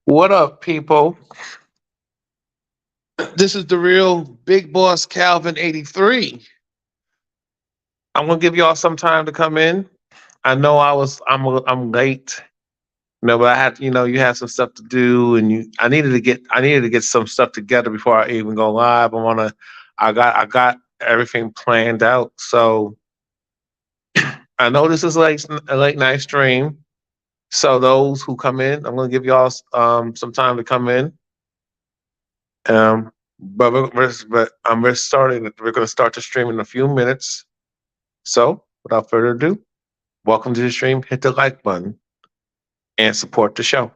What up, people? This is the real Big Boss Calvin 83. I'm gonna give y'all some time to come in. I know I'm late, but I had you had some stuff to do, and I needed to get some stuff together before I even go live. I got everything planned out. So I know this is a late night stream. So those who come in, I'm gonna give y'all some time to come in. We're starting. We're going to start the stream in a few minutes. So, without further ado, welcome to the stream. Hit the like button and support the show.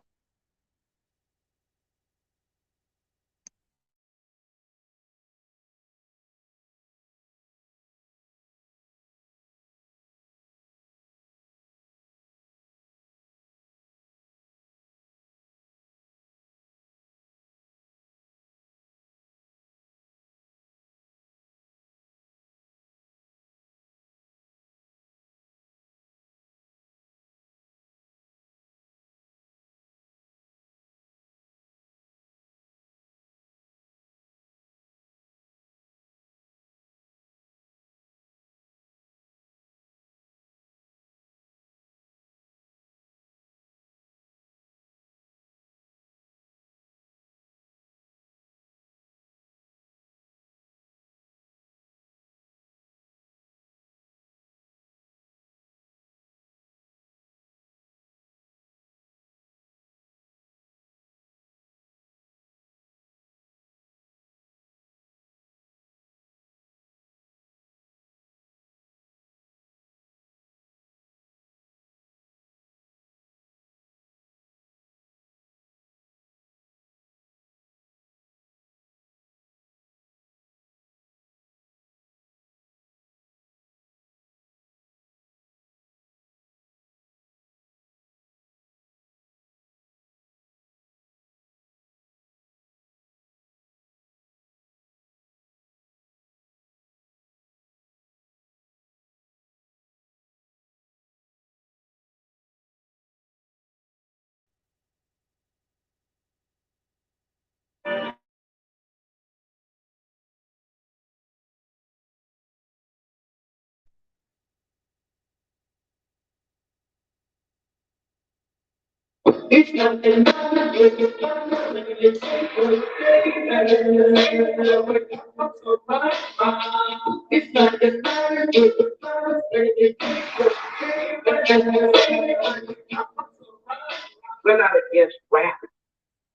We're not against rap.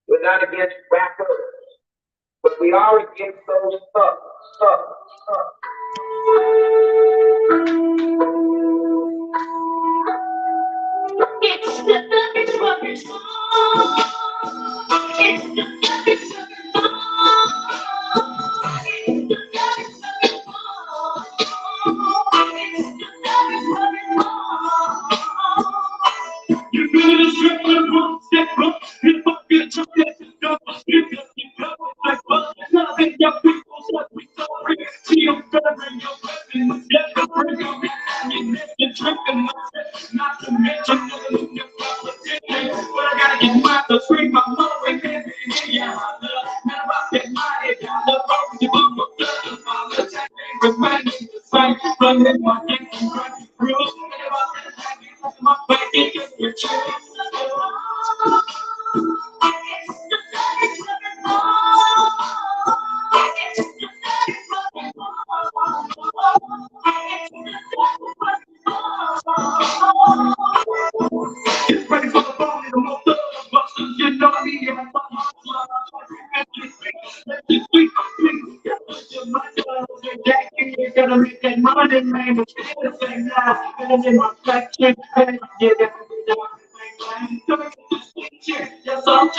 We're not against rappers. But we are against those stuff. It's the it's what it's for. It's the it's you better strip the room, step up, hip up, get your blessings up, speak up, you come like fuck, nothing your people's what we sorry, see them serving your blessings, get the bring them in, you miss the drink and not to mention the your politician, but I gotta get mine to scream my mother and then yeah, I love, man, about that money, I love all the bumper, all the time, reminding the same, running my game, running through, and about that my back is your choice. Get ready for the ball, the most of busters, you know me, I'm you're gonna make that money, man. It's the same now. And in my section, and yeah, that's all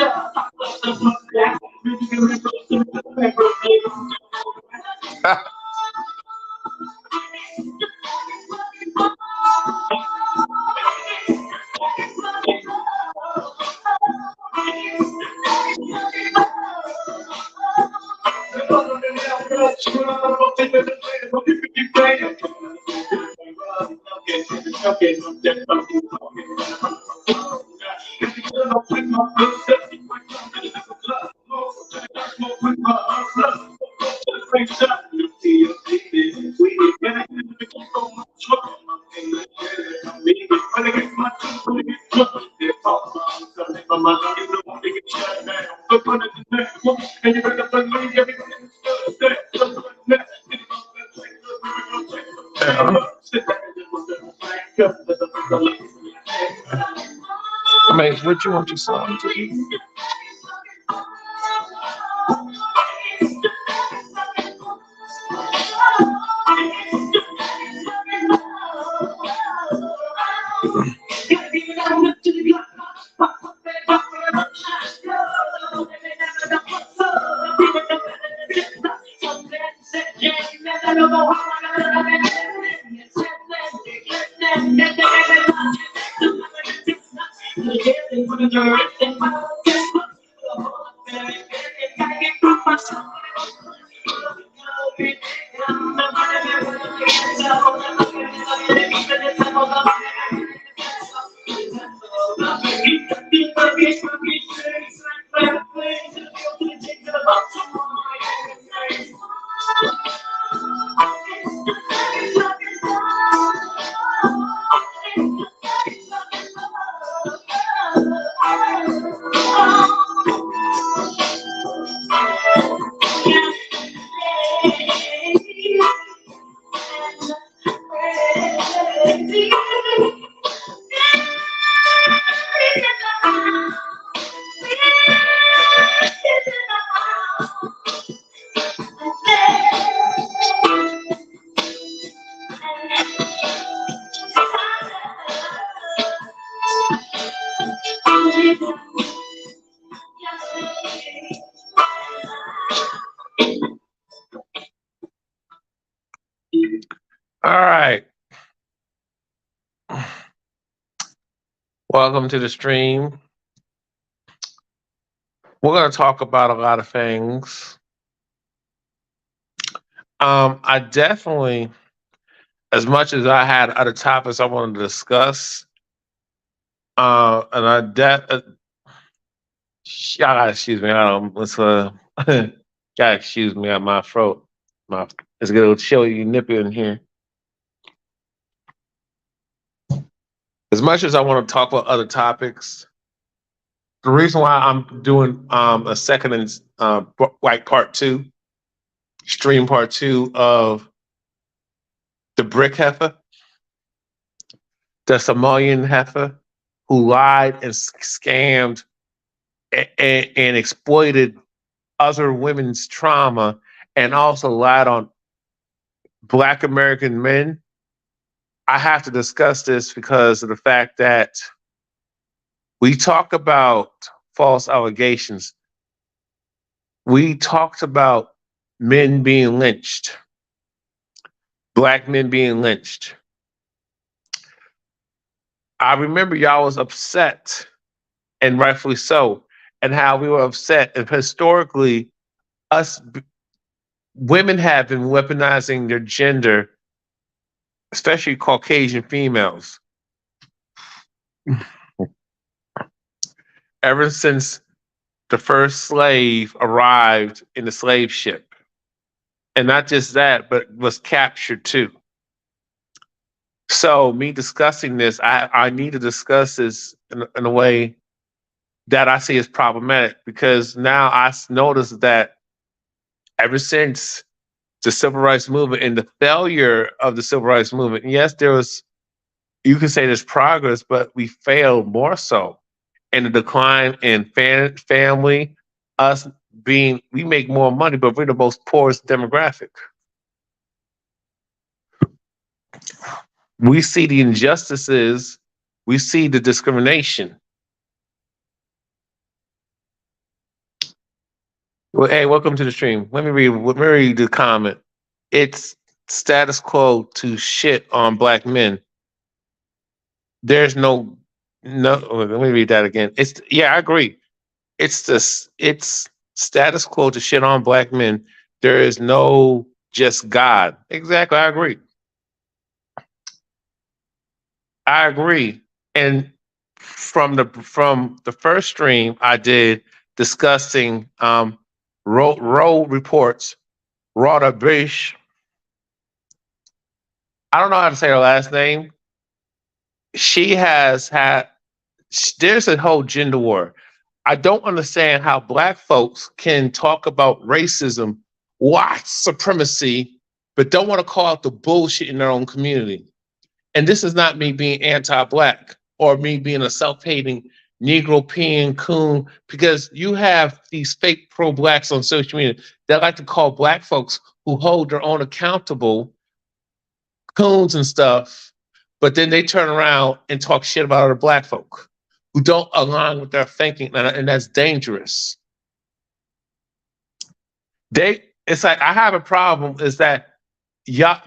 They talk about something, but my God, you know, they get shut down. Look under the next one, and you better believe everything is good. Look under the next, think about that place, look, we're gonna take Yeah. the sit back and look at the back up, I mean, what you want your song to be? All right. Welcome to the stream. We're going to talk about a lot of things. I definitely, as much as I had other topics I wanted to discuss, and y'all gotta excuse me. I don't. Let's gotta excuse me. At my throat. It's a little chilly, nippy in here. As much as I want to talk about other topics, the reason why I'm doing a second and like part two, stream part two of the brick heifer, the Somalian heifer, who lied and scammed and exploited other women's trauma, and also lied on Black American men. I have to discuss this because of the fact that we talk about false allegations. We talked about men being lynched, Black men being lynched. I remember y'all was upset, and rightfully so, and how we were upset. And historically, us women have been weaponizing their gender, especially Caucasian females, ever since the first slave arrived in the slave ship. And not just that, but was captured too. So me discussing this, I need to discuss this in a way that I see as problematic, because now notice that ever since the civil rights movement and the failure of the civil rights movement, yes, there was, you can say there's progress, but we failed more so. And the decline in family, us being, we make more money, but we're the most poorest demographic. We see the injustices, we see the discrimination. Well, hey, welcome to the stream. Let me read the comment. It's status quo to shit on Black men. There's no. Let me read that again. It's, yeah, I agree. It's status quo to shit on Black men. There is no just God. Exactly, I agree. I agree. And from the first stream I did discussing road reports, Roda Bashe. I don't know how to say her last name. She has had There's a whole gender war. I don't understand how black folks can talk about racism, white supremacy, but don't want to call out the bullshit in their own community. And this is not me being anti-black or me being a self-hating Negro peeing coon, because you have these fake pro-blacks on social media that like to call black folks who hold their own accountable coons and stuff, but then they turn around and talk shit about other black folk who don't align with their thinking, and that's dangerous. It's like I have a problem is that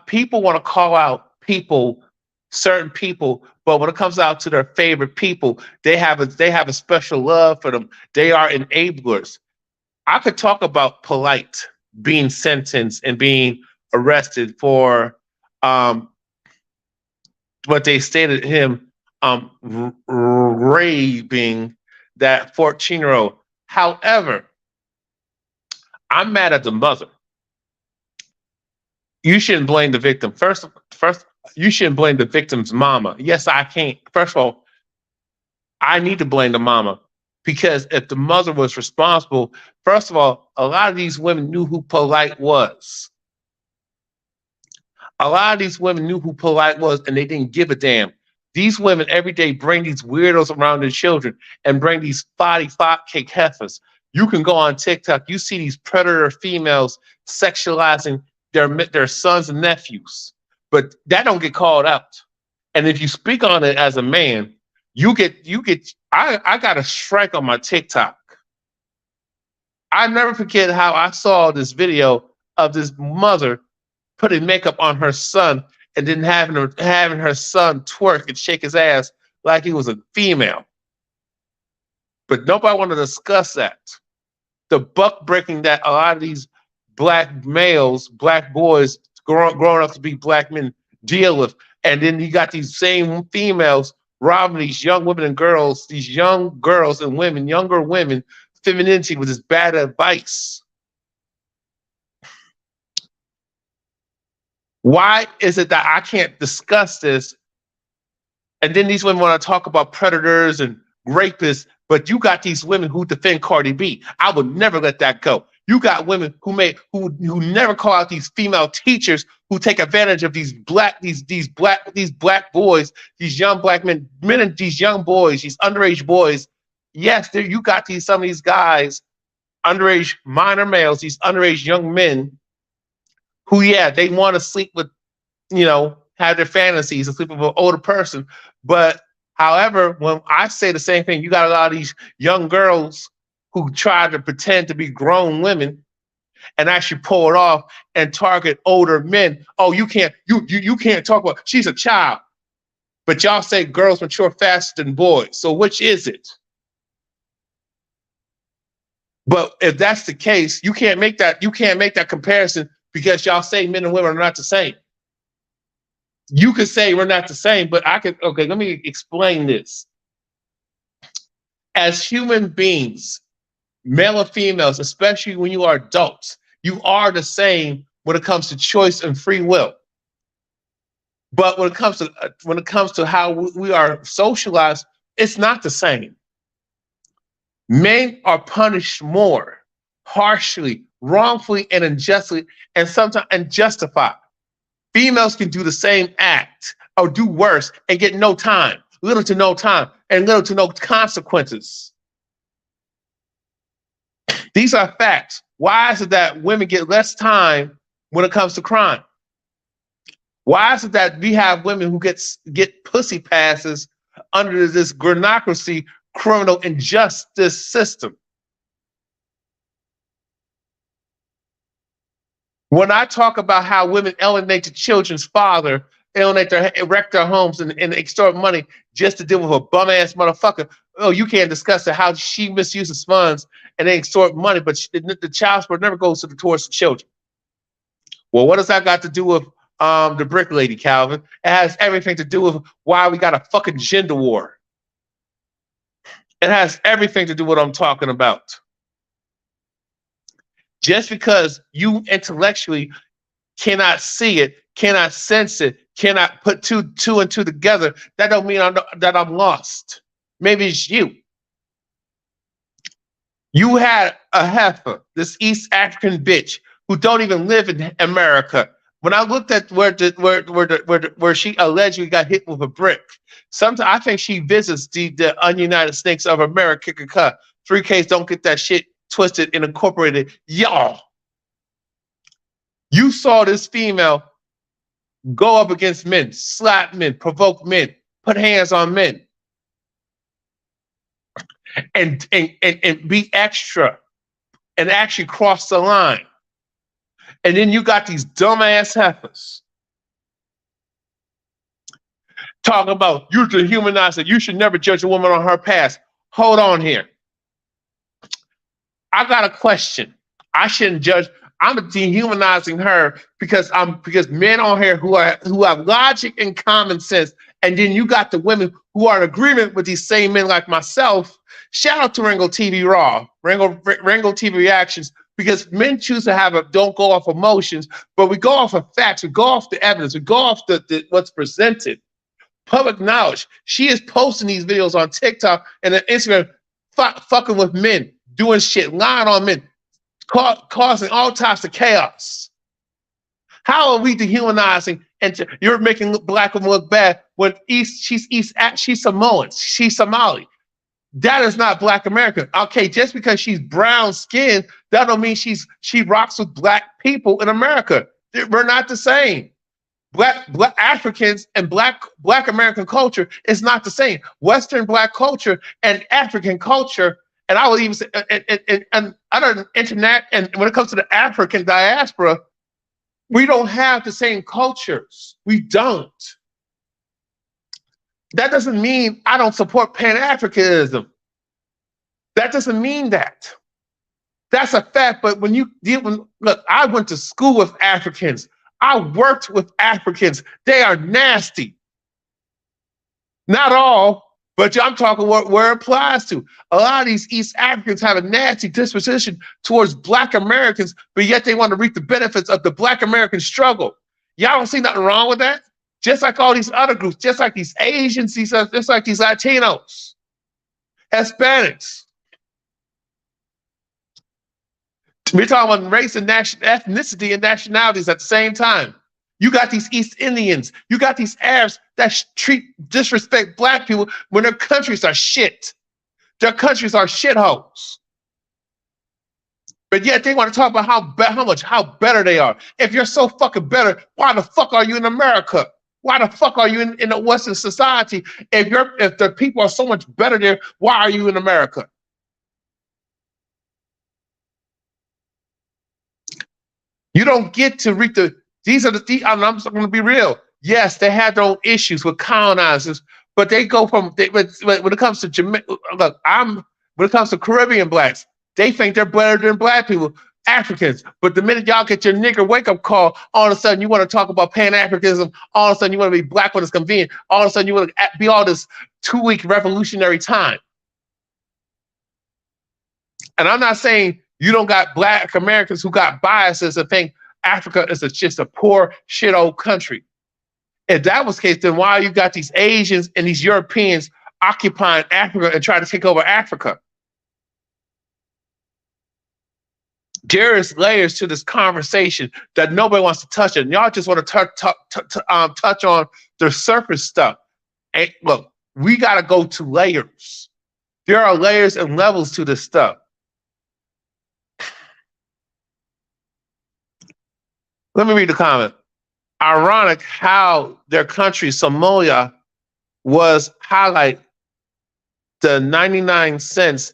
people want to call out people, certain people, but when it comes out to their favorite people, they have a special love for them. They are enablers. I could talk about Polite being sentenced and being arrested for what they stated him raping that 14-year-old. However, I'm mad at the mother. You shouldn't blame the victim. First, you shouldn't blame the victim's mama. Yes, I can't. First of all, I need to blame the mama, because if the mother was responsible, first of all, a lot of these women knew who Polite was. A lot of these women knew who Polite was, and they didn't give a damn. These women every day bring these weirdos around their children and bring these spotty cake heifers. You can go on TikTok, you see these predator females sexualizing their sons and nephews, but that don't get called out. And if you speak on it as a man, I got a strike on my TikTok. I never forget how I saw this video of this mother putting makeup on her son and then having her son twerk and shake his ass like he was a female. But nobody want to discuss that. The buck breaking that a lot of these black males, black boys growing up to be black men deal with. And then you got these same females robbing these young women and girls, these young girls and women, younger women, femininity with this bad advice. Why is it that I can't discuss this? And then these women want to talk about predators and rapists, but you got these women who defend Cardi B. I would never let that go. You got women who never call out these female teachers who take advantage of these black boys, these young black men and these young boys, these underage boys. Yes, you got some of these guys, underage minor males, these underage young men who, yeah, they want to sleep with, have their fantasies and sleep with an older person. But however, when I say the same thing, you got a lot of these young girls who try to pretend to be grown women and actually pull it off and target older men. Oh, you can't talk about, she's a child. But y'all say girls mature faster than boys. So which is it? But if that's the case, you can't make that comparison, because y'all say men and women are not the same. You could say we're not the same, but okay, let me explain this. As human beings, male or females, especially when you are adults, you are the same when it comes to choice and free will. But when it comes to how we are socialized, it's not the same. Men are punished more harshly, wrongfully, and unjustly, and sometimes unjustified. Females can do the same act or do worse and get no time, little to no time, and little to no consequences. These are facts. Why is it that women get less time when it comes to crime? Why is it that we have women who get pussy passes under this granocracy, criminal injustice system? When I talk about how women alienate the children's father, wreck their homes and extort money just to deal with a bum ass motherfucker, oh, you can't discuss it, how she misuses funds and they extort money, but the child support never goes towards the children. Well, what does that got to do with the brick lady, Calvin? It has everything to do with why we got a fucking gender war. It has everything to do with what I'm talking about. Just because you intellectually cannot see it, cannot sense it, cannot put two and two together, that don't mean that I'm lost. Maybe it's you. You had a heifer, this East African bitch who don't even live in America. When I looked at where she allegedly got hit with a brick, sometimes I think she visits the ununited snakes of America. 3Ks don't get that shit twisted and incorporated. Y'all, you saw this female go up against men, slap men, provoke men, put hands on men, and be extra and actually cross the line. And then you got these dumbass heifers talking about you're dehumanizing. You should never judge a woman on her past. Hold on here. I got a question. I shouldn't judge. I'm dehumanizing her because men on here who have logic and common sense, and then you got the women who are in agreement with these same men like myself. Shout out to Wrangle TV Raw, Wrangle TV Reactions, because men choose to don't go off emotions, but we go off of facts, we go off the evidence, we go off the what's presented. Public knowledge. She is posting these videos on TikTok and on Instagram, fucking with men, doing shit, lying on men, causing all types of chaos. How are we dehumanizing and you're making black women look bad when she's Samoan, she's Somali? That is not Black American. Okay, just because she's brown skinned, that don't mean she rocks with black people in America. We're not the same. Black Africans and black American culture is not the same. Western black culture and African culture, and I would even say, and other internet, and when it comes to the African diaspora, we don't have the same cultures. We don't. That doesn't mean I don't support Pan-Africanism. That doesn't mean that. That's a fact. But when you deal with, look, I went to school with Africans. I worked with Africans. They are nasty. Not all, but I'm talking where it applies to. A lot of these East Africans have a nasty disposition towards Black Americans, but yet they want to reap the benefits of the Black American struggle. Y'all don't see nothing wrong with that? Just like all these other groups, just like these Asians, just like these Latinos, Hispanics. We're talking about race and ethnicity and nationalities at the same time. You got these East Indians, you got these Arabs that disrespect black people when their countries are shit. Their countries are shitholes. But yet they want to talk about how better they are. If you're so fucking better, why the fuck are you in America? Why the fuck are you in a Western society? If the people are so much better there, why are you in America? You don't get to reach I'm going to be real. Yes, they had their own issues with colonizers, but they go when it comes to Jamaica, look, when it comes to Caribbean blacks, they think they're better than black people, Africans. But the minute y'all get your nigger wake-up call, all of a sudden you want to talk about Pan-Africanism, all of a sudden you want to be black when it's convenient, all of a sudden you want to be all this 2-week revolutionary time. And I'm not saying you don't got Black Americans who got biases and think Africa is just a poor shit old country. If that was the case, then why you got these Asians and these Europeans occupying Africa and trying to take over Africa? There is layers to this conversation that nobody wants to touch it. And y'all just want to touch on the surface stuff. And look, we got to go to layers. There are layers and levels to this stuff. Let me read the comment. Ironic how their country, Somalia, was highlight the 99 cents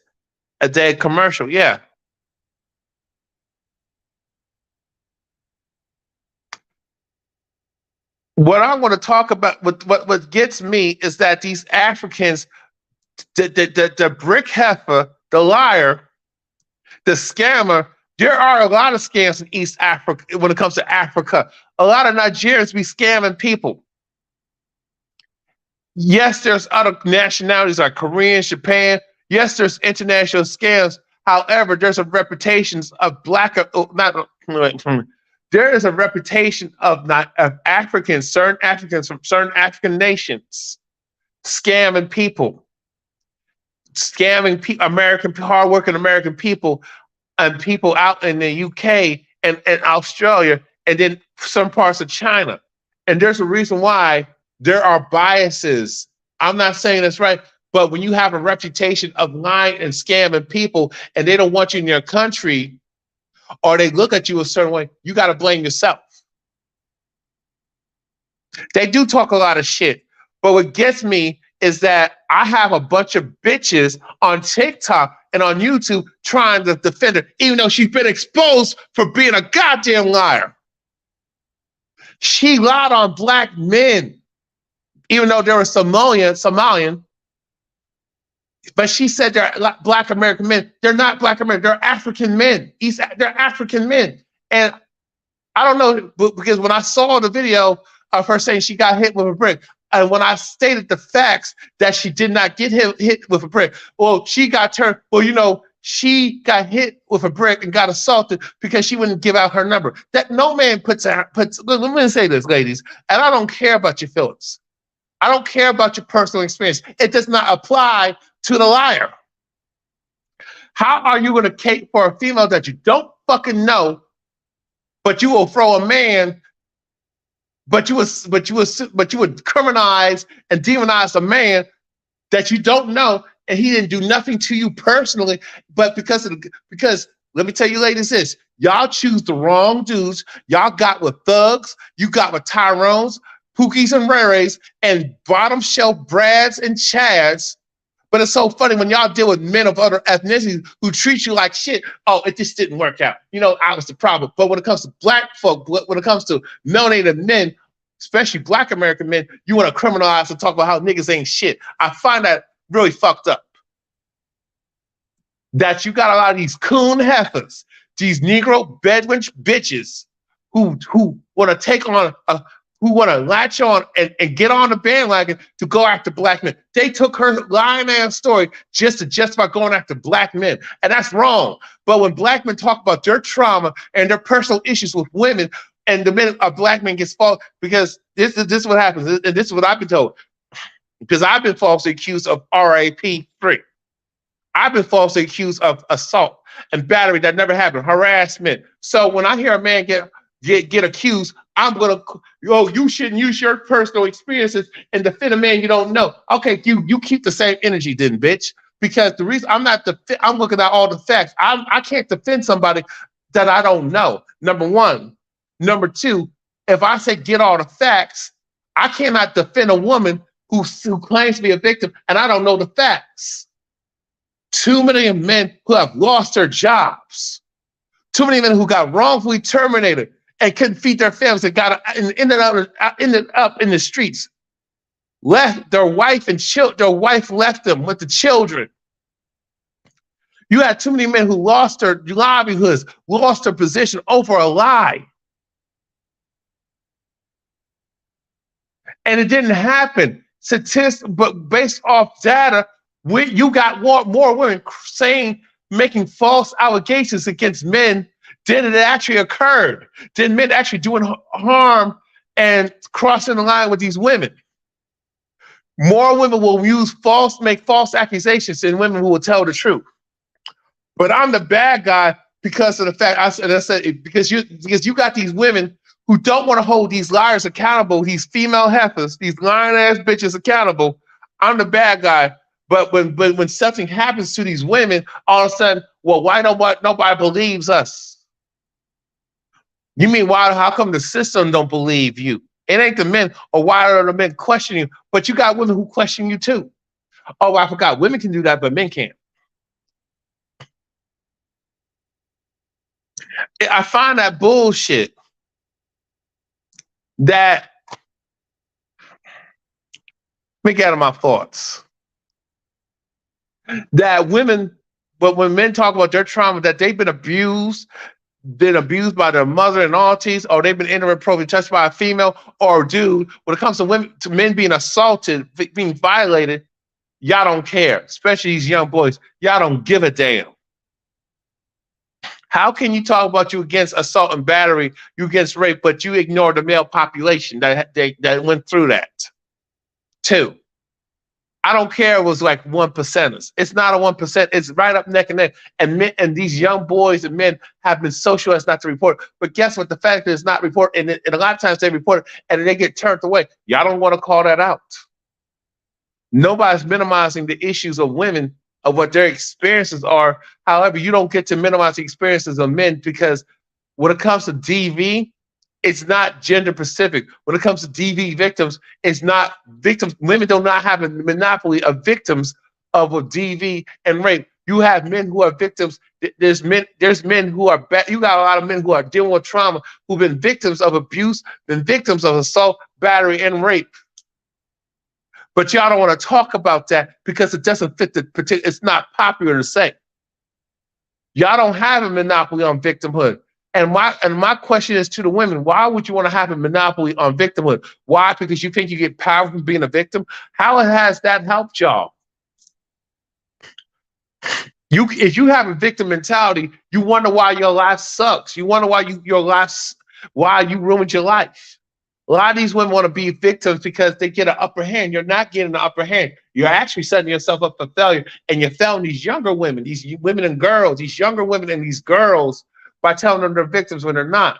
a day commercial. Yeah. What I want to talk about, what gets me is that these Africans, the brick heifer, the liar, the scammer, there are a lot of scams in East Africa when it comes to Africa. A lot of Nigerians be scamming people. Yes, there's other nationalities like Korean, Japan. Yes, there's international scams. However, there's a reputation of there is a reputation of Africans, certain Africans from certain African nations scamming people. scamming hardworking American people and people out in the UK and Australia, and then some parts of China. And there's a reason why there are biases. I'm not saying that's right, but when you have a reputation of lying and scamming people and they don't want you in your country or they look at you a certain way, you got to blame yourself. They do talk a lot of shit, but what gets me is that I have a bunch of bitches on TikTok and on YouTube trying to defend her, even though she's been exposed for being a goddamn liar. She lied on black men, even though they were Somalian, but she said they're black American men. They're not black American, they're African men. They're African men. And I don't know, because when I saw the video of her saying she got hit with a brick, and when I stated the facts that she did not get hit with a brick, well, she got turned, well, you know, she got hit with a brick and got assaulted because she wouldn't give out her number. That no man puts, let me say this, ladies, and I don't care about your feelings. I don't care about your personal experience. It does not apply to the liar. How are you going to cater for a female that you don't fucking know, but you will throw a man, but you would criminalize and demonize a man that you don't know, and he didn't do nothing to you personally, but because let me tell you, ladies, this: y'all choose the wrong dudes. Y'all got with thugs, you got with Tyrones, Pookies and Rares, and bottom shelf Brads and Chads. But it's so funny when y'all deal with men of other ethnicities who treat you like shit. Oh, it just didn't work out. You know, I was the problem. But when it comes to black folk, when it comes to melanated men, especially black American men, you want to criminalize and talk about how niggas ain't shit. I find that really fucked up. That you got a lot of these coon heifers, these Negro Bedouin bitches who want to take on who want to latch on and get on the bandwagon to go after black men. They took her lying ass story just to justify going after black men. And that's wrong. But when black men talk about their trauma and their personal issues with women, and the minute a black man gets false, because this is what happens, and this is what I've been told, because I've been falsely accused of RAP 3. I've been falsely accused of assault and battery that never happened, harassment. So when I hear a man get accused, I'm gonna, you shouldn't use your personal experiences and defend a man you don't know. Okay, you keep the same energy then, bitch. Because the reason I'm looking at all the facts. I can't defend somebody that I don't know. Number one. Number two, if I say get all the facts, I cannot defend a woman who claims to be a victim and I don't know the facts. Too many men who have lost their jobs. Too many men who got wrongfully terminated and couldn't feed their families and ended up in the streets. Left their wife and their wife left them with the children. You had too many men who lost their livelihoods, lost their position over a lie. And it didn't happen. But based off data, you got more women making false allegations against men than it actually occurred. Than men actually doing harm and crossing the line with these women. More women will make false accusations than women who will tell the truth. But I'm the bad guy because of the fact I said because you got these women who don't want to hold these liars accountable, these female heifers, these lying ass bitches accountable. I'm the bad guy. But when something happens to these women, all of a sudden, well, why nobody believes us? You mean how come the system don't believe you? It ain't the men, or why are the men questioning you? But you got women who question you too. Oh, I forgot. Women can do that, but men can't. I find that bullshit. That, let me get out of my thoughts. That women, but when men talk about their trauma, that they've been abused by their mother and aunties, or they've been inappropriately touched by a female or a dude. When it comes to men being assaulted, being violated, y'all don't care, especially these young boys. Y'all don't give a damn. How can you talk about you against assault and battery, you against rape, but you ignore the male population that went through that? Two, I don't care. It was like 1%ers. It's not a 1%. It's right up neck and neck. And men, and these young boys and men have been socialized not to report. But guess what? The fact is not report, and a lot of times they report it and they get turned away. Y'all don't want to call that out. Nobody's minimizing the issues of women of what their experiences are. However, you don't get to minimize the experiences of men because when it comes to DV, it's not gender specific. When it comes to DV victims, it's not victims. Women do not have a monopoly of victims of a DV and rape. You have men who are victims. There's men who are bad. You got a lot of men who are dealing with trauma, who've been victims of abuse, been victims of assault, battery, and rape. But y'all don't want to talk about that because it doesn't fit the particular. It's not popular to say. Y'all don't have a monopoly on victimhood. And my question is to the women: why would you want to have a monopoly on victimhood? Why? Because you think you get power from being a victim? How has that helped y'all? If you have a victim mentality, you wonder why your life sucks. You wonder why why you ruined your life. A lot of these women want to be victims because they get an upper hand. You're not getting an upper hand. You're actually setting yourself up for failure. And you're failing these younger women, these women and girls, these younger women and these girls by telling them they're victims when they're not.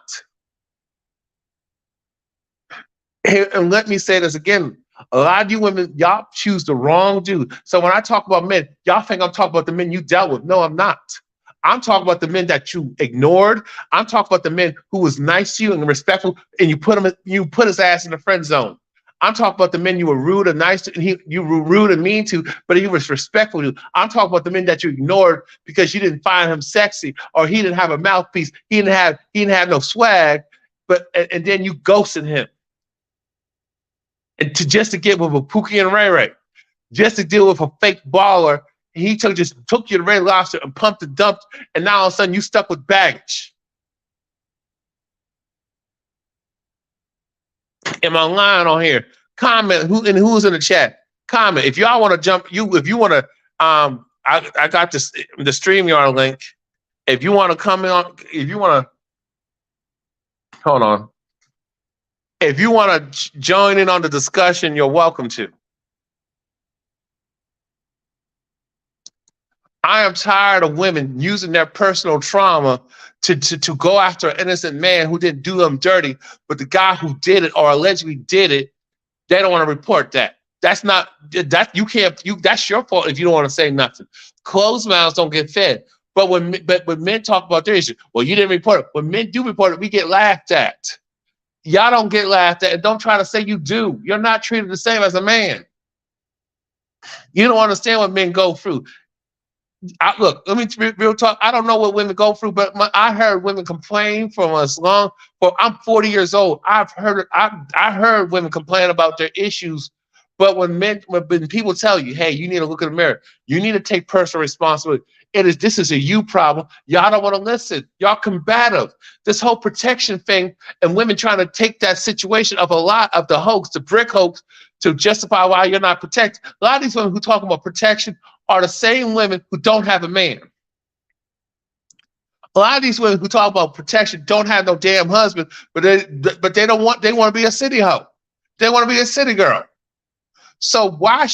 And let me say this again. A lot of you women, y'all choose the wrong dude. So when I talk about men, y'all think I'm talking about the men you dealt with. No, I'm not. I'm talking about the men that you ignored. I'm talking about the men who was nice to you and respectful, and you put his ass in the friend zone. I'm talking about the men you were rude and nice to, and you were rude and mean to, but he was respectful to. I'm talking about the men that you ignored because you didn't find him sexy, or he didn't have a mouthpiece, he didn't have no swag, and then you ghosted him, and just to get with a Pookie and Ray Ray, just to deal with a fake baller. He just took you to Red Lobster and pumped and dumped, and now all of a sudden you stuck with baggage. Am I lying on here? Comment who's in the chat. Comment if y'all want to jump. If you want to, I got the StreamYard link. If you want to comment on, if you want to, hold on. If you want to join in on the discussion, you're welcome to. I am tired of women using their personal trauma to go after an innocent man who didn't do them dirty, but the guy who did it or allegedly did it, they don't want to report that. That's not that you can't. That's your fault if you don't want to say nothing. Closed mouths don't get fed. But when men talk about their issue, well, you didn't report it. When men do report it, we get laughed at. Y'all don't get laughed at, and don't try to say you do. You're not treated the same as a man. You don't understand what men go through. Look, let me be real talk. I don't know what women go through, but I heard women complain from us long. I'm 40 years old. I heard women complain about their issues. But when people tell you, hey, you need to look in the mirror, you need to take personal responsibility. This is a you problem. Y'all don't want to listen. Y'all combative. This whole protection thing and women trying to take that situation of a lot of the hoax, the brick hoax, to justify why you're not protected. A lot of these women who talk about protection are the same women who don't have a man. A lot of these women who talk about protection don't have no damn husband, but they want to be a city hoe. They want to be a city girl. So why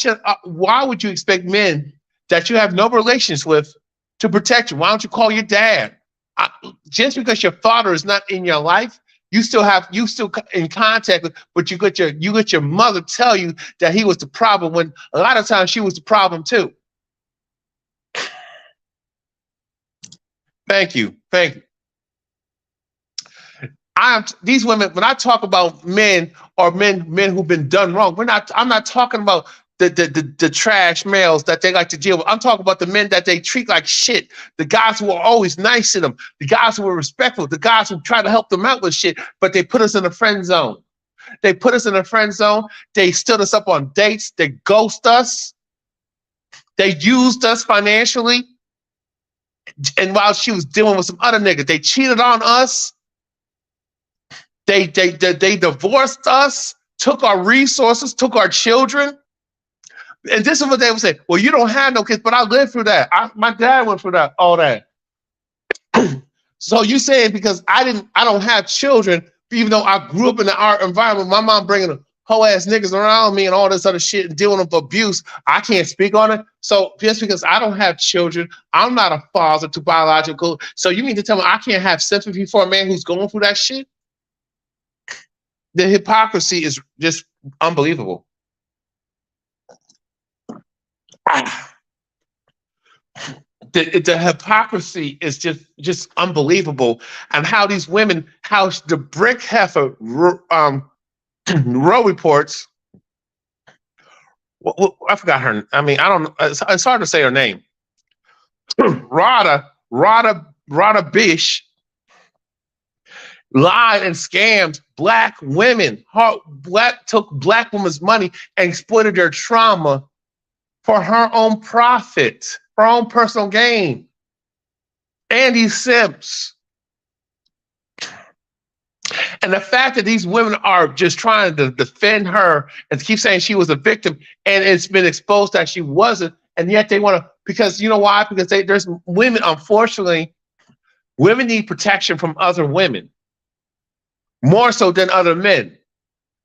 would you expect men that you have no relations with to protect you? Why don't you call your dad? Just because your father is not in your life, you still in contact with, but you get your mother tell you that he was the problem when a lot of times she was the problem too. Thank you. These women, when I talk about men or men who've been done wrong, I'm not talking about the trash males that they like to deal with. I'm talking about the men that they treat like shit. The guys who are always nice to them, the guys who are respectful, the guys who try to help them out with shit, but they put us in the friend zone. They put us in the friend zone. They stood us up on dates. They ghost us. They used us financially. And while she was dealing with some other niggas, they cheated on us. They divorced us, took our resources, took our children. And this is what they would say. Well, you don't have no kids, but I lived through that. My dad went through that, all that. So you saying because I don't have children, even though I grew up in the art environment, my mom bringing whole ass niggas around me and all this other shit and dealing with abuse. I can't speak on it. So just because I don't have children, I'm not a father to biological. So you mean to tell me I can't have sympathy for a man who's going through that shit? The hypocrisy is just unbelievable. The hypocrisy is just unbelievable, and how these women, how the brick heifer, Row reports. I forgot her. I mean, I don't. It's hard to say her name. Roda Bish lied and scammed black women. Took black women's money and exploited their trauma for her own profit, her own personal gain. Andy Sims. And the fact that these women are just trying to defend her and keep saying she was a victim, and it's been exposed that she wasn't, and yet they want to, because you know why? Because there's women, unfortunately, women need protection from other women, more so than other men.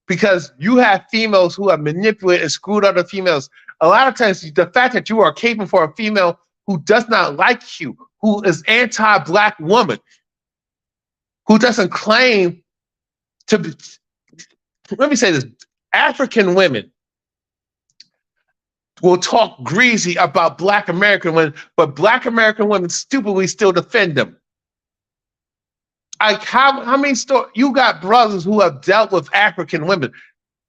Because you have females who have manipulated and screwed other females. A lot of times, the fact that you are caping for a female who does not like you, who is anti-black woman, who doesn't claim to be, let me say this, African women will talk greasy about black American women, but black American women stupidly still defend them. Like how many stories, you got brothers who have dealt with African women.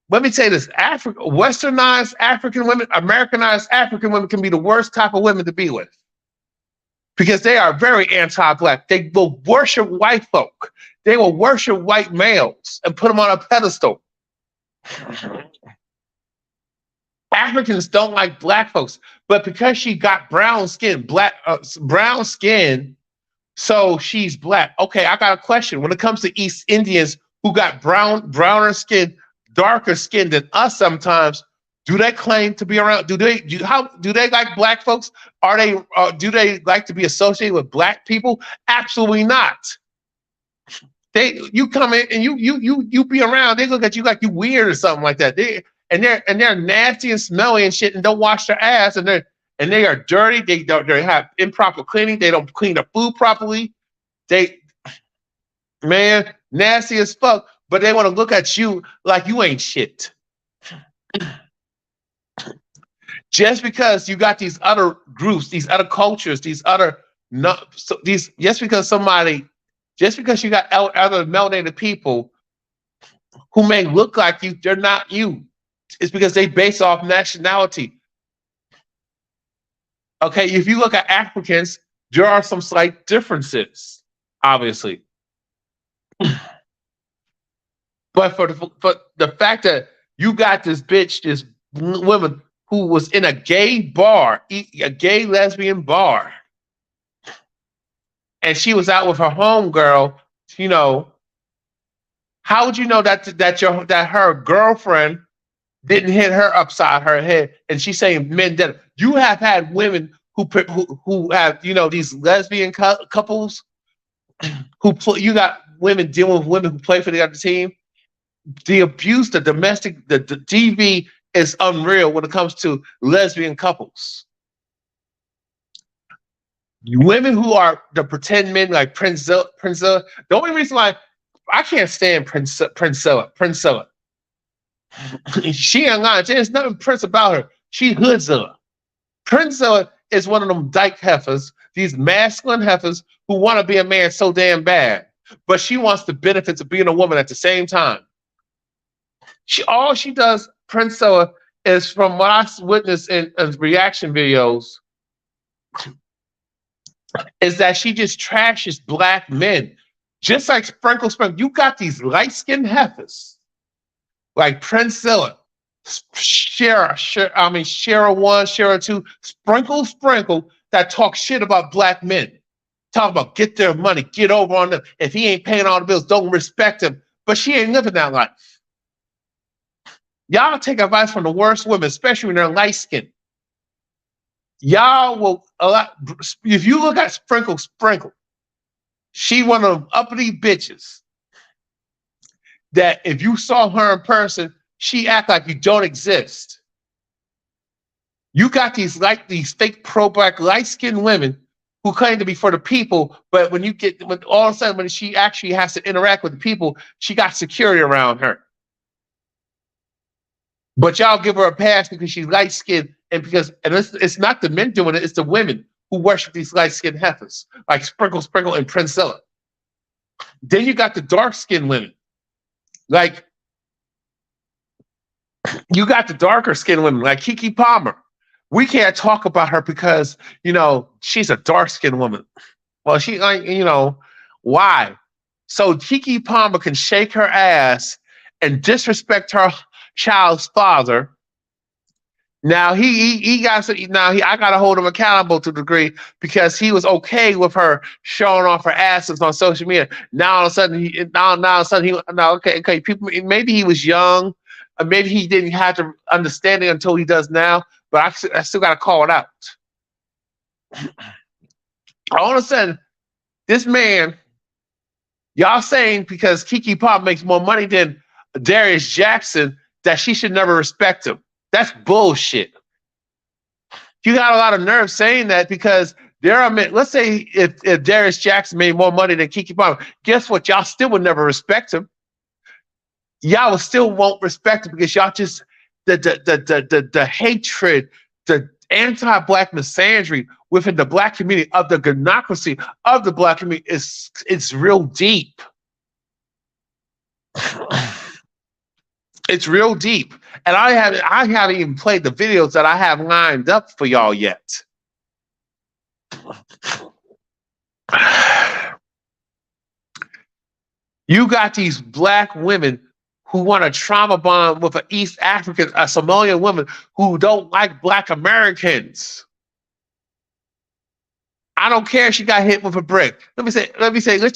Let me say this, westernized African women, Americanized African women can be the worst type of women to be with, because they are very anti-black. They will worship white folk. They will worship white males and put them on a pedestal. Africans don't like black folks, but because she got brown skin, brown skin, so she's black. Okay, I got a question. When it comes to East Indians who got browner skin, darker skin than us sometimes, do they claim to be around? Do they like black folks? Do they like to be associated with black people? Absolutely not. You come in and you be around, they look at you like you weird or something like that. They're nasty and smelly and shit and don't wash their ass, and they are dirty. They have improper cleaning. They don't clean their food properly. Man, nasty as fuck. But they want to look at you like you ain't shit. Just because you got these other groups, these other cultures, just because you got other melanated people who may look like you, they're not you. It's because they base off nationality. Okay, if you look at Africans, there are some slight differences, obviously. But for the fact that you got this woman who was in a gay bar, a gay lesbian bar, and she was out with her homegirl, you know, how would you know that her girlfriend didn't hit her upside her head? And she's saying men did. You have had women who have, you know, these lesbian couples you got women dealing with women who play for the other team. The abuse, the domestic, the DV is unreal when it comes to lesbian couples. Women who are the pretend men like Princella. The only reason why I can't stand Princella. She ain't lying. There's nothing Prince about her. She Hoodzilla. Princella is one of them dyke heifers, these masculine heifers who want to be a man so damn bad, but she wants the benefits of being a woman at the same time. All she does, Princella, is, from what I witnessed in reaction videos, is that she just trashes black men. Just like Sprinkle. You got these light-skinned heifers like Princella, Shara 1, Shara 2, Sprinkle, that talk shit about black men. Talk about get their money, get over on them. If he ain't paying all the bills, don't respect him. But she ain't living that life. Y'all take advice from the worst women, especially when they're light-skinned. Y'all will, if you look at Sprinkle, she one of them uppity bitches that if you saw her in person, she act like you don't exist. You got these fake pro-black light-skinned women who claim to be for the people, but when all of a sudden when she actually has to interact with the people, she got security around her. But y'all give her a pass because she's light-skinned, and it's not the men doing it, it's the women who worship these light-skinned heifers, like Sprinkle Sprinkle and Princella. Then you got the dark-skinned women. Like, you got the darker skinned women, like Keke Palmer. We can't talk about her because, she's a dark-skinned woman. Well, why? So Keke Palmer can shake her ass and disrespect her child's father. Now I gotta hold him accountable to a degree because he was okay with her showing off her asses on social media. Now all of a sudden okay, people, maybe he was young, or maybe he didn't have the understanding until he does now. But I still gotta call it out. All of a sudden, this man, y'all saying because Keke Palmer makes more money than Darius Jackson that she should never respect him. That's bullshit. You got a lot of nerve saying that because there are men. Let's say if Darius Jackson made more money than Keke Palmer, guess what? Y'all still would never respect him. Y'all will still won't respect him because y'all just the hatred, the anti-black misandry within the black community of the gnocracy of the black community it's real deep. It's real deep. And I haven't even played the videos that I have lined up for y'all yet. You got these black women who want to trauma bond with an East African, a Somalian woman who don't like black Americans. I don't care if she got hit with a brick. Let's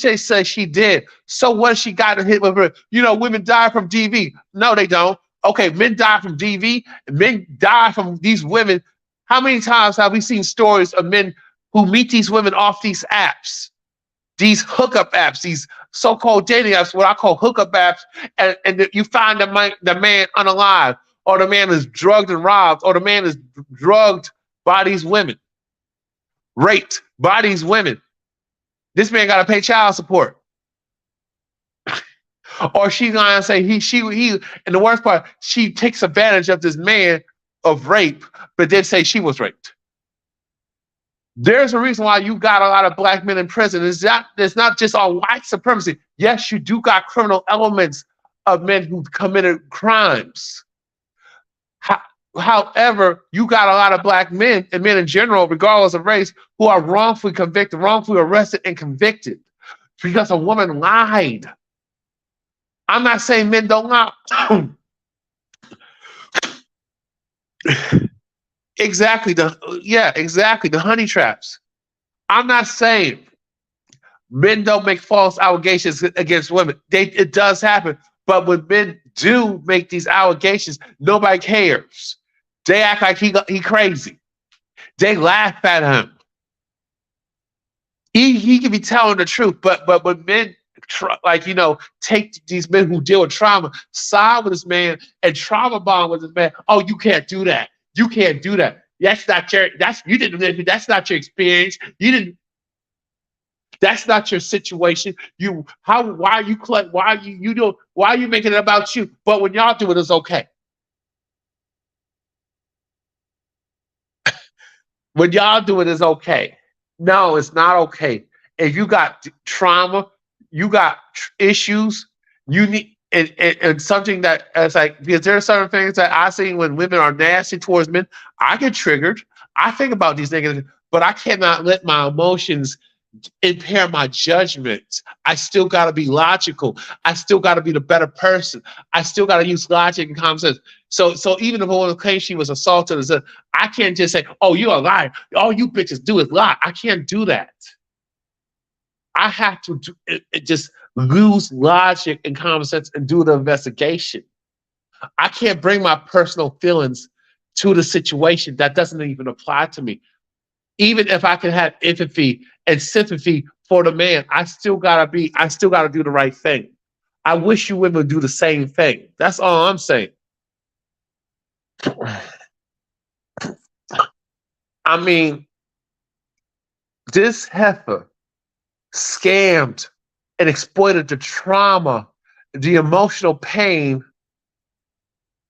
just say she did. So what if she got hit with a brick? Women die from DV. No, they don't. Okay, men die from DV. Men die from these women. How many times have we seen stories of men who meet these women off these apps? These hookup apps, these so-called dating apps, what I call hookup apps, and you find the man unalive, or the man is drugged and robbed, or the man is drugged by these women, raped by these women. This man got to pay child support. Or she's gonna say he, and the worst part, she takes advantage of this man of rape, but then say she was raped. There's a reason why you got a lot of black men in prison. It's not just all white supremacy. Yes, you do got criminal elements of men who committed crimes. However, you got a lot of black men and men in general, regardless of race, who are wrongfully convicted, wrongfully arrested and convicted because a woman lied. I'm not saying men don't lie. Exactly. The honey traps. I'm not saying men don't make false allegations against women. It does happen. But when men do make these allegations, nobody cares. They act like he crazy. They laugh at him. He can be telling the truth, but when men take these men who deal with trauma, side with this man and trauma bond with this man. Oh, you can't do that. You can't do that. That's not your experience. You didn't. That's not your situation. Why are you making it about you? But when y'all do it, it's okay. When y'all do it, it's okay. No, it's not okay. If you got trauma, you got issues, you need and something that it's like, because there are certain things that I see when women are nasty towards men, I get triggered. I think about these things, but I cannot let my emotions impair my judgment. I still got to be logical. I still got to be the better person. I still got to use logic and common sense. So even if a woman claims she was assaulted, I can't just say, "Oh, you're a liar. All you bitches do is lie." I can't do that. I have to just lose logic and common sense and do the investigation. I can't bring my personal feelings to the situation that doesn't even apply to me. Even if I can have empathy and sympathy for the man, I still gotta do the right thing. I wish you women would do the same thing. That's all I'm saying. I mean, this heifer scammed and exploited the trauma, the emotional pain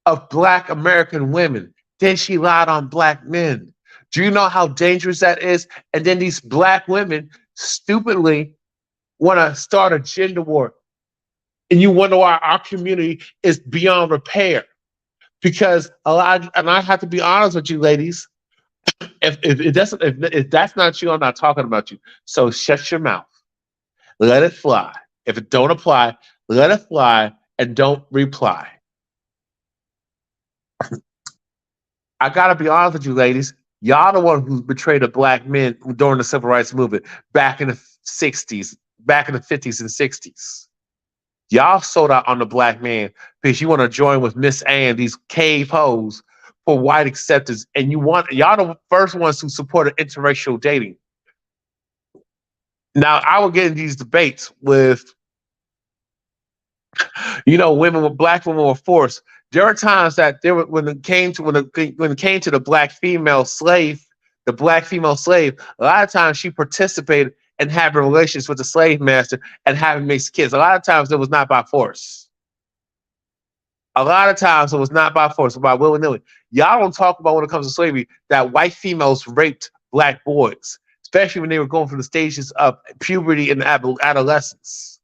of Black American women. Then she lied on Black men. Do you know how dangerous that is? And then these Black women stupidly want to start a gender war. And you wonder why our community is beyond repair. Because a lot, and I have to be honest with you, ladies, if that's not you, I'm not talking about you. So shut your mouth. Let it fly. If it don't apply, let it fly and don't reply. I gotta be honest with you, ladies. Y'all the one who betrayed the Black men during the civil rights movement back in the 60s, back in the 50s and 60s. Y'all sold out on the Black man because you want to join with Miss A and these cave hoes for white acceptance. And y'all the first ones who supported interracial dating. Now I will get in these debates with women with Black women were forced. There are times that there were when it came to the Black female slave, a lot of times she participated in having relations with the slave master and having mixed kids. A lot of times it was not by force. A lot of times it was not by force, but by willy-nilly. Y'all don't talk about when it comes to slavery that white females raped Black boys, especially when they were going through the stages of puberty and adolescence.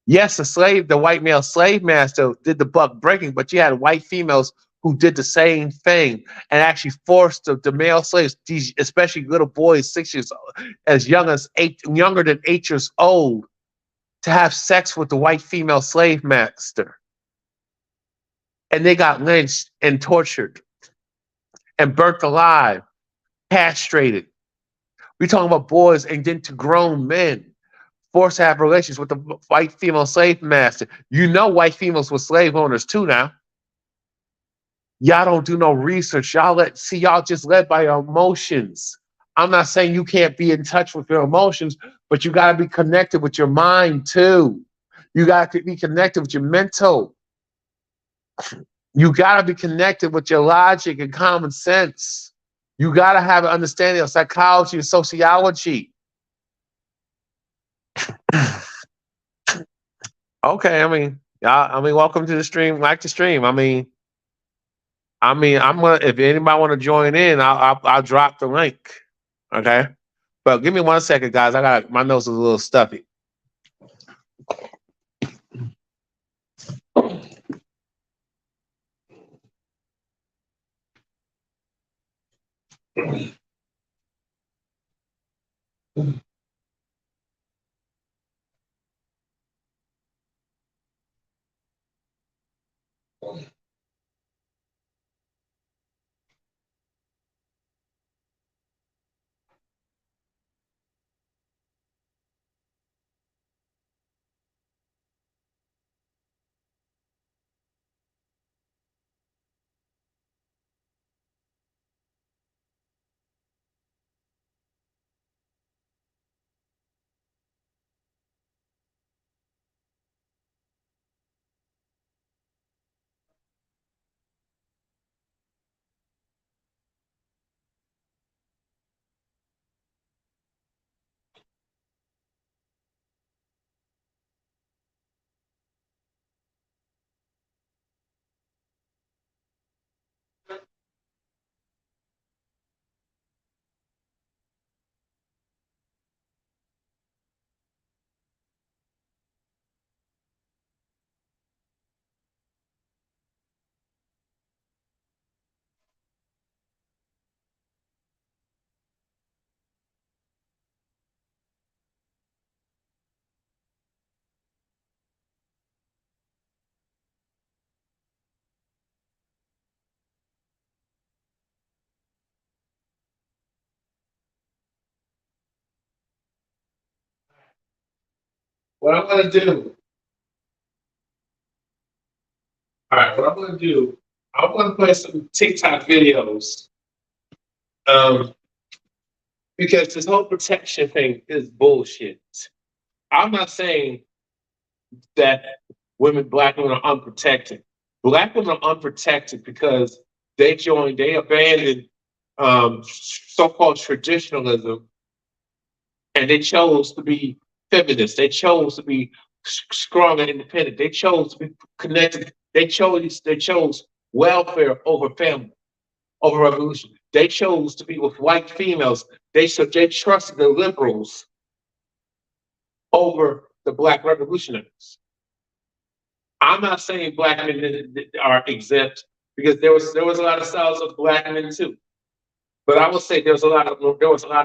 Yes, the white male slave master did the buck breaking, but you had white females who did the same thing and actually forced the male slaves, these especially little boys, 6 years old, as younger than 8 years old, to have sex with the white female slave master. And they got lynched and tortured and burnt alive, castrated. We're talking about boys and then to grown men forced to have relations with the white female slave master. You know white females were slave owners too now. Y'all don't do no research. Y'all just led by your emotions. I'm not saying you can't be in touch with your emotions, but you got to be connected with your mind too. You got to be connected with your mental. You got to be connected with your logic and common sense. You got to have an understanding of psychology and sociology. Okay, welcome to the stream. Like the stream. I'm gonna. If anybody want to join in, I'll drop the link. Okay, but give me 1 second, guys. My nose is a little stuffy. What I'm gonna do? All right. What I'm gonna do? I'm gonna play some TikTok videos. Um, because this whole protection thing is bullshit. I'm not saying that Black women are unprotected. Black women are unprotected because They abandoned so-called traditionalism, and they chose to be feminists. They chose to be strong and independent. They chose to be connected. They chose welfare over family, over revolution. They chose to be with white females. They trusted the liberals over the black revolutionaries. I'm not saying black men are exempt because there was a lot of styles of black men too. But I would say there was a lot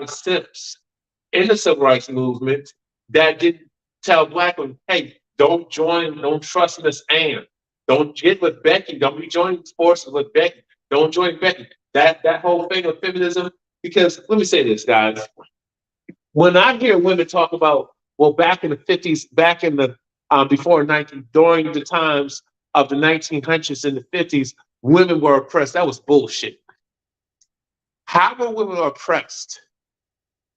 of simps in the civil rights movement that didn't tell black women, hey, don't trust Miss Ann. Don't get with Becky. Don't be joining forces with Becky. Don't join Becky. That whole thing of feminism, because let me say this, guys. When I hear women talk about, well, back in the 50s, back in the before 19, during the times of the 1900s and the 50s, women were oppressed. That was bullshit. How were women oppressed?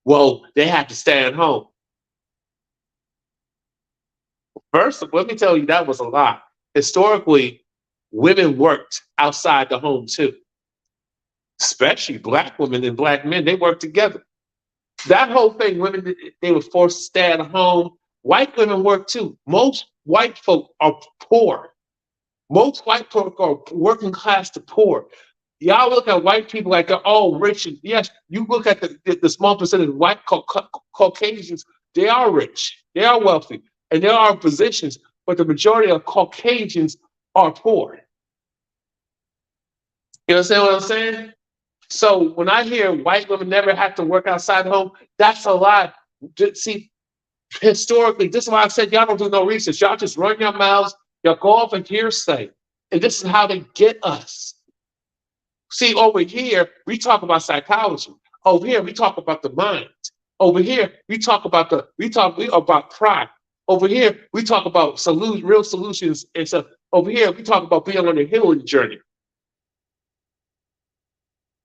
Well, they had to stay at home. First, let me tell you, that was a lie. Historically, women worked outside the home too, especially black women and black men. They worked together. That whole thing, women, they were forced to stay at home. White women work too. Most white folk are poor. Most white folk are working class to poor. Y'all look at white people like they're all rich. And yes, you look at the small percentage of white Caucasians, they are rich, they are wealthy, and there are positions, but the majority of Caucasians are poor. You understand what I'm saying? So when I hear white women never have to work outside the home, that's a lie. See, historically, this is why I said y'all don't do no research. Y'all just run your mouths, y'all go off of hearsay. And this is how they get us. See, over here, we talk about psychology. Over here, we talk about the mind. Over here, we about pride. Over here, we talk about real solutions and stuff. Over here, we talk about being on the healing journey.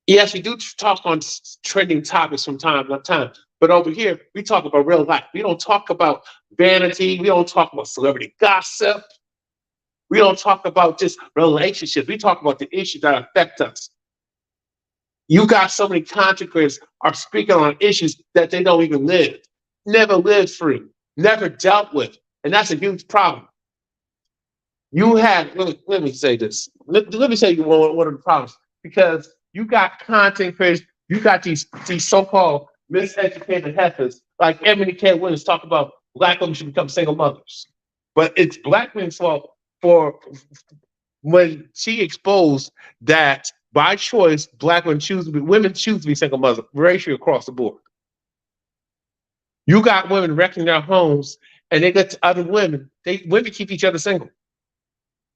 Yes, we do talk on trending topics from time to time, but over here, we talk about real life. We don't talk about vanity. We don't talk about celebrity gossip. We don't talk about just relationships. We talk about the issues that affect us. You got so many content creators are speaking on issues that they don't even live, never lived through, never dealt with. And that's a huge problem. Let me say this. Let me say you one of the problems. Because you got content creators, you got these so-called miseducated heifers, like Emily K. Williams talk about black women should become single mothers. But it's black women's fault for when she exposed that by choice, women choose to be single mothers, racially across the board. You got women wrecking their homes and they get to other women. Women keep each other single.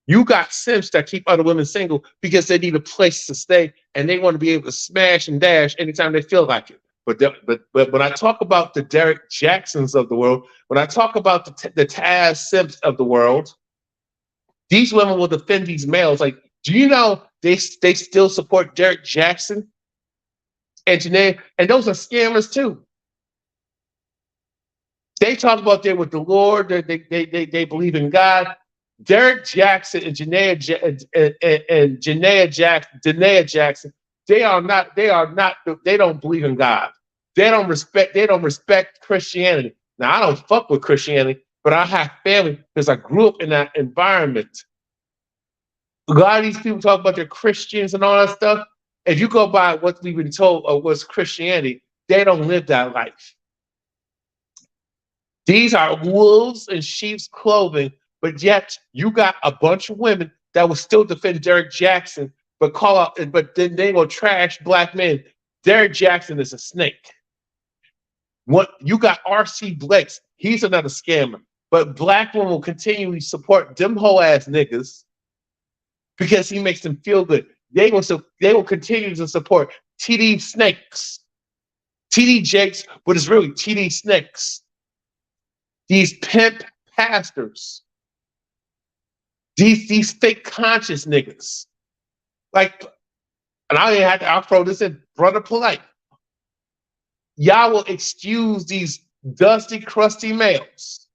You got simps that keep other women single because they need a place to stay and they want to be able to smash and dash anytime they feel like it. But when I talk about the Derek Jacksons of the world, when I talk about the Taz Simps of the world, these women will defend these males. Like, do you know they still support Derek Jackson and Janae? And those are scammers too. They talk about they're with the Lord. They believe in God. Derek Jackson and Janaea Jackson, they are not. They don't believe in God. They don't respect Christianity. Now I don't fuck with Christianity, but I have family because I grew up in that environment. A lot of these people talk about they're Christians and all that stuff. If you go by what we've been told of what's Christianity, they don't live that life. These are wolves in sheep's clothing, but yet you got a bunch of women that will still defend Derek Jackson, but then they will trash black men. Derek Jackson is a snake. What you got R.C. Blakes, he's another scammer. But black women will continually support them whole ass niggas because he makes them feel good. They will continue to support TD Snakes. TD Jakes, but it's really TD Snakes. These pimp pastors. These fake conscious niggas. Like, and I'll throw this in, brother polite. Y'all will excuse these dusty, crusty males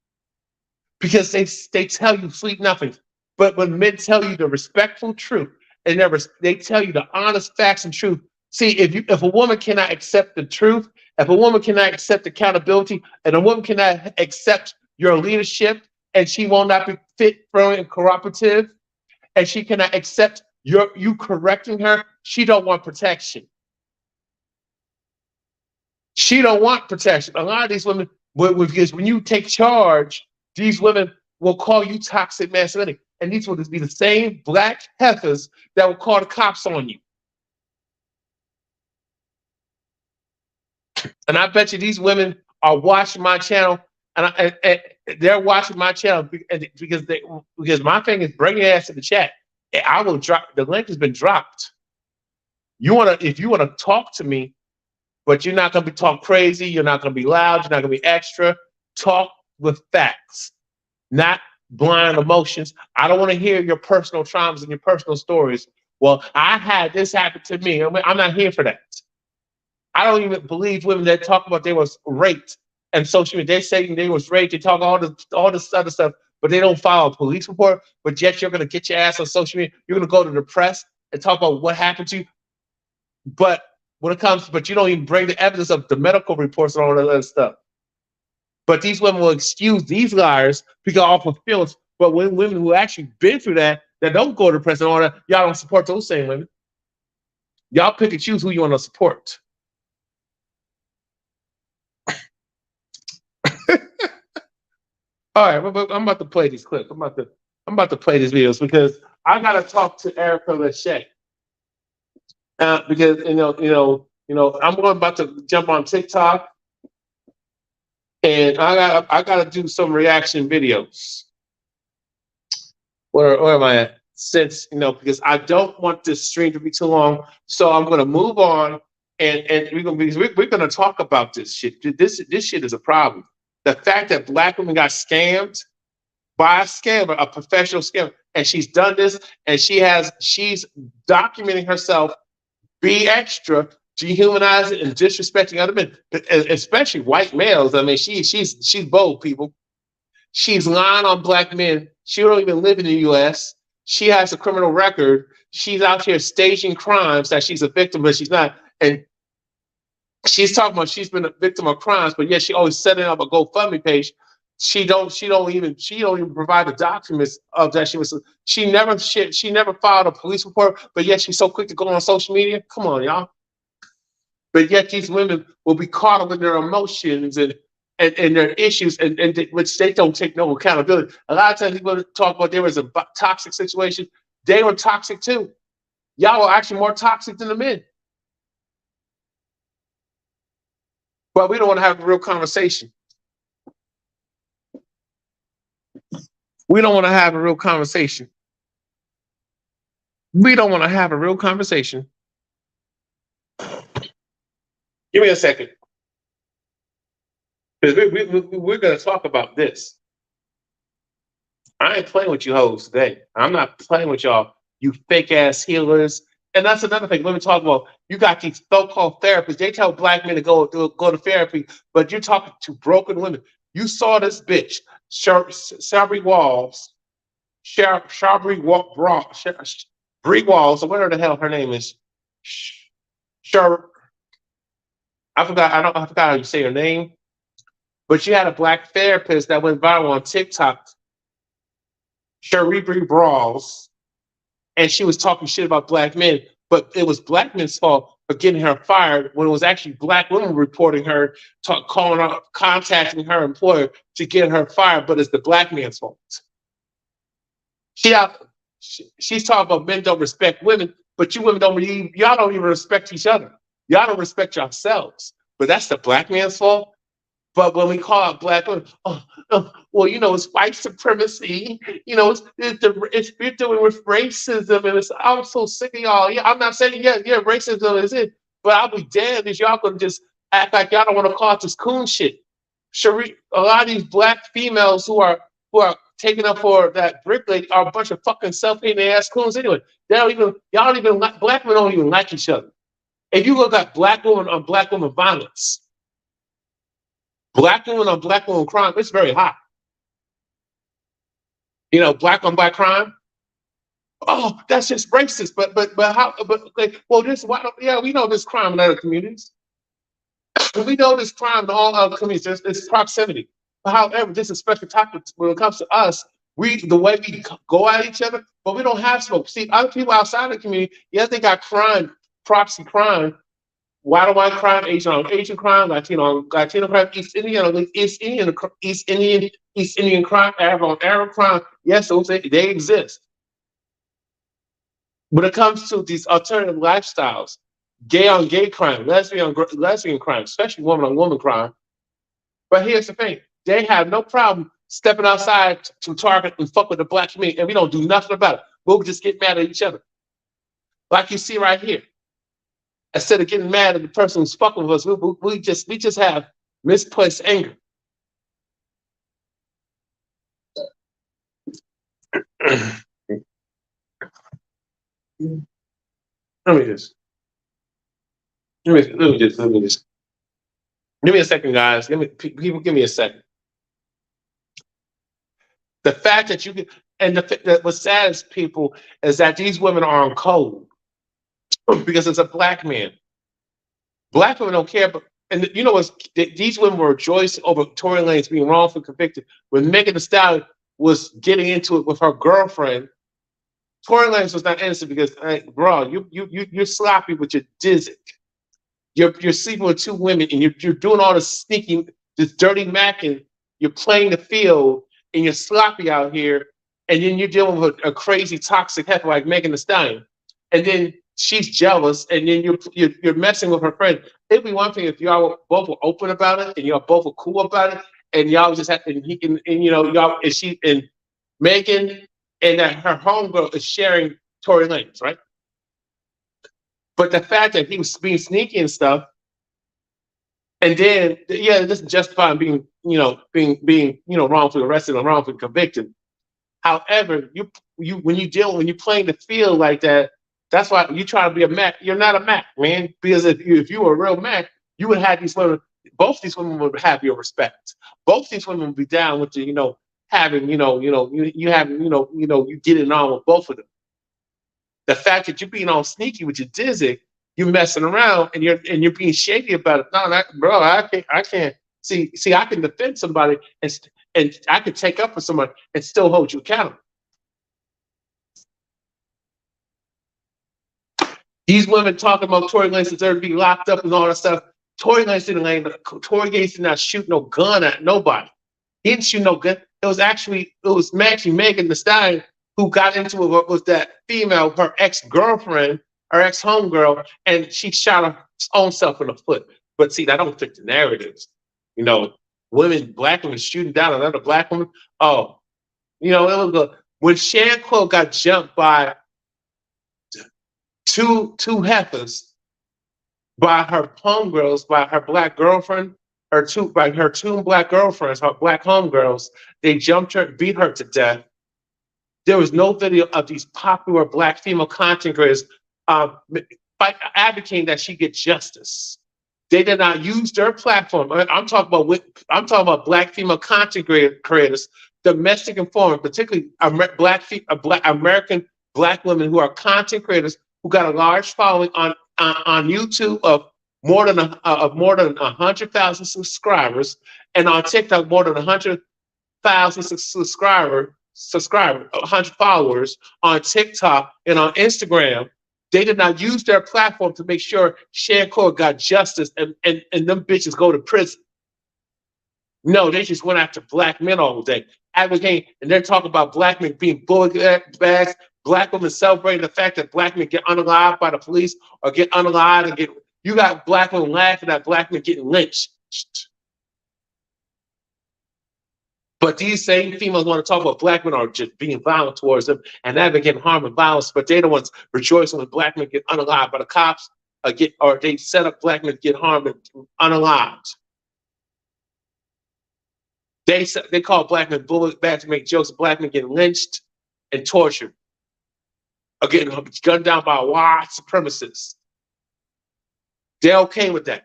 because they tell you sweet nothing. But when men tell you the respectful truth, They tell you the honest facts and truth. See, if a woman cannot accept the truth, if a woman cannot accept accountability, and a woman cannot accept your leadership, and she will not be fit, firm, and cooperative, and she cannot accept you correcting her, she don't want protection. She don't want protection. A lot of these women, because when you take charge, these women will call you toxic masculinity. And these will be the same black heifers that will call the cops on you. And I bet you these women are watching my channel, and they're watching my channel because my thing is bring your ass to the chat. I will drop the link has been dropped. If you wanna talk to me, but you're not gonna be talk crazy, you're not gonna be loud, you're not gonna be extra. Talk with facts, not blind emotions. I don't want to hear your personal traumas and your personal stories. Well, I had this happen to me. I'm not here for that. I don't even believe women that talk about they was raped and social media. They say they was raped. They talk all this other stuff, but they don't file a police report. But yet you're gonna get your ass on social media. You're gonna go to the press and talk about what happened to you. But but you don't even bring the evidence of the medical reports and all that other stuff. But these women will excuse these liars because off of feelings. But when women who actually been through that don't go to the press and all that, y'all don't support those same women. Y'all pick and choose who you want to support. All right, I'm about to play these clips. I'm about to play these videos because I gotta talk to Erica Lachey. Because I'm about to jump on TikTok, and I gotta do some reaction videos. Where am I at? Since because I don't want this stream to be too long, so I'm gonna move on, and we're gonna talk about this shit. This shit is a problem. The fact that black women got scammed by a scammer, a professional scammer, and she's done this, and she's documenting herself, be extra, dehumanizing and disrespecting other men, especially white males. I mean, she's bold, people. She's lying on black men. She don't even live in the U.S. She has a criminal record. She's out here staging crimes that she's a victim, but she's not. And she's talking about she's been a victim of crimes, but yet she always setting up a GoFundMe page. She don't even provide the documents of that she never filed a police report, but yet she's so quick to go on social media. Come on, y'all. But yet these women will be caught up in their emotions and their issues, which they don't take no accountability. A lot of times people talk about there was a toxic situation. They were toxic too. Y'all were actually more toxic than the men. But we don't want to have a real conversation. We don't want to have a real conversation. We don't want to have a real conversation. Give me a second. Because we're going to talk about this. I ain't playing with you hoes today. I'm not playing with y'all, you fake ass healers. And that's another thing. Let me talk about. You got these so-called therapists. They tell black men to go to therapy, but you're talking to broken women. You saw this bitch, Shabri Walls, Bree Walls, or whatever the hell her name is. I forgot how you say her name. But you had a black therapist that went viral on TikTok, Shabri Brawls, and she was talking shit about black men, but it was black men's fault for getting her fired when it was actually black women reporting her, calling her, contacting her employer to get her fired, but it's the black man's fault. She's talking about men don't respect women, but you women y'all don't even respect each other. Y'all don't respect yourselves, but that's the black man's fault. But when we call out black women, well, it's white supremacy. It's we're dealing with racism, and I'm so sick of y'all. Yeah, I'm not saying racism is it, but I'll be damned if y'all gonna just act like y'all don't want to call it this coon shit. A lot of these black females who are taking up for that brick lady are a bunch of fucking self-hating ass coons anyway. Black men don't even like each other. If you look at black women on black woman violence, black women on black woman crime, it's very high. Black on black crime, Oh, that's just racist. But how? But like, well, this why? Yeah, we know this crime in other communities. We know this crime in all other communities. It's proximity. But however, this is special topics when it comes to us. We the way we go at each other, but we don't have smoke. See, other people outside the community, yes, they got crime, proxy crime, white on white crime, Asian crime, Latino crime, East Indian crime, Arab crime. Yes, those they exist. When it comes to these alternative lifestyles, gay on gay crime, lesbian crime, especially woman on woman crime. But here's the thing: they have no problem stepping outside to target and fuck with the black community, and we don't do nothing about it. We'll just get mad at each other, like you see right here. Instead of getting mad at the person who's fucking with us, we just have misplaced anger. Let me just let me just give me a second, guys. People give me a second. The fact that you can, and what's sad is people is that these women are on code because it's a black man. Black women don't care, but and you know what? These women were rejoicing over Tory Lanez being wrongfully convicted. When Megan Thee Stallion was getting into it with her girlfriend, Tory Lanez was not innocent because, hey, bro, you're sloppy with your dizzy. You're sleeping with two women and you're doing all this sneaking, this dirty macking. You're playing the field and you're sloppy out here, and then you're dealing with a crazy toxic heifer like Megan Thee Stallion, and then she's jealous, and then you're messing with her friend. It'd be one thing if y'all both were open about it and y'all both were cool about it, and y'all just had and he can and you know y'all and she and Megan and that her homegirl is sharing Tory Lanez, right? But the fact that he was being sneaky and stuff, and then yeah, it doesn't justify him being wrongfully arrested or wrongfully convicted. However, you when you're playing the field like that, that's why you try to be a Mac. You're not a Mac, man. Because if you were a real Mac, you would have these women. Both these women would have your respect. Both these women would be down with the having you having you getting on with both of them. The fact that you're being all sneaky with your dizzy, you're messing around and you're being shady about it. No, bro, I can't see. I can defend somebody and I can take up for somebody and still hold you accountable. These women talking about Tory Lanez deserve to be locked up and all that stuff. Tory Lanez did not shoot no gun at nobody. He didn't shoot no gun. It was actually Megan Thee Stallion who got into it with that female, her ex-girlfriend, her ex-homegirl, and she shot her own self in the foot. But see, that don't fit the narratives. You know, black women shooting down another black woman. Oh, it was when Shanquell got jumped by two heifers, by her homegirls, by her black girlfriend, her two black girlfriends, her black homegirls. They jumped her, beat her to death. There was no video of these popular black female content creators advocating that she get justice. They did not use their platform. I'm talking about black female content creators, domestic and foreign, particularly American black women who are content creators who got a large following on YouTube of more than 100,000 subscribers, and on TikTok more than 100,000 subscribers, 100 followers on TikTok and on Instagram. They did not use their platform to make sure Shanquell got justice and them bitches go to prison. No, they just went after black men all day, advocating, and they're talking about black men being bullet bags, black women celebrating the fact that black men get unalived by the police or get unalived and you got black women laughing at black men getting lynched. But these same females want to talk about black men are just being violent towards them and advocating harm and violence, but they're the ones rejoicing when black men get unalived by the cops or they set up black men to get harmed and unalived. They call black men bullet bags to make jokes of black men getting lynched and tortured or getting gunned down by white supremacists. They're okay with that.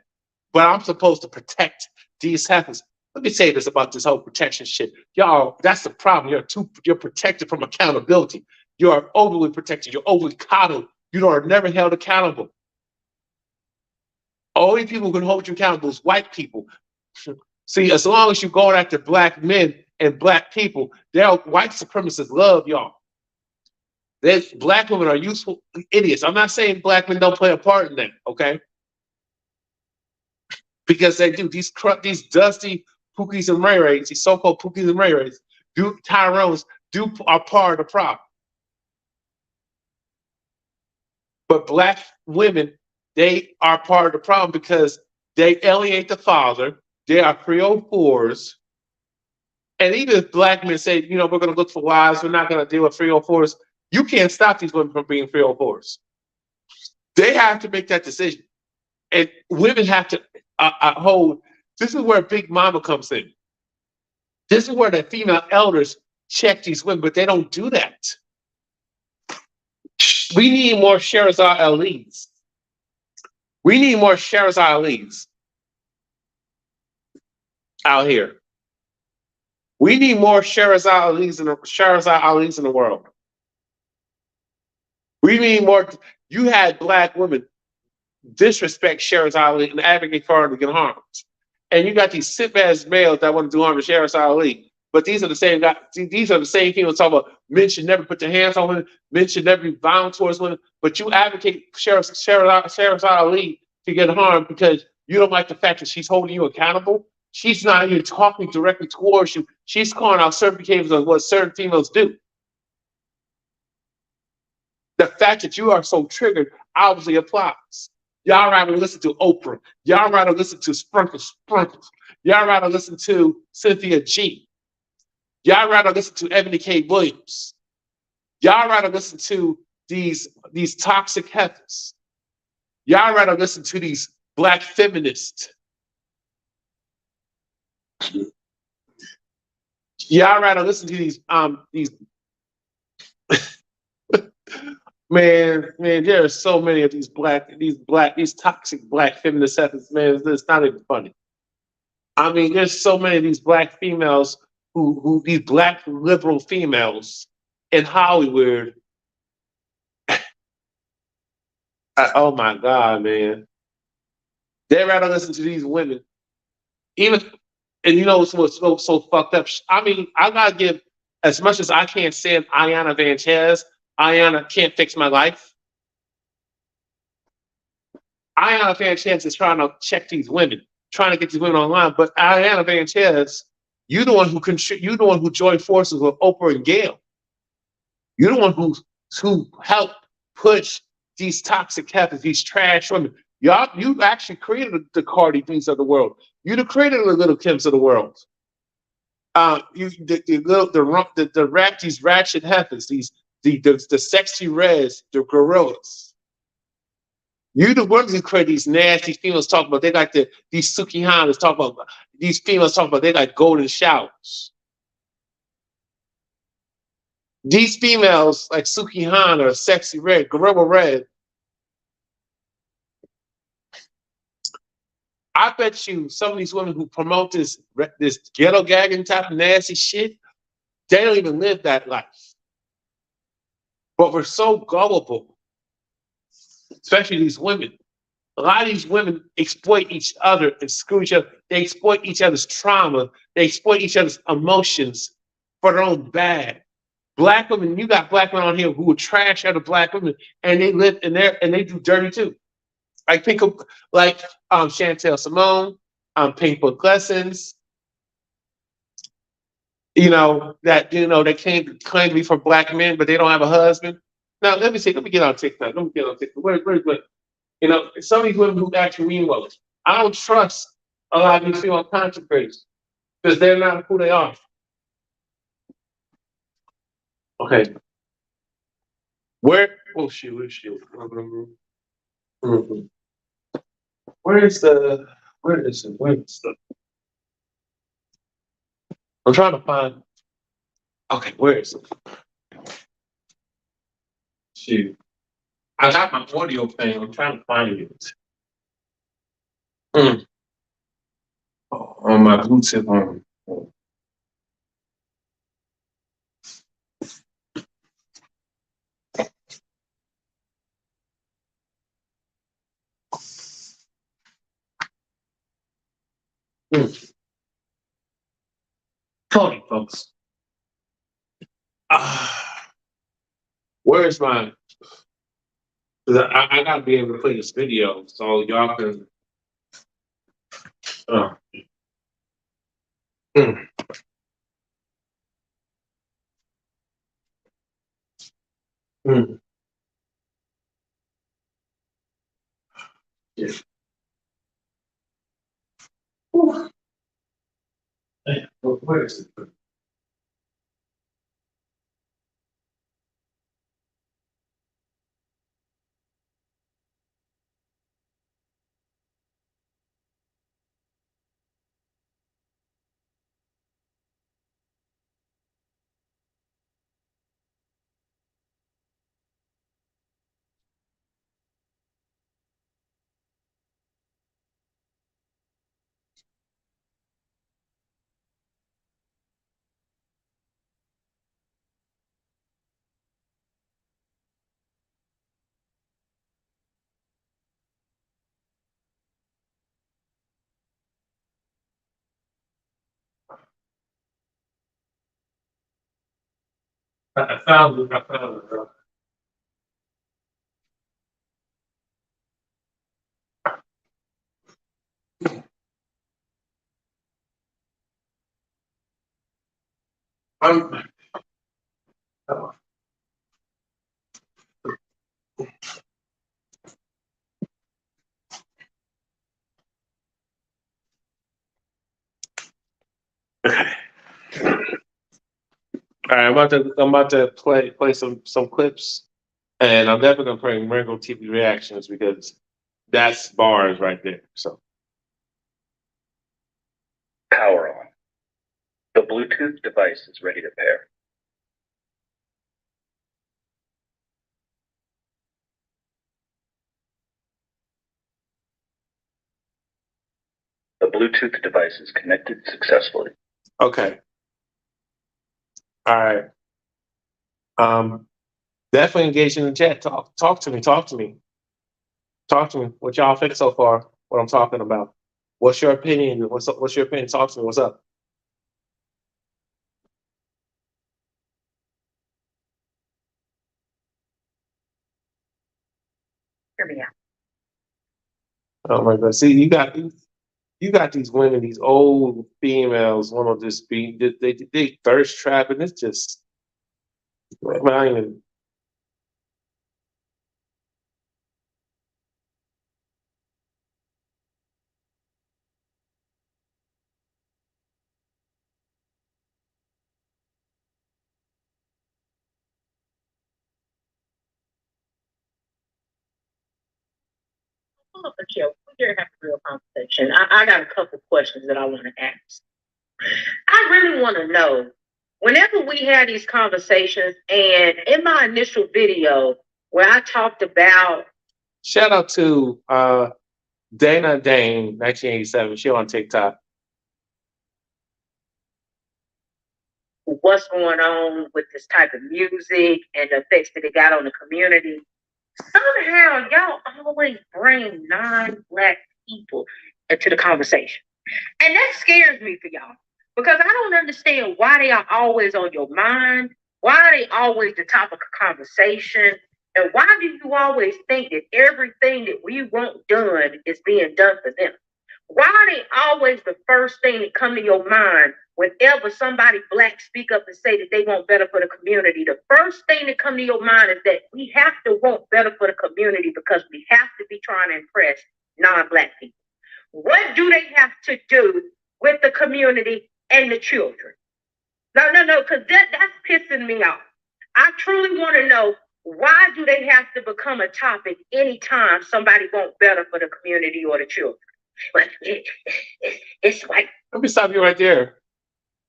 But I'm supposed to protect these heifers. Let me say this about this whole protection shit. Y'all, that's the problem. You're protected from accountability. You are overly protected. You're overly coddled. You are never held accountable. Only people who can hold you accountable is white people. See, as long as you're going after black men and black people, they're white supremacists love y'all. Black women are useful idiots. I'm not saying black men don't play a part in that, okay? Because they do. These dusty Pookies and Ray Rays, these so-called Pookies and Ray Rays, Tyrones, are part of the problem. But black women, they are part of the problem because they alienate the father. They are 304s. And even if black men say, we're going to look for wives, we're not going to deal with 304s, you can't stop these women from being 304s. They have to make that decision. And women have to hold. This is where Big Mama comes in. This is where the female elders check these women, but they don't do that. We need more Sherazad Ali's. We need more Sherazad Ali's out here. We need more Sherazad Ali's in the world. We need more. You had black women disrespect Sherazad Ali and advocate for her to get harmed. And you got these simp-ass males that want to do harm to Sherazad Ali. But these are the same guys. These are the same people talking about men should never put their hands on women. Men should never be violent towards women. But you advocate Sherazad Ali to get harmed because you don't like the fact that she's holding you accountable. She's not even talking directly towards you. She's calling out certain behaviors of what certain females do. The fact that you are so triggered obviously applies. Y'all rather listen to Oprah. Y'all rather listen to Sprinkles. Y'all rather listen to Cynthia G. Y'all rather listen to Ebony K. Williams. Y'all rather listen to these toxic heifers. Y'all rather listen to these black feminists. Y'all rather listen to these man, there are so many of these toxic black feminist heifers, man, it's not even funny. I mean, there's so many of these black females who these black liberal females in Hollywood. Oh my God, man. They'd rather listen to these women. And what's so fucked up? I mean, I gotta give, as much as I can't stand Ayanna Sanchez, Ayanna can't fix my life. Ayanna Sanchez is trying to check these women, trying to get these women online. But Ayanna Sanchez, you're the one who joined forces with Oprah and Gail. You're the one who helped push these toxic heifers, these trash women. You actually created the Cardi B's of the world. You created the Little Kims of the world. These ratchet heifers, the sexy reds, the gorillas. You the ones who create these nasty females talk about they like these Sukihanas talk about these females talk about they like golden showers. These females like Sukihana, Sexy Red, Gorilla Red. I bet you some of these women who promote this ghetto gagging type of nasty shit, they don't even live that life. But we're so gullible, especially these women. A lot of these women exploit each other and screw each other. They exploit each other's trauma. They exploit each other's emotions for their own bad. Black women, you got black women on here who will trash other black women, and they live in there and they do dirty too. Like Chantel Simone, Pink Book Lessons. They claim to be for black men, but they don't have a husband. Now let me get on TikTok. Where? Some of these women who actually mean well. I don't trust a lot of these female content creators because they're not who they are. Okay. Where is she? Mm-hmm. Where is the? I'm trying to find. Okay, where is it? Shoot. I got my audio thing. I'm trying to find it. On my Bluetooth on. Cody, folks. Where's my? 'Cause I gotta be able to play this video so y'all can. Uh, mm, mm, yeah. Whew. Hey, where is it? I found it. I found it, bro. I'm. All right, I'm about to play some clips, and I'm definitely gonna play Miracle TV reactions because that's bars right there. So Power on. The Bluetooth device is ready to pair. The Bluetooth device is connected successfully. okay, all right. Definitely engage in the chat. Talk to me. Talk to me. Talk to me. What y'all think so far? What I'm talking about? What's your opinion? What's up? What's your opinion? Talk to me. What's up? Hear me out. Oh my God! See, you got these women, these old females, want to just be they thirst trap, and it's just man, I ain't even, Hold up, Michelle. We dare have a real conversation. I got a couple questions that I want to ask. I really want to know, whenever we had these conversations, and in my initial video where I talked about shout out to Dana Dane, 1987. She on TikTok. what's going on with this type of music and the effects that it got on the community, somehow y'all always bring non-Black people into the conversation. And that scares me for y'all because I don't understand why they are always on your mind. Why are they always the topic of conversation? And why do you always think that everything that we want done is being done for them? Why are they always the first thing that come to your mind whenever somebody Black speak up and say that they want better for the community? The first thing that come to your mind is that we have to want better for the community because we have to be trying to impress non-Black people. What do they have to do with the community and the children? No, because that's pissing me off. I truly want to know, why do they have to become a topic anytime somebody wants better for the community or the children? But it's like, Let me stop you right there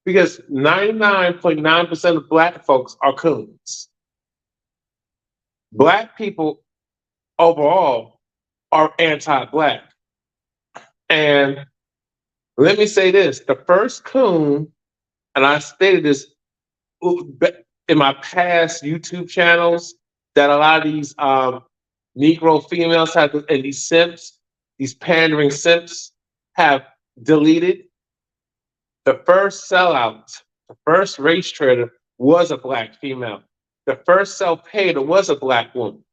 because 99.9% of Black folks are coons. Black people overall are anti-Black. And let me say this, the first coon, and I stated this in my past YouTube channels, that a lot of these Negro females have, and these simps, these pandering simps have deleted The first sellout, the first race trader was a black female. The first self-payer was a black woman.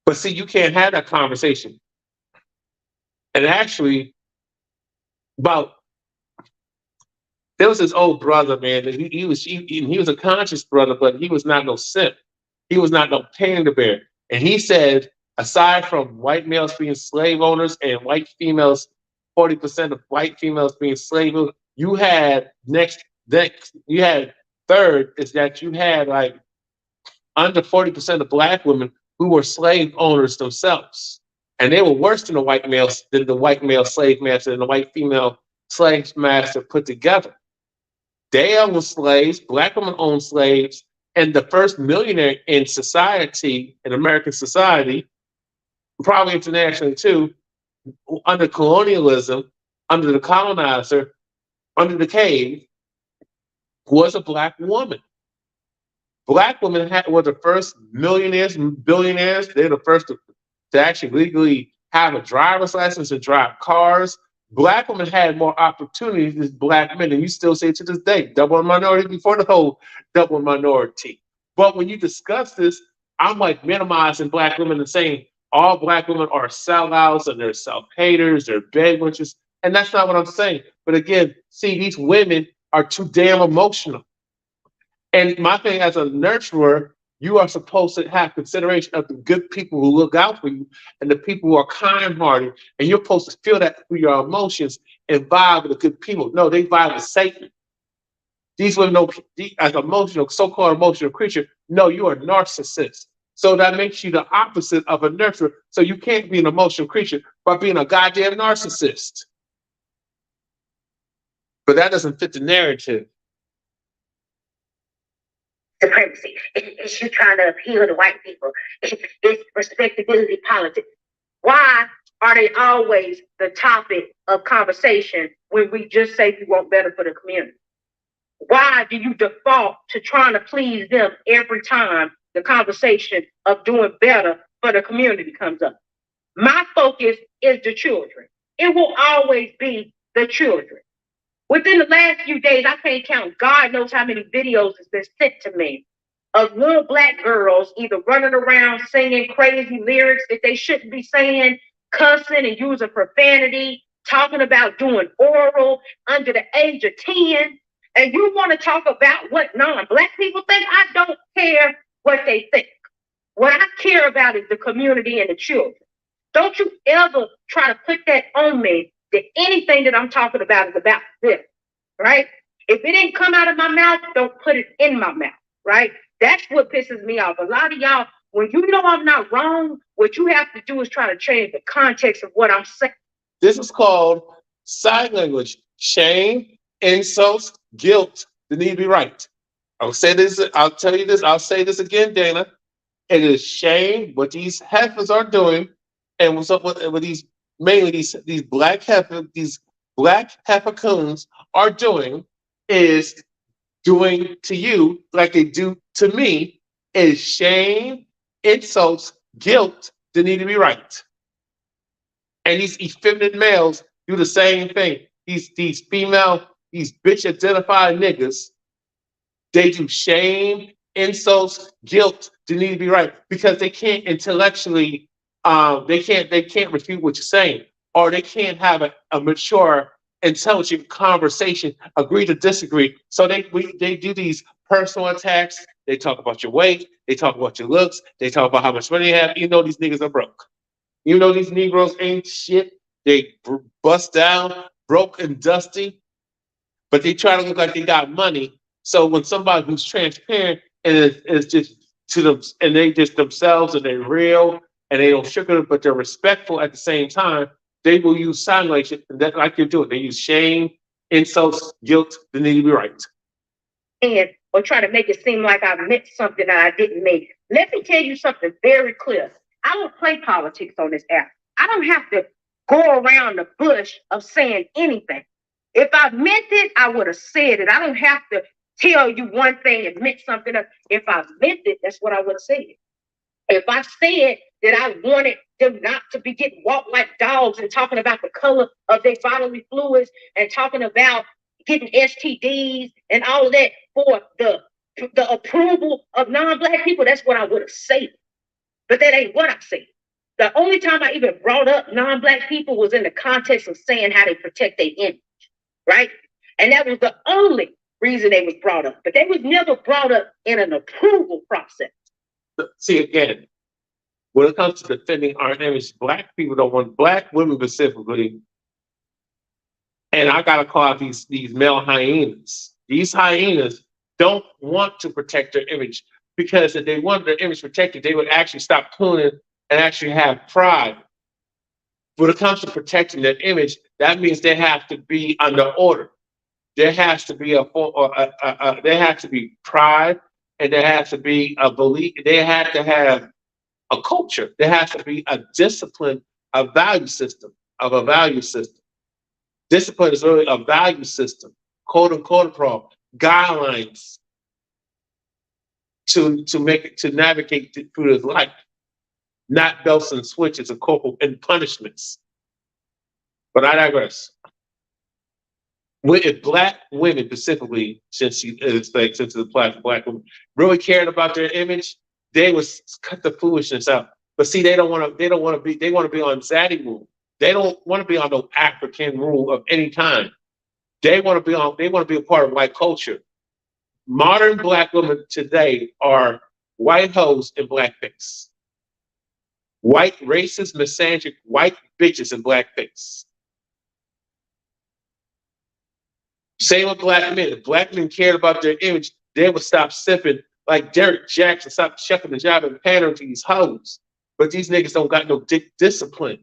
But see, you can't have that conversation. And actually, about there was this old brother, man. That he was a conscious brother, but he was not no simp. He was not no pain in the bear. And he said, aside from white males being slave owners and white females, 40% of white females being slave owners, you had you had third is that you had like under 40% of black women who were slave owners themselves. And they were worse than the white male slave master and the white female slave master put together. They owned slaves, black women owned slaves, and the first millionaire in society, in American society, probably internationally too, under colonialism, under the colonizer, under the cave, was a black woman. Black women were the first millionaires, billionaires. They're the first to actually legally have a driver's license and drive cars. Black women had more opportunities than black men, and you still say to this day, double minority before the whole double minority. But when you discuss this, I'm like minimizing black women and saying all black women are sellouts and they're self-haters, they're bed witches, and that's not what I'm saying. But again, see, these women are too damn emotional. And my thing as a nurturer, you are supposed to have consideration of the good people who look out for you and the people who are kind-hearted. And you're supposed to feel that through your emotions and vibe with the good people. No, they vibe with Satan. These women know, as emotional, so-called emotional creature, no, you are a narcissist. So that makes you the opposite of a nurturer. So you can't be an emotional creature by being a goddamn narcissist. But that doesn't fit the narrative. Supremacy. It's you trying to appeal to white people. It's respectability politics. Why are they always the topic of conversation when we just say we want better for the community? Why do you default to trying to please them every time the conversation of doing better for the community comes up? My focus is the children. It will always be the children. Within the last few days, I can't count. God knows how many videos has been sent to me of little black girls either running around singing crazy lyrics that they shouldn't be saying, cussing and using profanity, talking about doing oral under the age of 10. And you want to talk about what non-black people think? I don't care what they think. What I care about is the community and the children. Don't you ever try to put that on me that anything that I'm talking about is about this, right? If it didn't come out of my mouth, don't put it in my mouth, right? That's what pisses me off. A lot of y'all, when you know I'm not wrong, what you have to do is try to change the context of what I'm saying. This is called sign language. Shame, insults, guilt, the need to be right. I'll say this, I'll tell you this, I'll say this again, Dana. It is shame what these heifers are doing, and what's up with these mainly these black heifer coons are doing is doing to you like they do to me is shame, insults, guilt that need to be right. And these effeminate males do the same thing. These female, these bitch identified niggas, they do shame, insults, guilt that need to be right because they can't intellectually they can't refute what you're saying, or they can't have a mature, intelligent conversation, agree to disagree. So they do these personal attacks. They talk about your weight, they talk about your looks, they talk about how much money you have. You know these niggas are broke. You know these Negroes ain't shit. They bust down, broke and dusty, but they try to look like they got money. So when somebody who's transparent and is just to them, and they just themselves and they're real and they don't sugar, but they're respectful at the same time, they will use sign language that like you're doing. They use shame, insults, guilt. They need to be right. And or try to make it seem like I meant something that I didn't make. Let me tell you something very clear. I don't play politics on this app. I don't have to go around the bush of saying anything. If I meant it, I would have said it. I don't have to tell you one thing and meant something else. If I meant it, that's what I would have said. If I said that I wanted them not to be getting walked like dogs and talking about the color of their bodily fluids and talking about getting STDs and all of that for the approval of non-black people, that's what I would have said. But that ain't what I said. The only time I even brought up non-black people was in the context of saying how they protect their image, right? And that was the only reason they was brought up. But they was never brought up in an approval process. See, again, when it comes to defending our image, black people don't want, black women specifically, and I gotta call out these male hyenas. These hyenas don't want to protect their image, because if they wanted their image protected, they would actually stop cooning and actually have pride. When it comes to protecting their image, that means they have to be under order. There has to be there has to be pride, and there has to be a belief. They have to have a culture. There has to be a discipline, a value system. Discipline is really a value system, code and protocol, guidelines to navigate through this life, not belts and switches and corporal and punishments. But I digress. If black women specifically, since it's a black women, really cared about their image, they would cut the foolishness out. But see, they want to be on Zaddy rule. They don't want to be on no African rule of any kind. They want to be a part of white culture. Modern black women today are white hoes in blackface. White racist, misandric, white bitches in blackface. Same with black men. If black men cared about their image, they would stop sipping like Derek Jackson, stop shucking the job and pandering to these hoes. But these niggas don't got no dick discipline.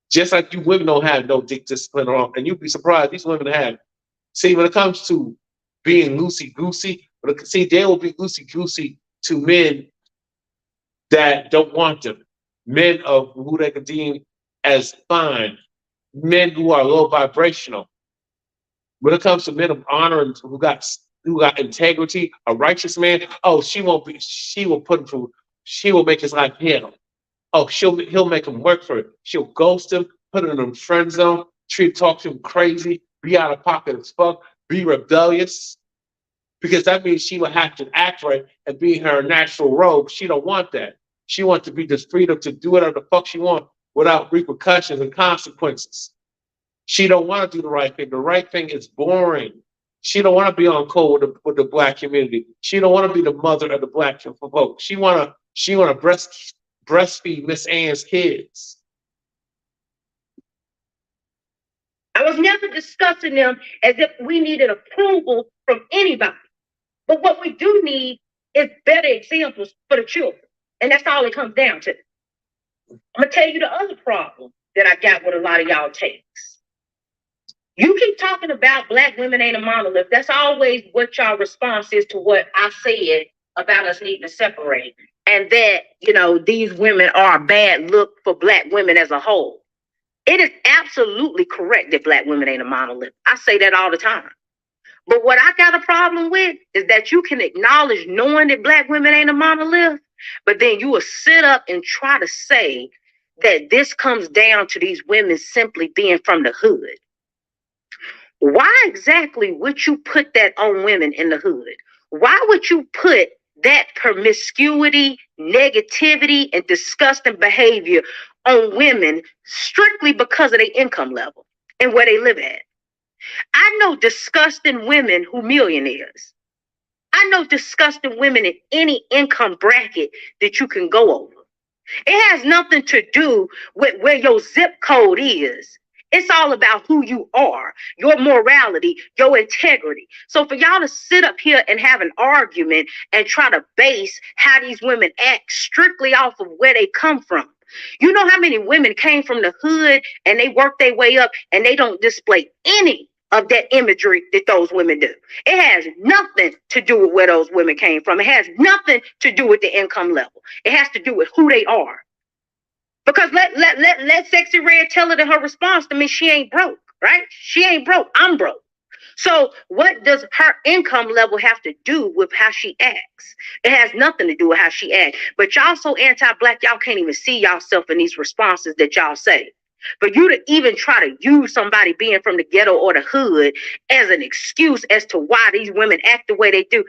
Just like you women don't have no dick discipline on, and you'd be surprised these women have. See, when it comes to being loosey-goosey, see, they will be loosey-goosey to men that don't want them. Men of who they could deem as fine. Men who are low vibrational. When it comes to men of honor and who got integrity, a righteous man, oh, she will make his life hell. Oh, he'll make him work for it. She'll ghost him, put him in a friend zone, talk to him crazy, be out of pocket as fuck, be rebellious. Because that means she will have to act right and be her natural robe. She don't want that. She wants to be just freedom to do whatever the fuck she wants without repercussions and consequences. She don't want to do the right thing. The right thing is boring. She don't want to be on code with the black community. She don't want to be the mother of the black folks. She want to breastfeed Miss Ann's kids. I was never discussing them as if we needed approval from anybody. But what we do need is better examples for the children. And that's all it comes down to. I'm going to tell you the other problem that I got with a lot of y'all takes. You keep talking about black women ain't a monolith. That's always what y'all response is to what I said about us needing to separate. And that, these women are a bad look for black women as a whole. It is absolutely correct that black women ain't a monolith. I say that all the time. But what I got a problem with is that you can acknowledge knowing that black women ain't a monolith, but then you will sit up and try to say that this comes down to these women simply being from the hood. Why exactly would you put that on women in the hood? Why would you put that promiscuity, negativity, and disgusting behavior on women strictly because of their income level and where they live at? I know disgusting women who millionaires. I know disgusting women in any income bracket that you can go over. It has nothing to do with where your zip code is. It's all about who you are, your morality, your integrity. So for y'all to sit up here and have an argument and try to base how these women act strictly off of where they come from. You know how many women came from the hood and they worked their way up and they don't display any of that imagery that those women do. It has nothing to do with where those women came from. It has nothing to do with the income level. It has to do with who they are. Because let Sexy Red tell it in her response to me, she ain't broke, right? She ain't broke. I'm broke. So what does her income level have to do with how she acts? It has nothing to do with how she acts. But y'all so anti-black, y'all can't even see yourself in these responses that y'all say. For you to even try to use somebody being from the ghetto or the hood as an excuse as to why these women act the way they do.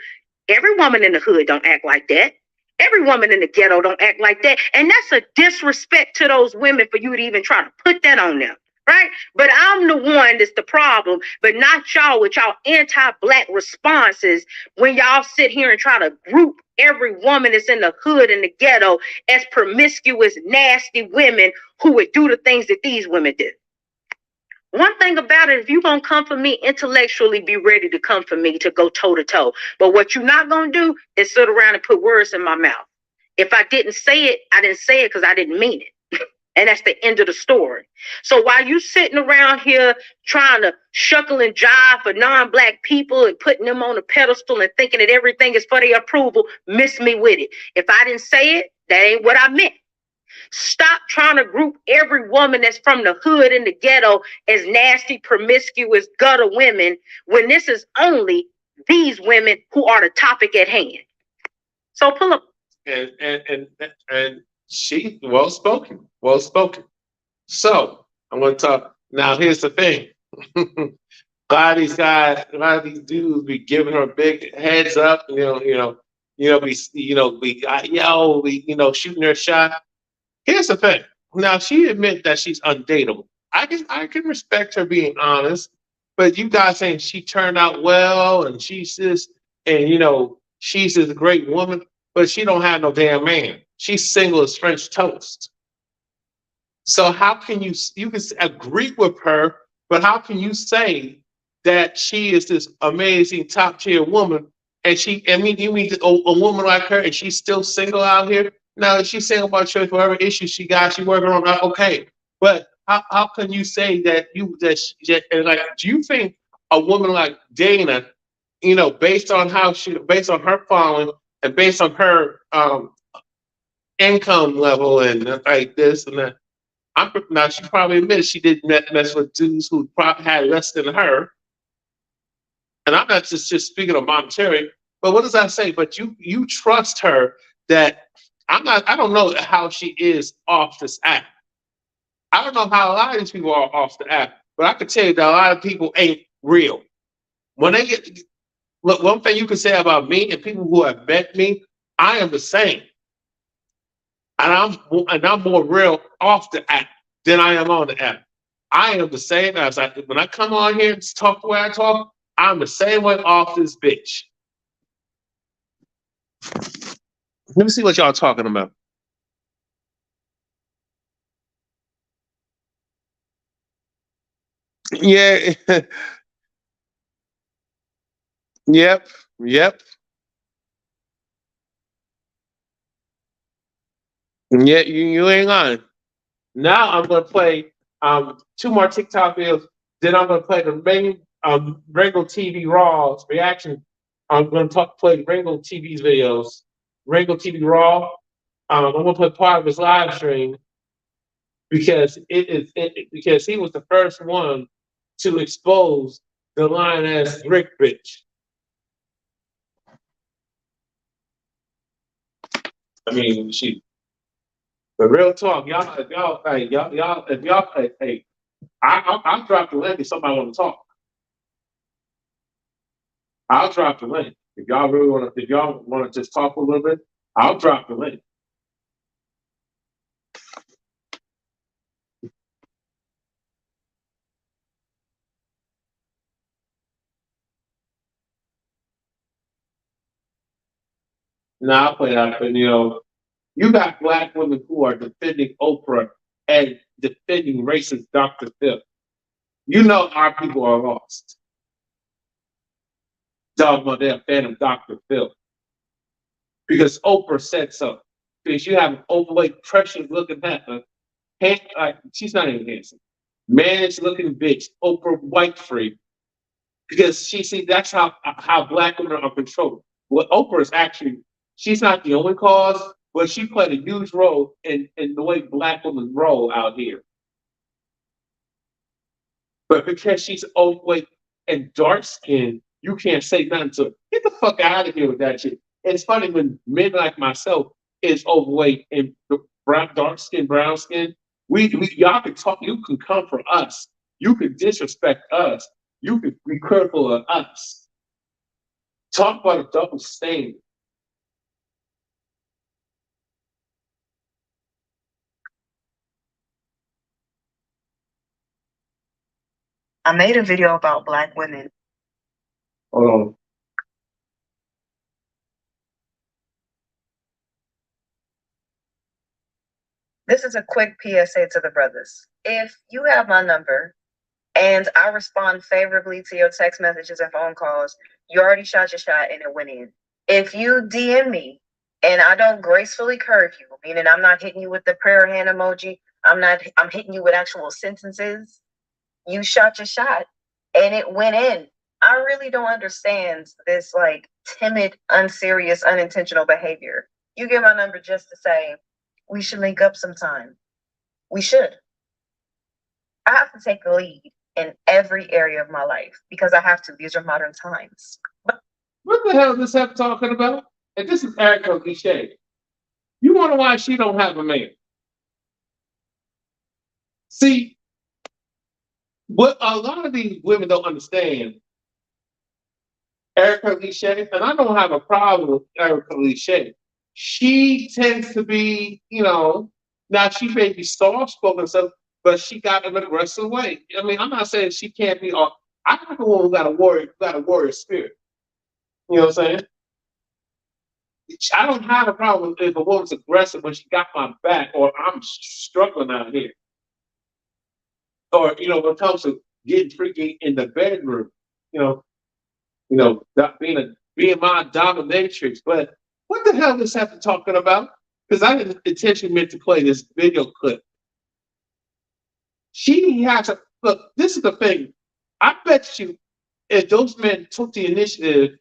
Every woman in the hood don't act like that. Every woman in the ghetto don't act like that. And that's a disrespect to those women for you to even try to put that on them. Right? But I'm the one that's the problem, but not y'all with y'all anti-black responses when y'all sit here and try to group every woman that's in the hood and the ghetto as promiscuous, nasty women who would do the things that these women do. One thing about it, if you're going to come for me intellectually, be ready to come for me to go toe to toe. But what you're not going to do is sit around and put words in my mouth. If I didn't say it, I didn't say it because I didn't mean it. And that's the end of the story. So while you sitting around here trying to shuckle and jive for non-black people and putting them on a pedestal and thinking that everything is for their approval, miss me with it. If I didn't say it, that ain't what I meant. Stop trying to group every woman that's from the hood and the ghetto as nasty, promiscuous, gutter women when this is only these women who are the topic at hand. So pull up. And she well spoken. So I'm going to talk now. Here's the thing: a lot of these guys, a lot of these dudes, be giving her big heads up. Shooting her shot. Here's the thing. Now she admit that she's undateable. I can respect her being honest, but you guys saying she turned out well and she's this and she's this great woman, but she don't have no damn man. She's single as French toast. So how can you can agree with her, but how can you say that she is this amazing top tier woman and you mean a woman like her and she's still single out here? Now she's single about choice, whatever issues she got, she working on that, okay. But how can you say that do you think a woman like Dana, based on her following and based on her income level and like this and that, now she probably admits she did mess with dudes who probably had less than her. And I'm not just speaking of monetary, but what does that say? But you trust her that I don't know how she is off this app. I don't know how a lot of these people are off the app, but I can tell you that a lot of people ain't real. When they look, one thing you can say about me and people who have met me, I am the same. And I'm more real off the app than I am on the app. I am the same as when I come on here and talk the way I talk, I'm the same way off this bitch. Let me see what y'all talking about. Yeah. Yep. Yeah, you ain't lying. Now I'm gonna play two more TikTok videos. Then I'm gonna play the main Ringo TV Raw's reaction. I'm gonna play Ringo TV's videos. Ringo TV Raw. I'm gonna play part of his live stream because because he was the first one to expose the lying ass Rick bitch. I mean, the real talk, I'll drop the link if somebody want to talk. I'll drop the link if y'all want to just talk a little bit. I'll drop the link. Now I'll play that, but you got black women who are defending Oprah and defending racist Dr. Phil. You know our people are lost. Talking about they're a fan of Dr. Phil. Because Oprah said so. Because you have an overweight, precious looking she's not even handsome. Managed looking bitch, Oprah Whitefree. Because that's how black women are controlled. Well, Oprah is actually, she's not the only cause, but she played a huge role in the way black women roll out here. But because she's overweight and dark skinned, you can't say nothing to her. Get the fuck out of here with that shit. It's funny when men like myself is overweight and dark skin, brown skin, Y'all can talk. You can come for us. You can disrespect us. You can be critical of us. Talk about a double standard. I made a video about Black women. Hold on. This is a quick PSA to the brothers. If you have my number and I respond favorably to your text messages and phone calls, you already shot your shot and it went in. If you DM me and I don't gracefully curve you, meaning I'm not hitting you with the prayer hand emoji, I'm hitting you with actual sentences, you shot your shot and it went in. I really don't understand this like timid, unserious, unintentional behavior. You get my number just to say, we should link up sometime. We should. I have to take the lead in every area of my life because I have to. These are modern times. What the hell is this app talking about? And this is Erica Bashe. You wonder why she don't have a man? See, what a lot of these women don't understand, Erica Bashe, and I don't have a problem with Erica Bashe. She tends to be, now she may be soft spoken and stuff, but she got an aggressive way. I mean, I'm not saying she can't be. I like a woman who got a warrior spirit. You know what I'm saying? I don't have a problem if a woman's aggressive when she got my back, or I'm struggling out here, or when it comes to getting freaky in the bedroom, that being my dominatrix. But what the hell is this talking about? Because I didn't intentionally meant to play this video clip. She has a look. This is the thing. I bet you, if those men took the initiative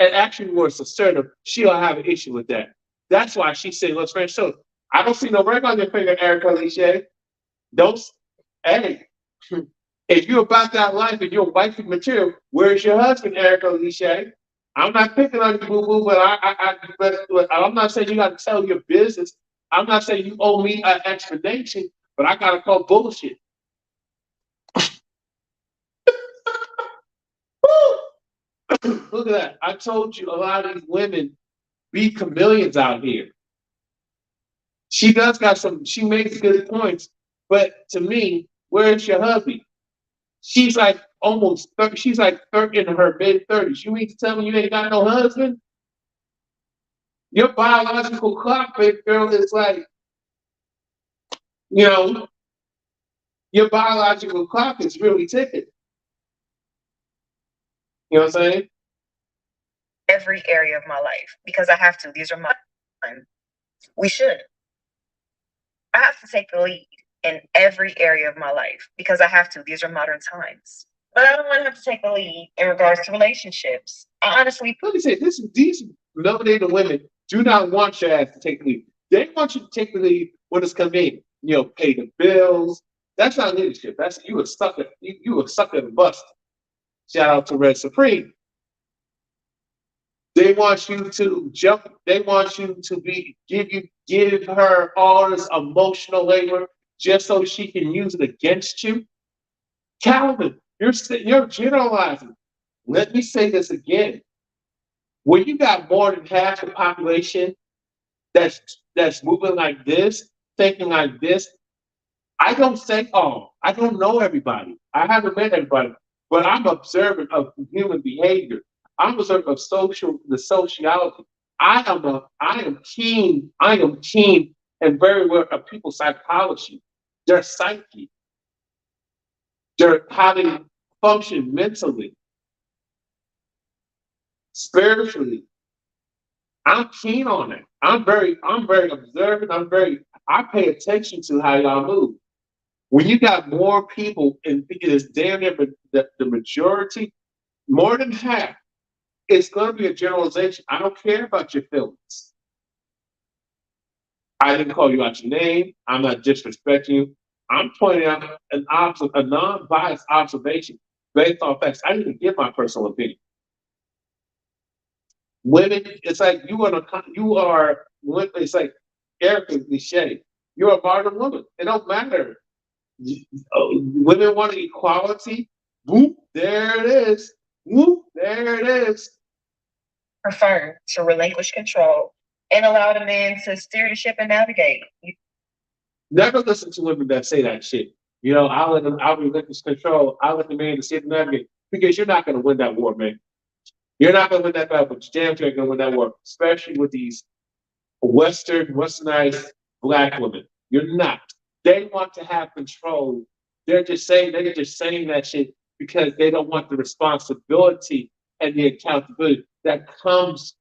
and actually was assertive, she'll have an issue with that. That's why she said, "Let's finish." So I don't see no ring on your finger, Erica Lishe. Don't. Hey, if you're about that life and you're wifey material, where's your husband, Erica Lishe? I'm not picking on you, boo boo, but I'm not saying you got to tell your business. I'm not saying you owe me an explanation, but I gotta call bullshit. Look at that. I told you a lot of these women be chameleons out here. She makes good points, but to me, where's your hubby? She's like almost 30, she's like 30 in her mid-30s. You mean to tell me you ain't got no husband? Your biological clock, baby girl, is like, your biological clock is really ticking. You know what I'm saying? Every area of my life, because I have to. These are my time. We should. I have to take the lead in every area of my life because I have to. These are modern times. But I don't want to have to take the lead in regards to relationships. I honestly, let me say this: these melanated women do not want your ass to take the lead. They want you to take the lead when it's convenient. Pay the bills. That's not leadership. That's you a sucker. You a sucker and bust. Shout out to Red Supreme. They want you to jump. They want you to give her all this emotional labor just so she can use it against you. Calvin, you're generalizing. Let me say this again. When you got more than half the population that's moving like this, thinking like this, I don't say all. I don't know everybody. I haven't met everybody, but I'm observant of human behavior. I'm observant of the sociology. I am keen and very aware of people's psychology, their psyche, how they function mentally, spiritually. I'm keen on it. I'm very observant. I pay attention to how y'all move. When you got more people, and it is damn near the majority, more than half, it's going to be a generalization. I don't care about your feelings. I didn't call you out your name. I'm not disrespecting you. I'm pointing out a non-biased observation based on facts. I didn't give my personal opinion. Women, it's like it's like Erica Lishe. You're a modern woman. It don't matter. Women want equality. Whoop, there it is. Whoop, there it is. Prefer to relinquish control and allow the man to steer the ship and navigate. Never listen to women that say that shit. I'll relinquish control. I'll let the man decide to navigate because you're not going to win that war, man. You're not going to win that battle, but you're damn sure going to win that war, especially with these westernized black women. You're not. They want to have control. They're just saying that shit because they don't want the responsibility and the accountability that comes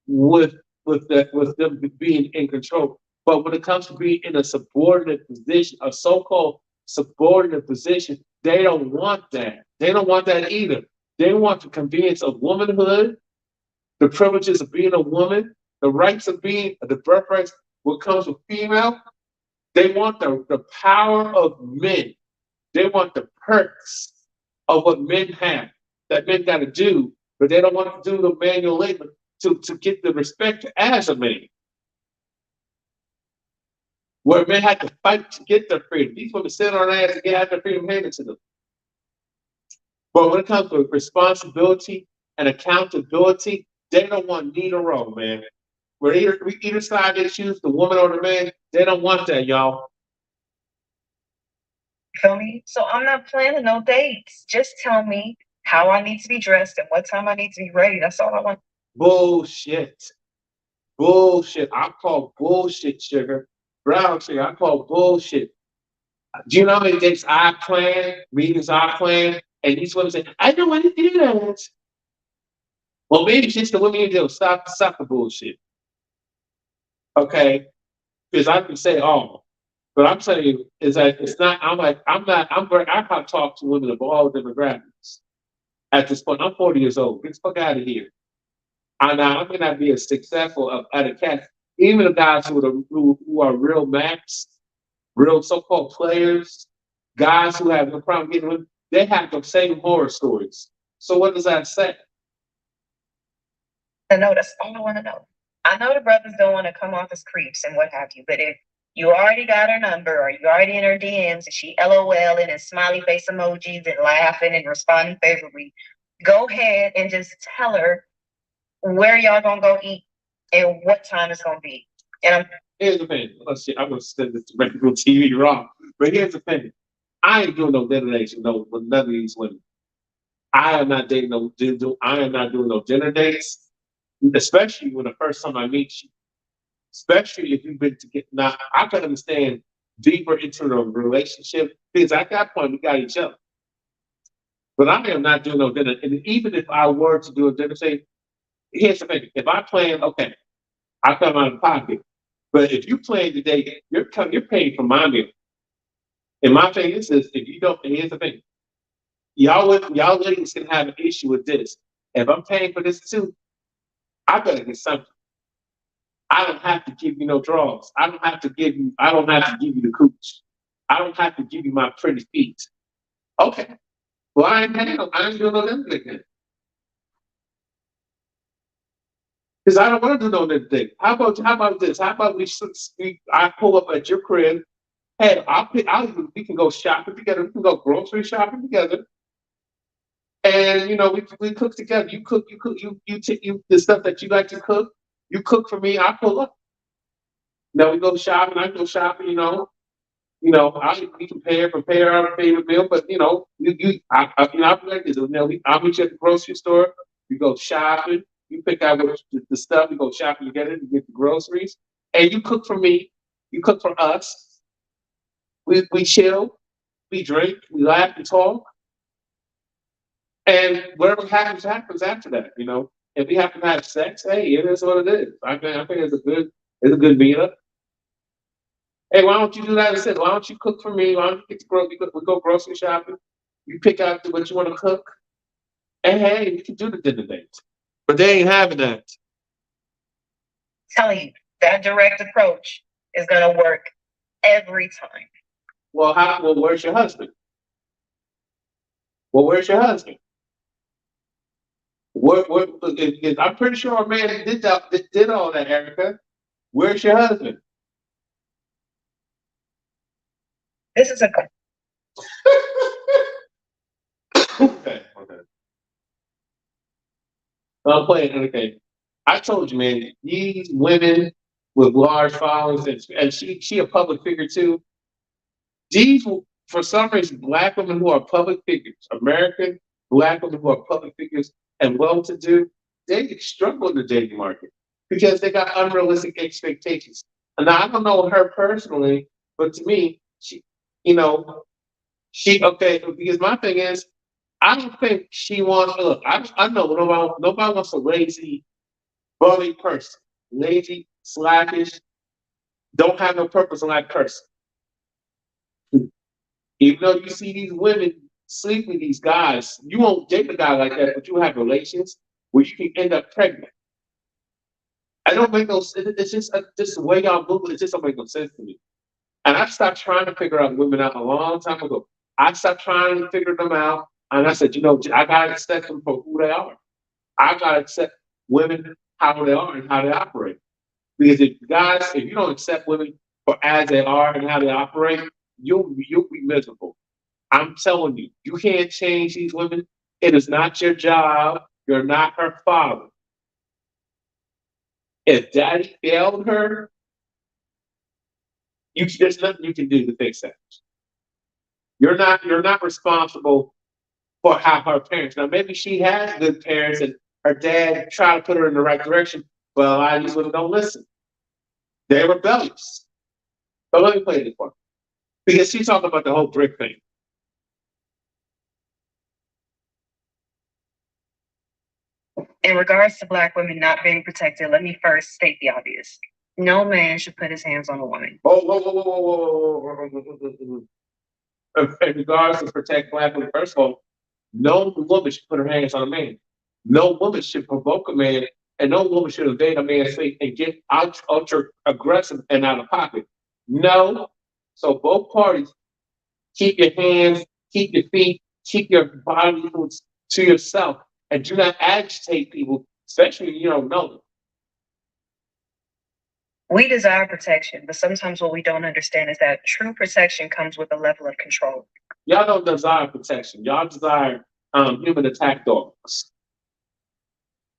with with them being in control. But when it comes to being in a subordinate position, a so-called subordinate position, they don't want that. They don't want that either. They want the convenience of womanhood, the privileges of being a woman, the rights of being the birthrights, what comes with female. They want the power of men. They want the perks of what men have that men got to do, but they don't want to do the manual labor to get the respect as a man. Where men had to fight to get their freedom. These women sit on their ass and get their freedom handed to them. But when it comes to responsibility and accountability, they don't want neither row, man. Where either side they choose, the woman or the man, they don't want that, y'all. Feel me? So I'm not planning no dates. Just tell me how I need to be dressed and what time I need to be ready. That's all I want. Bullshit. Bullshit. I call bullshit, sugar. Brown sugar, I call bullshit. Do you know how many dates I plan, meetings I plan, and these women say, I don't want to do that. Well, maybe it's just the women you do. Stop the bullshit. Okay? Because I can say all. But I'm telling you, is that it's not, I can't talk to women of all demographics at this point. I'm 40 years old. Get the fuck out of here. I may not be as successful at a cat. Even the guys who are real max, real so-called players, guys who have no problem getting with, they have the same horror stories. So what does that say? I know that's all I want to know. I know the brothers don't want to come off as creeps and what have you, but if you already got her number or you already in her DMs and she LOLing and smiley face emojis and laughing and responding favorably, go ahead and just tell her where y'all gonna go eat and what time it's gonna be. And here's the thing. Let's see, I'm gonna send this to regular TV wrong. But here's the thing. I ain't doing no dinner dates with none of these women. I am not dating I am not doing no dinner dates, especially when the first time I meet you. Especially if you've been to get now, I can understand deeper into the relationship because at that point we got each other. But I am not doing no dinner. And even if I were to do a dinner date, here's the thing. If I plan, okay, I come out of pocket. But if you plan today, you're paying for my meal. And my thing is this: if you don't, here's the thing: y'all ladies can have an issue with this. If I'm paying for this too, I better get something. I don't have to give you no draws. I don't have to give you. I don't have to give you the cooch. I don't have to give you my pretty feet. Okay. Well, I ain't paying. I ain't doing no dinner thing. Because I don't want to do no dinner thing. How about this? How about I pull up at your crib. Hey, we can go shopping together. We can go grocery shopping together. And we cook together. You the stuff that you like to cook. You cook for me. I pull up. We go shopping. I go shopping. We prepare our favorite meal. But I like this. I'll meet you at the grocery store. We go shopping. You pick out the stuff. We go shopping together. We get the groceries, and you cook for me. You cook for us. We chill. We drink. We laugh and talk. And whatever happens after that. If we have to have sex, hey, it is what it is. I think it's a good meetup. Hey, why don't you do that instead? Why don't you cook for me? Why don't you get we go grocery shopping? You pick out what you want to cook, and hey, we can do the dinner date. But they ain't having that. Telling you that direct approach is gonna work every time. Well, where's your husband? Well, where's your husband? I'm pretty sure a man did all that, Erica. Where's your husband? This is a Okay. I'm playing okay. I told you, man, these women with large followings, and she a public figure too. These, for some reason, black women who are public figures, American black women who are public figures and well-to-do, they struggle in the dating market because they got unrealistic expectations. And I don't know her personally, but to me, you know, okay. Because my thing is, I don't think she wants. Look, I know nobody wants a lazy, bully person, lazy, slackish, don't have no purpose in that person. Even though you see these women sleep with these guys, you won't date a guy like that, but you have relations where you can end up pregnant. I don't make no sense. It's just the way y'all move. It just don't make no sense to me. And I stopped trying to figure out women out a long time ago. I stopped trying to figure them out, and I said, I gotta accept them for who they are. I gotta accept women how they are and how they operate. Because if you don't accept women for as they are and how they operate, you'll be miserable. I'm telling you, you can't change these women. It is not your job. You're not her father. If daddy failed her, there's nothing you can do to fix that. You're not responsible for how her parents. Now maybe she has good parents and her dad tried to put her in the right direction, but a lot of these women don't listen. They're rebellious. But let me play this one. Because she's talking about the whole brick thing. In regards to Black women not being protected, let me first state the obvious. No man should put his hands on a woman. In regards to protect Black women, first of all, no woman should put her hands on a man. No woman should provoke a man, and no woman should invade a man's faith and get ultra aggressive and out of pocket. No. So both parties keep your hands, keep your feet, keep your body to yourself, and do not agitate people, especially when you don't know them. We desire protection, but sometimes what we don't understand is that true protection comes with a level of control. Y'all don't desire protection. Y'all desire human attack dogs.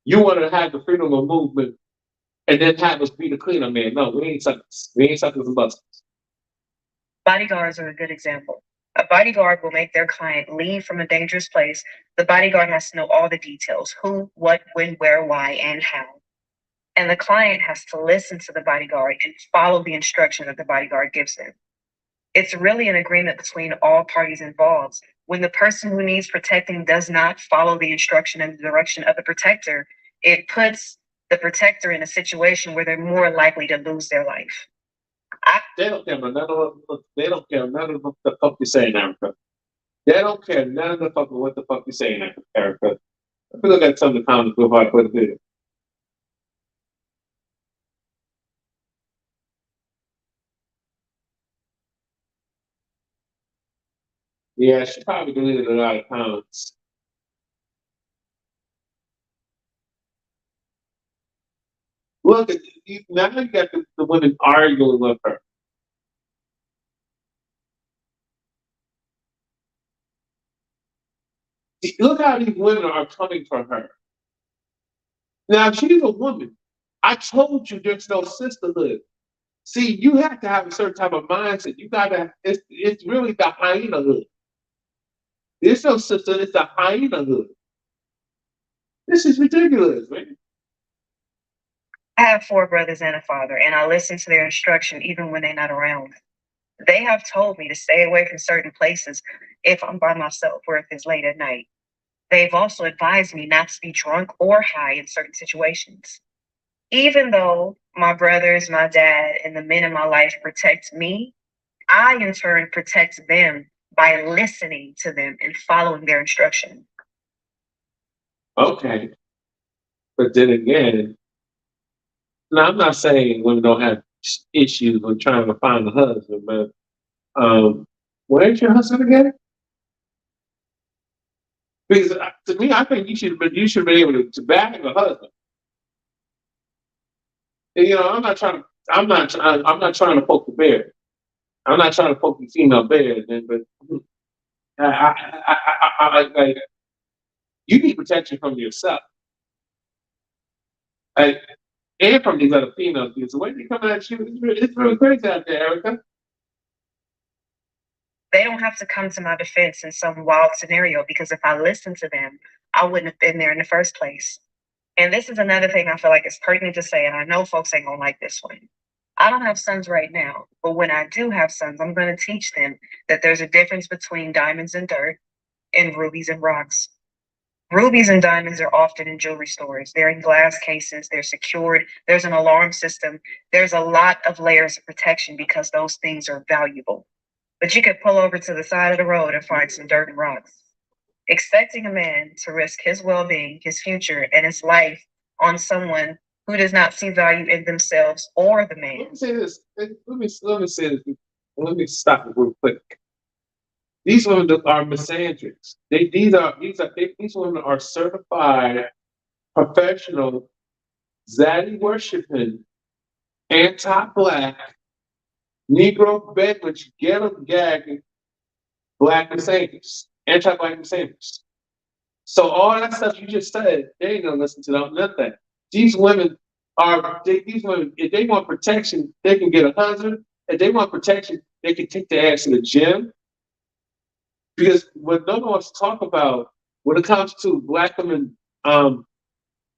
You want to have the freedom of movement and then have us be the cleaner man. No, we ain't suckers. We ain't suckers and busters. Bodyguards are a good example. A bodyguard will make their client leave from a dangerous place. The bodyguard has to know all the details: who, what, when, where, why, and how. And the client has to listen to the bodyguard and follow the instruction that the bodyguard gives them. It's really an agreement between all parties involved. When the person who needs protecting does not follow the instruction and the direction of the protector, it puts the protector in a situation where they're more likely to lose their life. They don't care none of what the fuck you say in Africa. They don't care none of the fuck what the fuck you say in Africa. If you look at some of the comments before I put the video. Yeah, she probably deleted a lot of comments. Look, now you got the women arguing with her. Look how these women are coming for her. Now, she's a woman. I told you there's no sisterhood. See, you have to have a certain type of mindset. It's really the hyena hood. There's no sisterhood, it's the hyena hood. This is ridiculous, man. I have 4 brothers and a father, and I listen to their instruction even when they're not around. They have told me to stay away from certain places if I'm by myself or if it's late at night. They've also advised me not to be drunk or high in certain situations. Even though my brothers, my dad, and the men in my life protect me, I in turn protect them by listening to them and following their instruction. Okay. But then again, now I'm not saying women don't have issues with trying to find a husband, but where's your husband again? Because to me, I think you should be able to bag a husband. And, I'm not trying to poke the bear. I'm not trying to poke the female bear, man, but like, you need protection from yourself, like, and from these other females. Because the way they coming at you, it's really crazy out there, Erica. They don't have to come to my defense in some wild scenario because if I listened to them, I wouldn't have been there in the first place. And this is another thing I feel like it's pertinent to say, and I know folks ain't gonna like this one. I don't have sons right now, but when I do have sons, I'm gonna teach them that there's a difference between diamonds and dirt and rubies and rocks. Rubies and diamonds are often in jewelry stores. They're in glass cases, they're secured, there's an alarm system, there's a lot of layers of protection because those things are valuable. But you could pull over to the side of the road and find some dirt and rocks. Expecting a man to risk his well being, his future, and his life on someone who does not see value in themselves or the man. Let me say this. Let me say this. Let me stop it real quick. These women are misandrics. These women are certified professional zaddy worshiping, anti-black, Negro bedouin, ghetto gagging black misandrics, anti-black misandrics. So all that stuff you just said, they ain't gonna listen to none of that. These women these women, if they want protection, they can get a husband. If they want protection, they can take their ass to the gym. Because what no one wants to talk about when it comes to black women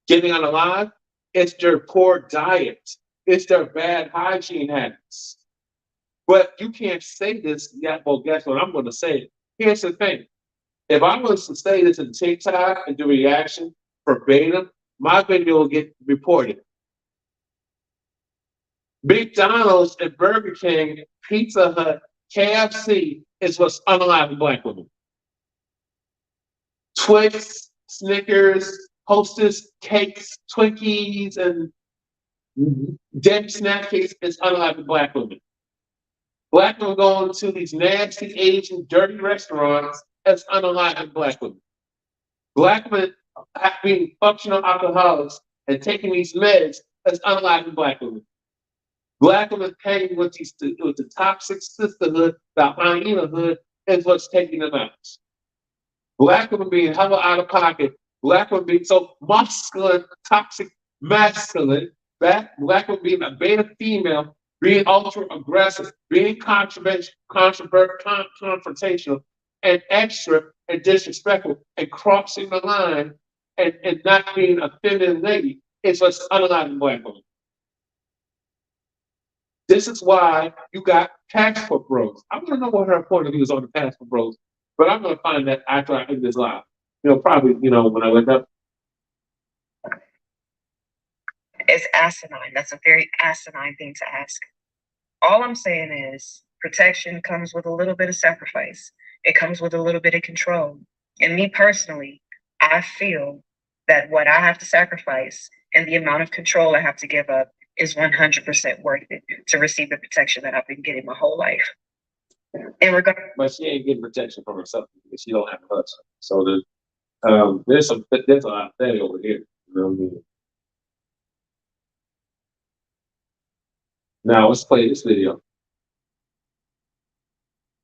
getting on the line, it's their poor diet, it's their bad hygiene habits. But you can't say this yet. Well, guess what? I'm going to say it. Here's the thing. If I was to say this in TikTok and do reaction verbatim, my video will get reported. McDonald's and Burger King, Pizza Hut, KFC is what's unaliving black women. Twix, Snickers, Hostess cakes, Twinkies, and Debbie snack cakes is unaliving black women. Black women going to these nasty, Asian, dirty restaurants as unaliving black women. Black women being functional alcoholics and taking these meds as unaliving black women. Black women hanging with the toxic sisterhood, the hyena hood, is what's taking them out. Black women being hella out of pocket. Black women being so masculine, toxic, masculine. Black women being a beta female, being ultra aggressive, being confrontational, and extra and disrespectful, and crossing the line and not being a feminine lady is what's unaliving black women. This is why you got passport bros. I want to know what her point of view is on the passport bros, but I'm going to find that after I end this live. Probably, when I wake up. It's asinine. That's a very asinine thing to ask. All I'm saying is protection comes with a little bit of sacrifice. It comes with a little bit of control. And me personally, I feel that what I have to sacrifice and the amount of control I have to give up is 100% worth it to receive the protection that I've been getting my whole life. But she ain't getting protection from herself because she don't have a husband. So there's a lot of that over here. You know what I mean? Now let's play this video.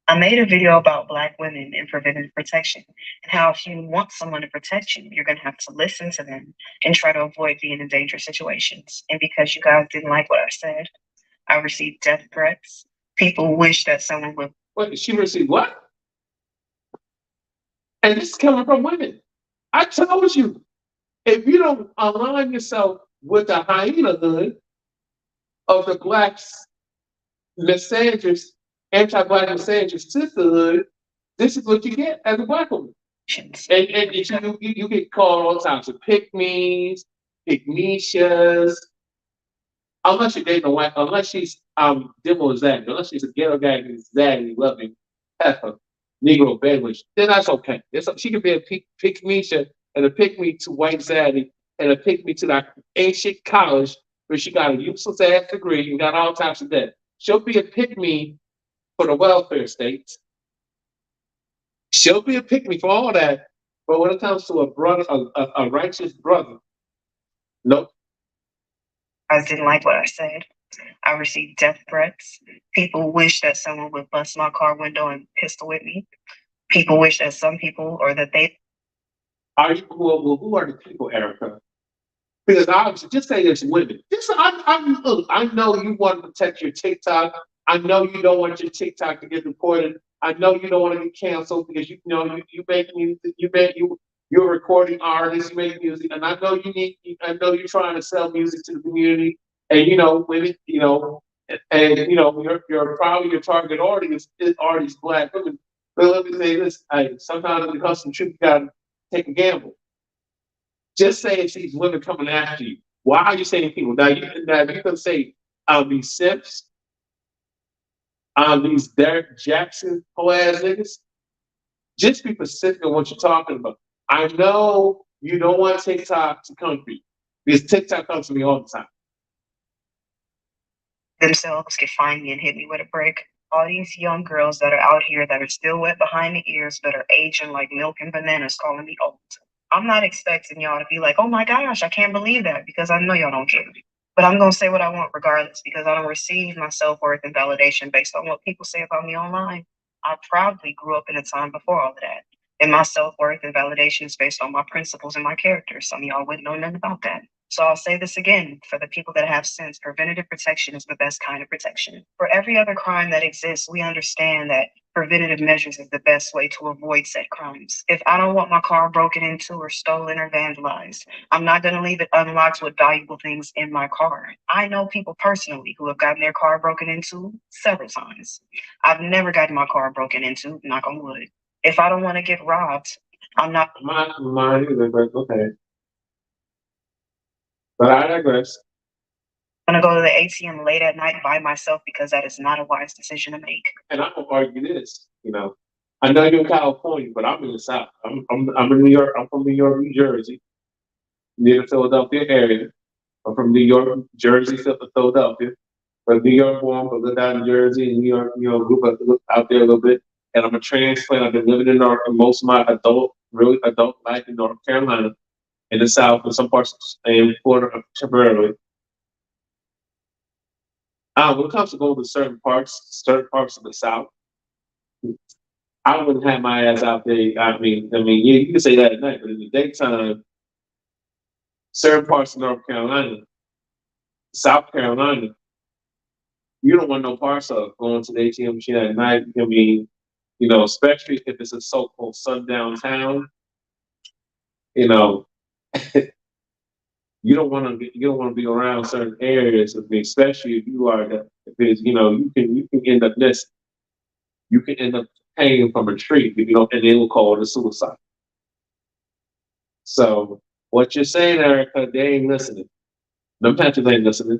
I made a video about Black women and preventive protection and how if you want someone to protect you, you're going to have to listen to them and try to avoid being in dangerous situations. And because you guys didn't like what I said, I received death threats. People wish that someone would. What? She received what? And this is coming from women. I told you, if you don't align yourself with the hyena hood of the blacks, misandrous, anti-black misandrous sisterhood, this is what you get as a black woman. And you get called all types of pick-me's, pick-mecias, unless you're dating a white, unless she's demo zaddy, unless she's a ghetto guy who's zaddy, loving, heifer, Negro bedouin, then that's okay. She could be a pick-mecia and a pick-me to white zaddy and a pick-me to that ancient college where she got a useless ass degree and got all types of debt. She'll be a pick-me for the welfare state. She'll be a pick-me for all that. But when it comes to a brother, a righteous brother, nope. I didn't like what I said. I received death threats. People wish that someone would bust my car window and pistol whip me. People wish that some people or that they. Are you well, who are the people, Erica? Because obviously, just say it's women. Look, I know you want to protect your TikTok. I know you don't want your TikTok to get reported. I know you don't want to get canceled because you know you make music, you're a recording artist, you make music, and I know I know you're trying to sell music to the community, and you know women, and you know your probably your target audience are these black women. But let me say this: sometimes when it comes to truth, you gotta take a gamble. Just say it's these women coming after you. Why are you saying people? Now you can say these simps, these Derek Jackson whole ass niggas. Just be specific on what you're talking about. I know you don't want TikTok to come for you because TikTok comes to me all the time. Themselves could find me and hit me with a brick. All these young girls that are out here that are still wet behind the ears, that are aging like milk and bananas, calling me old. I'm not expecting y'all to be like, oh my gosh, I can't believe that, because I know y'all don't care. But I'm going to say what I want regardless, because I don't receive my self worth and validation based on what people say about me online. I probably grew up in a time before all of that. And my self worth and validation is based on my principles and my character. Some of y'all wouldn't know nothing about that. So I'll say this again for the people that have sense: preventative protection is the best kind of protection. For every other crime that exists, we understand that preventative measures is the best way to avoid said crimes. If I don't want my car broken into or stolen or vandalized, I'm not going to leave it unlocked with valuable things in my car. I know people personally who have gotten their car broken into several times. I've never gotten my car broken into, knock on wood. If I don't want to get robbed, I'm not. Mine either, but okay. But I digress. Going to go to the ATM late at night by myself because that is not a wise decision to make. And I'm gonna argue this. I know you're in California, but I'm in the South. I'm in New York. I'm from New York, New Jersey, near the Philadelphia area. I'm from New York, Jersey, Philadelphia. But New York born, but lived out in Jersey and New York, grew up out there a little bit. And I'm a transplant. I've been living in most of my really adult life in North Carolina, in the South, and some parts in Florida temporarily. When it comes to going to certain parts of the South, I wouldn't have my ass out there. Yeah, you can say that at night, but in the daytime, certain parts of North Carolina, South Carolina, you don't want no parts of going to the ATM machine at night. Especially if it's a so-called sundown town, you know, you don't want to be around certain areas. Especially if you are if it's, you can end up this, you can end up hanging from a tree, and they will call it a suicide. So what you're saying, Erica, they ain't listening. Them patches ain't listening.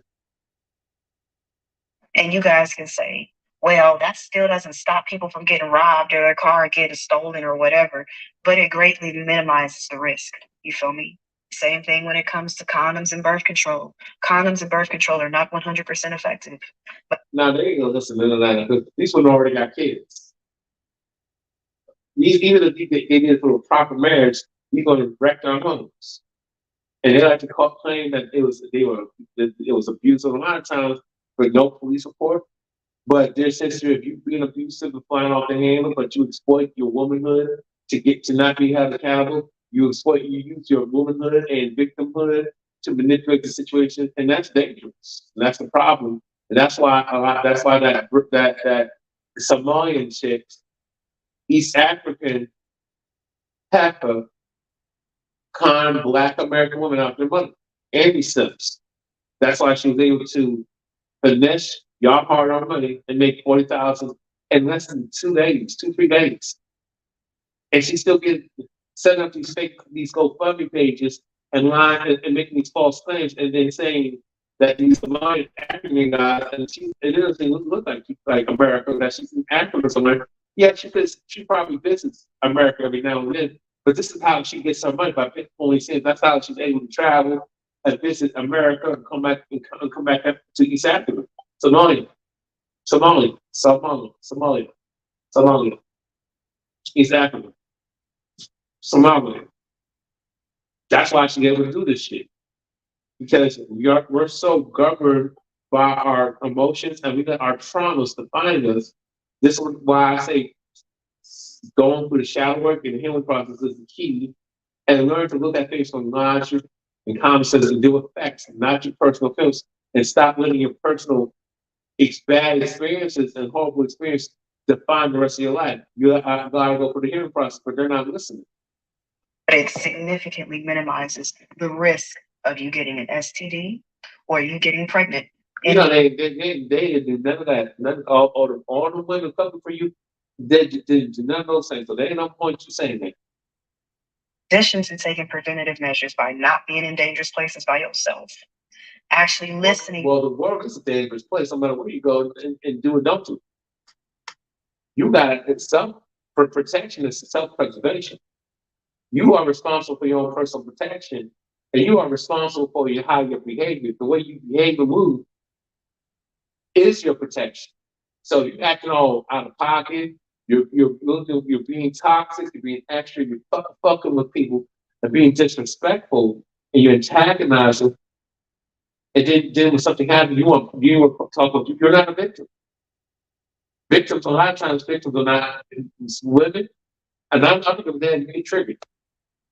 And you guys can say, well, that still doesn't stop people from getting robbed or their car getting stolen or whatever, but it greatly minimizes the risk. You feel me? Same thing when it comes to condoms and birth control. Condoms and birth control are not 100% effective. But now they ain't gonna listen to that because these women already got kids. Even if they did it through a proper marriage, you're gonna wreck their homes. And they like to claim that it was abuse a lot of times with no police report. But their sister, if you being abusive and flying off the handle, but you exploit your womanhood to not be held accountable, you use your womanhood and victimhood to manipulate the situation, and that's dangerous. And that's the problem. And that's why that Somalian chick, East African heifer, con Black American woman out their money. Andy Sims. That's why she was able to finesse y'all hard-earned money and make 40,000 in less than 3 days. And she still get setting up these GoFundMe pages and lying and making these false claims and then saying that these Somalian African guys and it doesn't look like America, that she's in Africa somewhere. Yeah, she probably visits America every now and then, but this is how she gets her money by only saying that's how she's able to travel and visit America and come back to East Africa. Somalia, East Africa, Somalia. That's why she's able to do this shit. Because we're so governed by our emotions and we let our traumas define us. This is why I say going through the shadow work and the healing process is the key, and learn to look at things from logic and common sense and deal with facts, not your personal feelings, and stop letting your personal bad experiences and horrible experiences define the rest of your life. You gotta go through the healing process, but they're not listening. But it significantly minimizes the risk of you getting an STD or you getting pregnant. You know, they didn't do none of that. None, all the women coming for you, they didn't do none of those things. So they ain't no point you saying that. In addition to taking preventative measures by not being in dangerous places by yourself, actually listening. Well, the world is a dangerous place, no matter where you go and do or don't do. You got it. Self protection is self preservation. You are responsible for your own personal protection, and you are responsible for how your behavior, the way you behave and move, is your protection. So you're acting all out of pocket. You're being toxic. You're being extra. You're fucking with people and being disrespectful, and you're antagonizing. And then when something happens, you want to talk about. You're not a victim. Victims, a lot of times, victims are not women. And I'm not going to get triggered.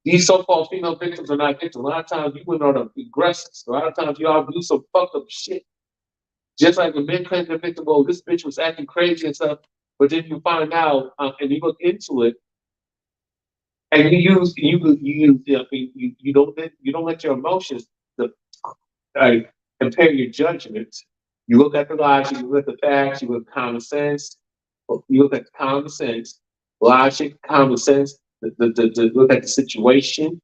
These so-called female victims are not victims. A lot of times, you women are the aggressors. A lot of times, y'all do some fucked up shit. Just like when men claim they're victim, oh, this bitch was acting crazy and stuff. But then you find out and you look into it, and you don't let your emotions impair your judgment. You look at the logic, you look at the facts, you look at common sense. You look at the common sense, logic, common sense. Look at the situation.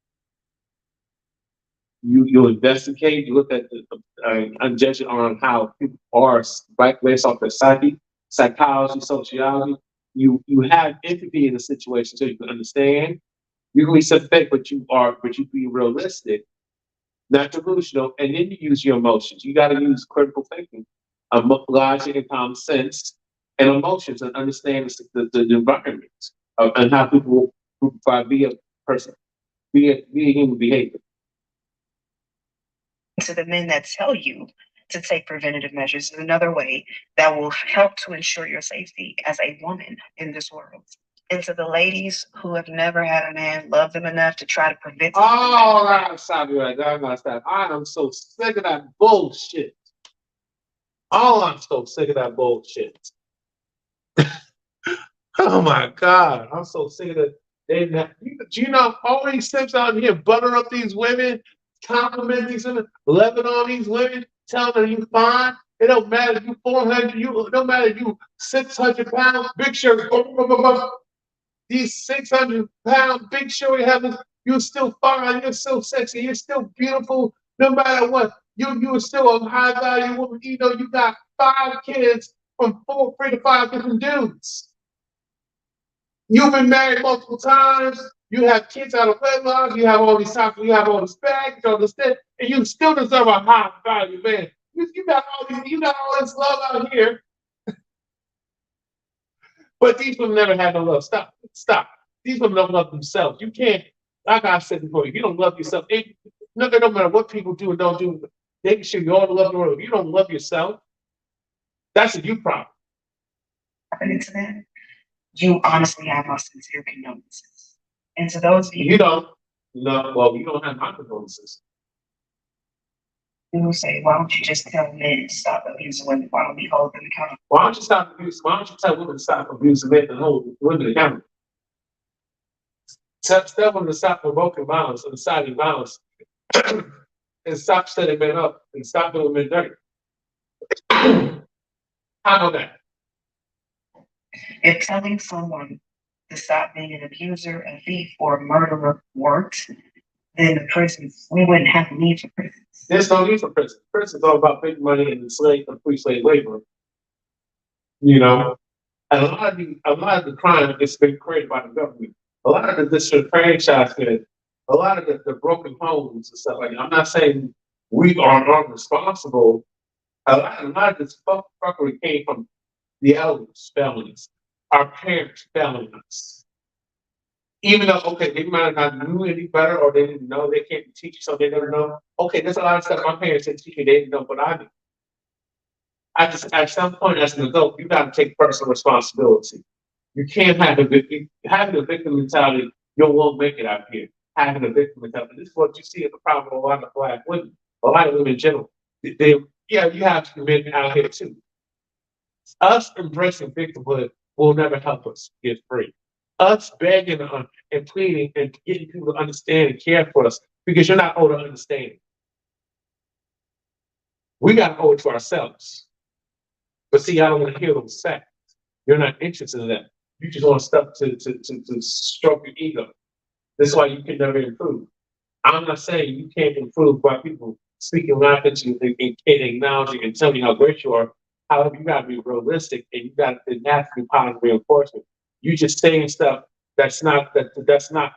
You investigate. You look at I'm judging on how people are right based off their psychology, sociology. You have empathy in the situation so you can understand. You can be sympathetic, but you be realistic, not delusional, and then you use your emotions. You got to use critical thinking, logic, and common sense, and emotions, and understand the environment and how people be a person, be a human behavior. To the men that tell you to take preventative measures is another way that will help to ensure your safety as a woman in this world. And to the ladies who have never had a man love them enough to try to prevent. Oh, I'm sorry, right there. I'm not stop. I am so sick of that bullshit. Oh, I'm so sick of that bullshit. Oh my God, I'm so sick of it. Do you know all these simps out here butter up these women, compliment these women, loving on these women, telling them you fine. It don't matter if you 400, it don't matter if you 600 pounds, big shirt. These 600-pound big showy heavens, you're still fine, you're still sexy, you're still beautiful, no matter what. You're still a high value woman. You know, you got 5 kids from 3 to 5 different dudes. You've been married multiple times. You have kids out of wedlock. You have all these topics. You have all this baggage, all this stuff, and you still deserve a high value man. You got all this love out here, but these women never had no love. Stop. These women don't love themselves. You can't. Like I said before, if you don't love yourself, no matter what people do and don't do, they can show you all the love in the world. If you don't love yourself, that's a you problem. Into that, you honestly have my sincere condolences. And to those of you don't, no, well, you don't have my condolences. Who say, why don't you just tell men to stop abusing women? Why don't we hold them accountable? Why don't you stop abusing? Why don't you tell women to stop abusing men and hold women accountable? Tell women to stop provoking violence and inciting violence and stop setting men up and stop doing men dirty. How about that? If telling someone to stop being an abuser, a thief, or a murderer worked, then the prisons, we wouldn't have a need for prisons. There's no need for prison. Prison's all about big money and free slave labor. You know, and a lot of the crime is been created by the government. A lot of the disenfranchisement, a lot of the broken homes and stuff like that. I'm not saying we are responsible. A lot of this fuckery came from the elders failing us, our parents failing us. Even though, okay, they might not knew any better or they didn't know, they can't teach you, so they never know. Okay, there's a lot of stuff my parents didn't teach me, they didn't know what I knew. At some point as an adult, you got to take personal responsibility. You can't have having a victim mentality. You won't make it out here. Having a victim mentality. This is what you see as a problem with a lot of Black women, a lot of women in general. Yeah, you have men out here too. Us embracing victimhood will never help us get free. Us begging and pleading and getting people to understand and care for us because you're not owed to understand. We got to owe it to ourselves. But see, I don't want to hear those facts. You're not interested in that. You just want stuff to stroke your ego. That's why you can never improve. I'm not saying you can't improve by people speaking life at you and acknowledging and telling you how great you are. However, you gotta be realistic and it has to be positive reinforcement. You just saying stuff that's not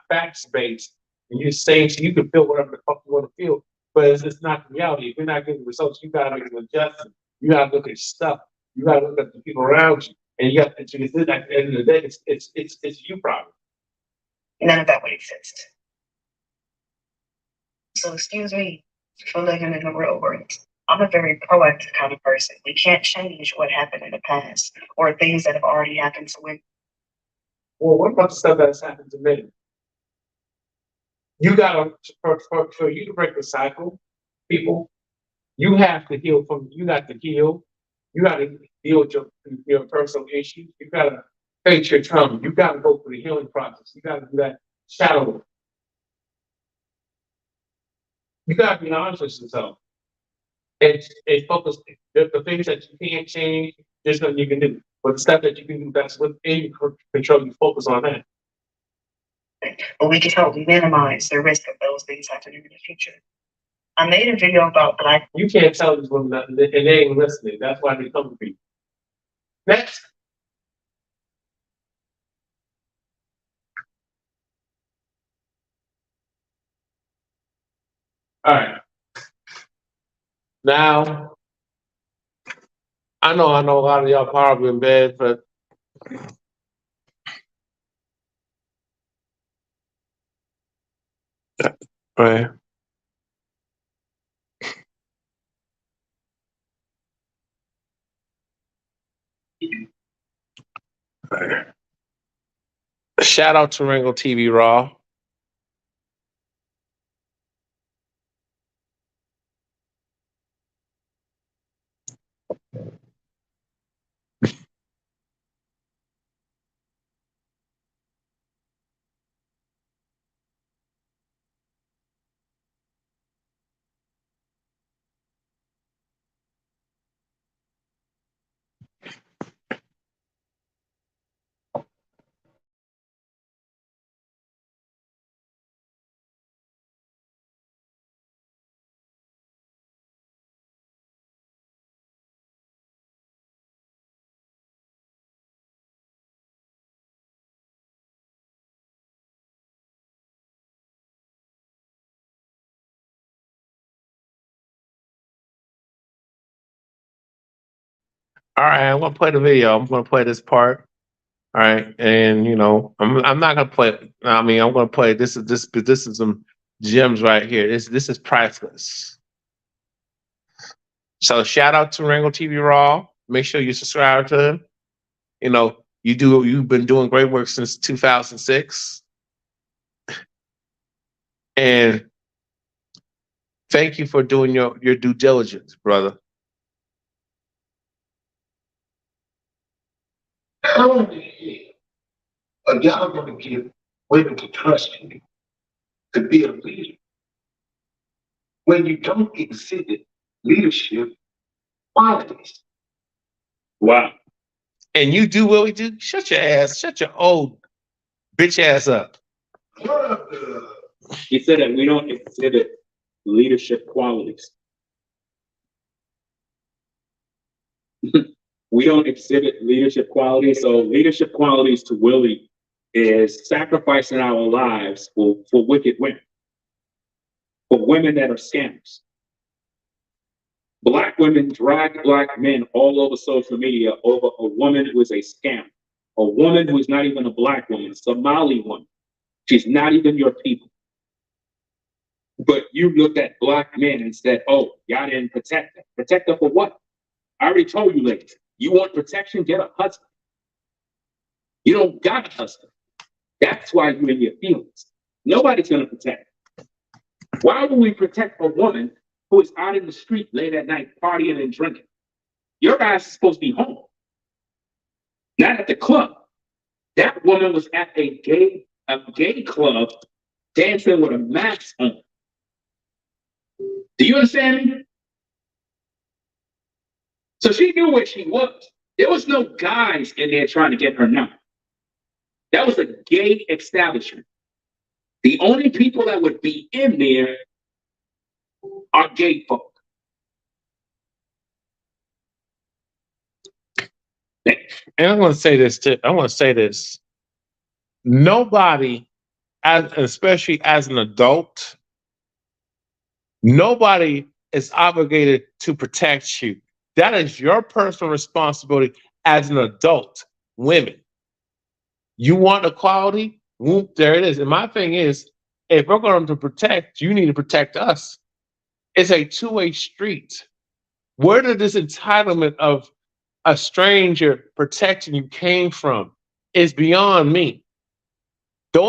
facts based, and you're saying so you can feel whatever the fuck you want to feel, but it's not the reality. If you're not getting results, you gotta make an adjustment. You gotta look at your stuff. You gotta look at the people around you, and you got to. At the end of the day, it's you problem. None of that would exist. So excuse me for living in the real world. I'm a very proactive kind of person. We can't change what happened in the past or things that have already happened to women. Well, what about the stuff that's happened to men? You gotta for you to break the cycle, people. You have to heal from. You got to heal. You got to deal with your personal issues. You got to face your trauma. You got to go through the healing process. You got to do that shadow work. You got to be honest with yourself and focus. The things that you can't change, there's nothing you can do. But the stuff that you can do, that's within your control. You focus on that. But we can help minimize the risk of those things happening in the future. I made a video about Black. You can't tell these women nothing, and they ain't listening. That's why they come to people. Next. All right. Now, I know a lot of y'all probably in bed, but right. Shout out to Ringo TV Raw. All right, I'm gonna play the video. I'm gonna play this part. All right, and I'm not gonna play it. I mean, I'm gonna play this is some gems right here. This is priceless. So shout out to Rango TV Raw. Make sure you subscribe to him. You've been doing great work since 2006. And thank you for doing your due diligence, brother. How in the hell are y'all gonna give women to trust you to be a leader when you don't exhibit leadership qualities? Wow. And you do what we do? Shut your old bitch ass up. He said that we don't exhibit leadership qualities. We don't exhibit leadership qualities. So leadership qualities to Willie is sacrificing our lives for wicked women, for women that are scammers. Black women drag Black men all over social media over a woman who is a scam, a woman who is not even a Black woman, a Somali woman. She's not even your people. But you looked at Black men and said, oh, y'all didn't protect her. Protect her for what? I already told you, ladies, you want protection, get a husband. You don't got a husband. That's why you're in your feelings. Nobody's going to protect. Why would we protect a woman who is out in the street late at night partying and drinking? Your guys are supposed to be home, not at the club. That woman was at a gay club dancing with a mask on. Do you understand me? So she knew where she was. There was no guys in there trying to get her number. That was a gay establishment. The only people that would be in there are gay folk. And I'm going to say this too. I want to say this. Nobody, especially as an adult, nobody is obligated to protect you. That is your personal responsibility as an adult. Women, you want equality? Whoop, there it is. And my thing is, if we're going to protect, you need to protect us. It's a two-way street. Where did this entitlement of a stranger protecting you came from? Is beyond me. The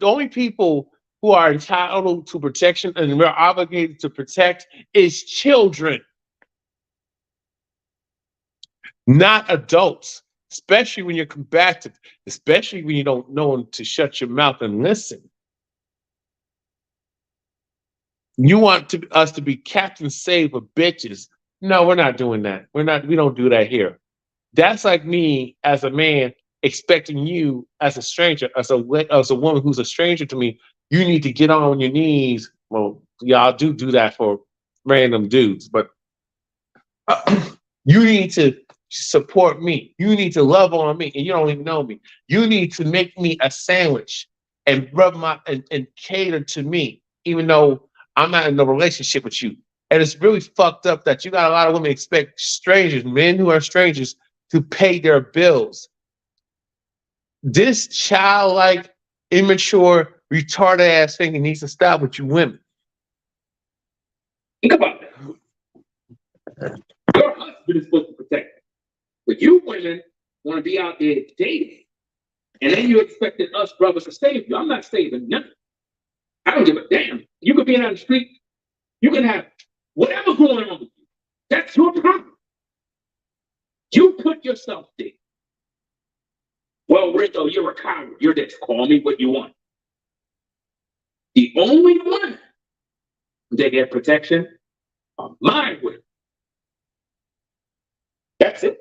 only people who are entitled to protection and we're obligated to protect is children, not adults. Especially when you're combative, especially when you don't know when to shut your mouth and listen. You want us to be Captain Save of bitches. No, we're not doing that. We don't do that here. That's like me as a man expecting you as a stranger, as a woman who's a stranger to me, you need to get on your knees. Well, y'all do that for random dudes, but you need to support me. You need to love on me, and you don't even know me. You need to make me a sandwich and rub and cater to me, even though I'm not in a relationship with you. And it's really fucked up that you got a lot of women expect strangers, men who are strangers, to pay their bills. This childlike, immature, retarded ass thing needs to stop with you women. Think about that. Your husband is supposed to protect you. But you women want to be out there dating. And then you expected us brothers to save you. I'm not saving nothing. I don't give a damn. You could be out on the street. You can have whatever going on with you. That's your problem. You put yourself there. Well, Rico, you're a coward. You're this. Call me what you want. The only one that get protection are my women. That's it.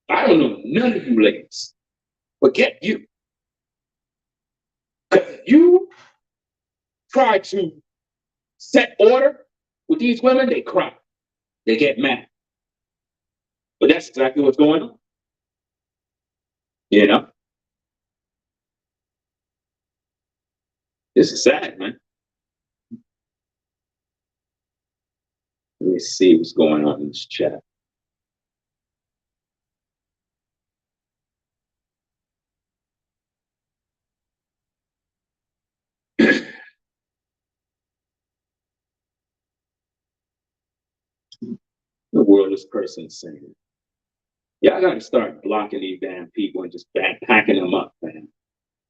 I don't know none of you ladies. Forget you. Because if you try to set order with these women, they cry. They get mad. But that's exactly what's going on. You know? This is sad, man. Let me see what's going on in this chat. The world is person saying. Y'all gotta start blocking these damn people and just packing them up, man.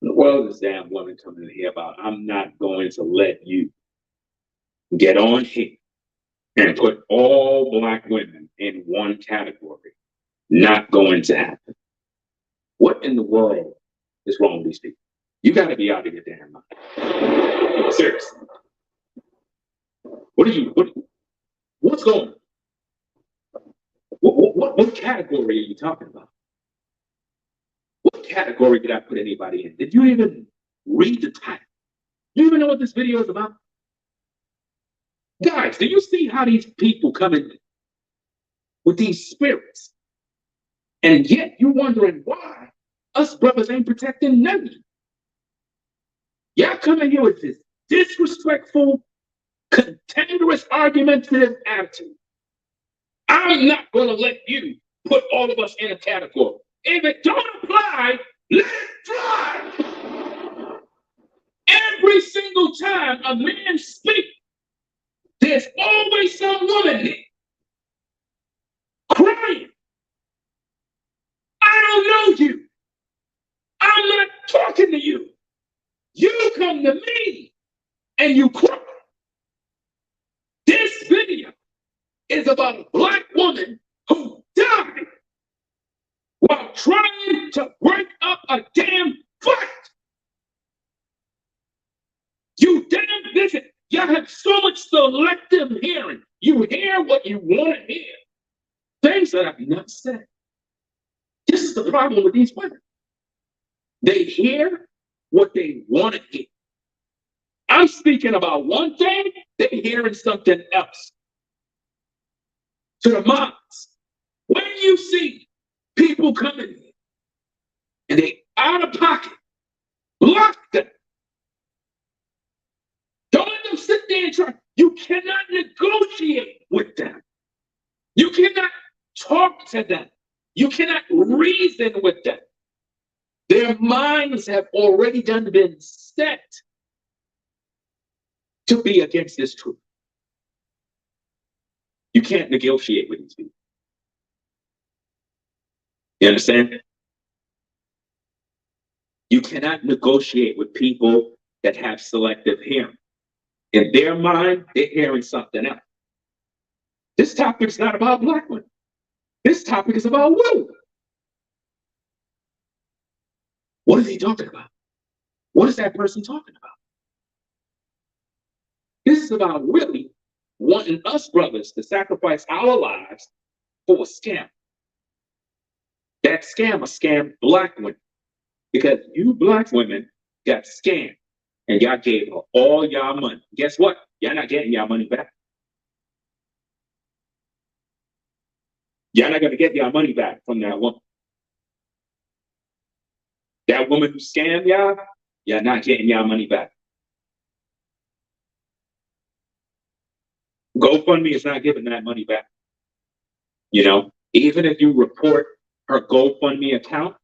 The world is damn woman coming in here about, I'm not going to let you get on here and put all Black women in one category. Not going to happen. What in the world is wrong with these people? You gotta be out of your damn mind. Seriously. What's going on? What category are you talking about? What category did I put anybody in? Did you even read the title? Do you even know what this video is about? Guys, do you see how these people come in with these spirits? And yet you're wondering why us brothers ain't protecting none of you. Y'all come in here with this disrespectful, contentious, argumentative attitude. I'm not going to let you put all of us in a category. If it don't apply, let it fly. Every single time a man speaks, there's always some woman there. to me and you quote. This video is about a black woman who died while trying to break up a damn fight. You damn listen, y'all have so much selective hearing. You hear what you want to hear. Things that I've not said. This is the problem with these women. They hear what they want to hear. I'm speaking about one thing, they're hearing something else. To the moms, when you see people coming in and they out of pocket, block them. Don't let them sit there and try. You cannot negotiate with them. You cannot talk to them. You cannot reason with them. Their minds have already been set to be against this truth. You can't negotiate with these people. You understand? You cannot negotiate with people that have selective hearing. In their mind, they're hearing something else. This topic is not about black women. This topic is about women. What is he talking about? What is that person talking about? This is about really wanting us brothers to sacrifice our lives for a scam. That scam will scam black women because you black women got scammed and y'all gave her all y'all money. Guess what? Y'all not getting y'all money back. Y'all not gonna get y'all money back from that woman. That woman who scammed y'all, y'all not getting y'all money back. GoFundMe is not giving that money back. You know, even if you report her GoFundMe account,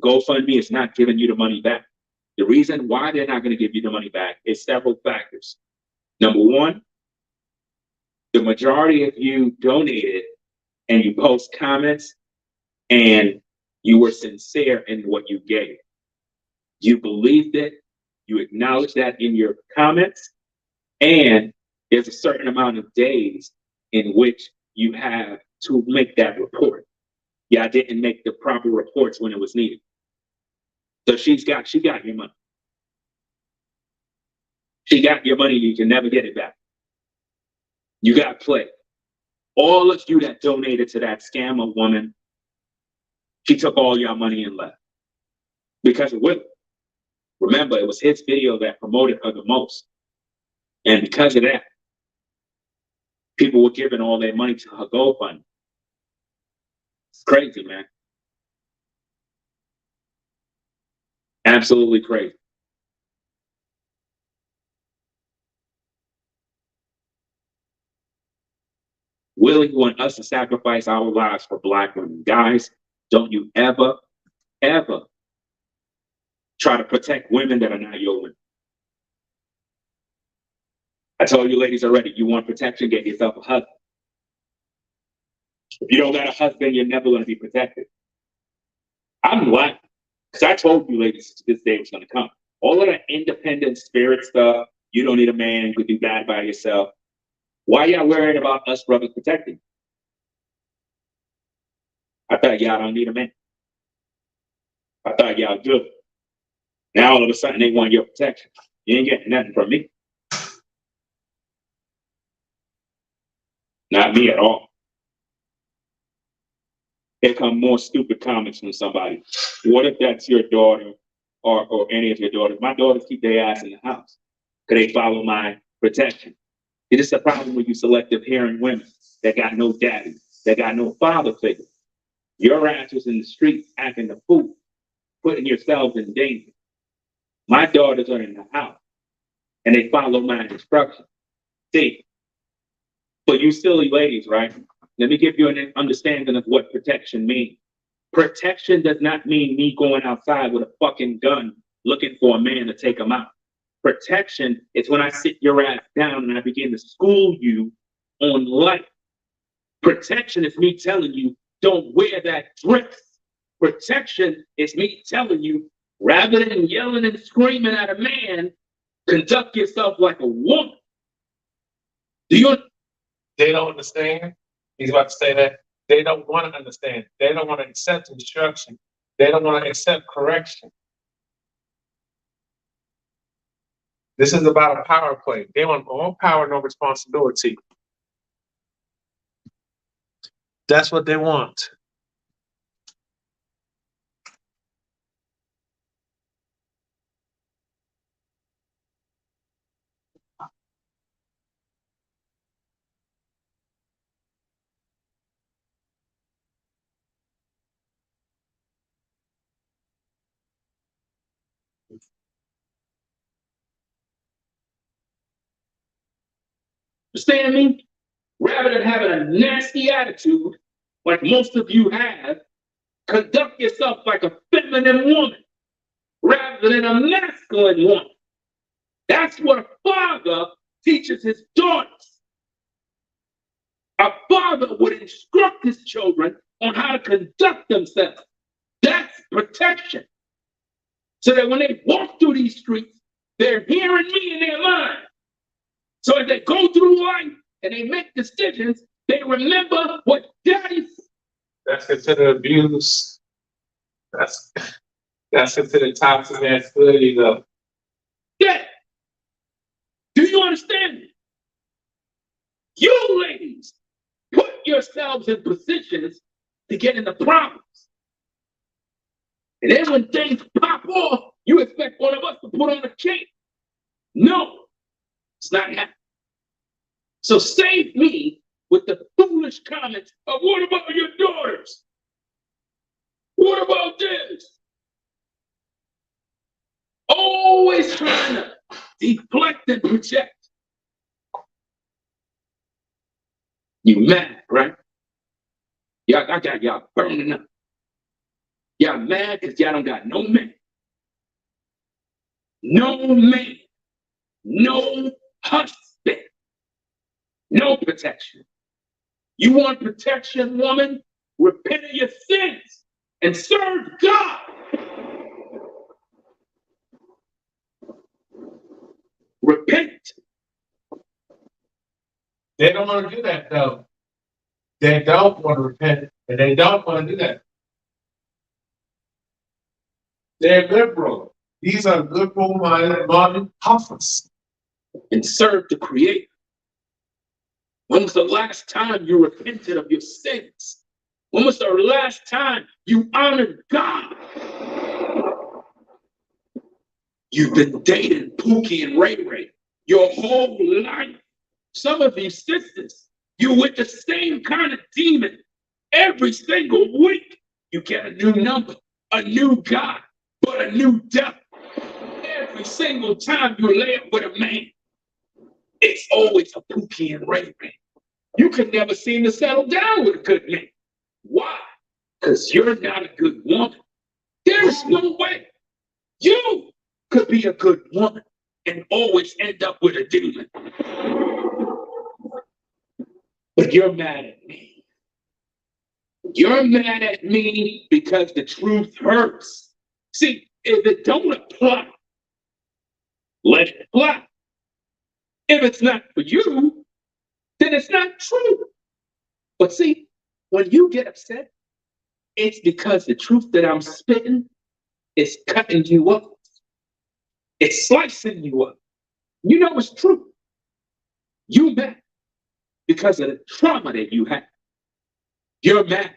GoFundMe is not giving you the money back. The reason why they're not going to give you the money back is several factors. Number one, the majority of you donated and you post comments and you were sincere in what you gave. You believed it, you acknowledged that in your comments, and there's a certain amount of days in which you have to make that report. Yeah, I didn't make the proper reports when it was needed. So she got your money. She got your money, you can never get it back. You got played. All of you that donated to that scammer woman, she took all your money and left. Because of Will. Remember, it was his video that promoted her the most. And because of that, people were giving all their money to her GoFundMe. It's crazy, man. Absolutely crazy. Willing want us to sacrifice our lives for black women. Guys, don't you ever, ever try to protect women that are not your women. I told you ladies already, you want protection, get yourself a husband. If you don't got a husband, you're never going to be protected. I'm lying, because I told you ladies this day was going to come. All of that independent spirit stuff, you don't need a man, you could do bad by yourself. Why y'all worried about us brothers protecting? I thought y'all don't need a man. I thought y'all good. Now all of a sudden they want your protection. You ain't getting nothing from me. Not me at all. Here come more stupid comments from somebody. What if that's your daughter or any of your daughters? My daughters keep their ass in the house. Could they follow my protection? It is a problem with you selective hearing women that got no daddy, that got no father figure. Your ass was in the street acting the fool, putting yourselves in danger. My daughters are in the house and they follow my instructions. See, for you silly ladies, right? Let me give you an understanding of what protection means. Protection does not mean me going outside with a fucking gun looking for a man to take him out. Protection is when I sit your ass down and I begin to school you on life. Protection is me telling you, don't wear that dress. Protection is me telling you, rather than yelling and screaming at a man, Conduct yourself like a woman. Do you? They don't understand. He's about to say that. They don't want to understand. They don't want to accept instruction. They don't want to accept correction. This is about a power play. They want all power, no responsibility. That's what they want. Understand me? Rather than having a nasty attitude, like most of you have, conduct yourself like a feminine woman rather than a masculine woman. That's what a father teaches his daughters. A father would instruct his children on how to conduct themselves. That's protection. So that when they walk through these streets, they're hearing me in their mind. So as they go through life and they make decisions, they remember what daddy said. That's considered abuse. That's considered toxic masculinity, though. Yeah. Do you understand it? You ladies, put yourselves in positions to get into problems. And then when things pop off, you expect one of us to put on a cape. No, it's not happening. So save me with the foolish comments of what about your daughters? What about this? Always trying to deflect and project. You mad, right? I got y'all burning up. Y'all mad because y'all don't got no man. No man. No husband. No protection. You want protection, woman? Repent of your sins and serve God. Repent. They don't want to do that, though. They don't want to repent, and they don't want to do that. They're liberal. These are liberal-minded modern prophets. And serve the Creator. When was the last time you repented of your sins? When was the last time you honored God? You've been dating Pookie and Ray Ray your whole life. Some of you sisters, you with the same kind of demon. Every single week, you get a new number, a new guy, but a new devil. Every single time you lay up with a man, it's always a Pookie and Ray Ray. You could never seem to settle down with a good man. Why? Because you're not a good woman. There's no way you could be a good woman and always end up with a demon. But you're mad at me. You're mad at me because the truth hurts. See, if it don't apply, let it apply. If it's not for you, then it's not true. But see, when you get upset, it's because the truth that I'm spitting is cutting you up. It's slicing you up. You know it's true. You mad because of the trauma that you had. You're mad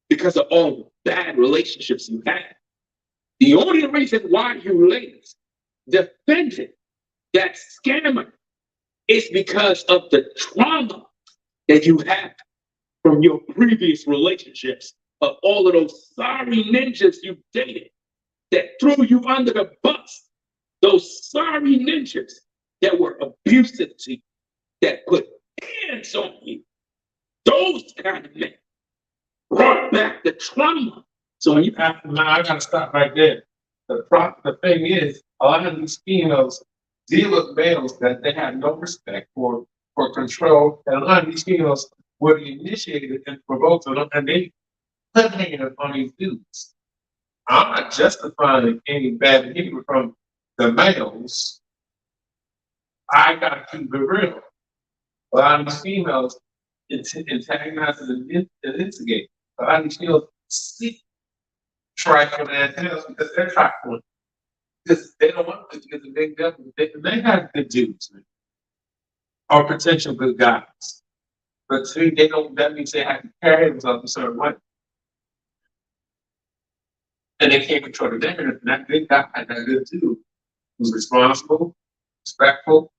because of all the bad relationships you had. The only reason why you ladies defended that scammer is because of the trauma that you had from your previous relationships, of all of those sorry ninjas you dated that threw you under the bus. Those sorry ninjas that were abusive to you, that put hands on you. Those kind of men brought back the trauma. So you have to, I gotta stop right there. The thing is, a lot of these females deal with males that they have no respect for control, and a lot of these females were the initiated and provoked them, and they put hands on these dudes. I'm not justifying any bad behavior from the males, I gotta keep it real. A lot of these females antagonize and instigate. A lot of these females seek trifling antennas because they're trifling. Because they don't want to get the big devil. They have good dudes, man, or potential good guys. But to me, they don't, that means they have to carry themselves a certain way. And they can't control the narrative. And that big guy, that good dude, who's responsible, respectful,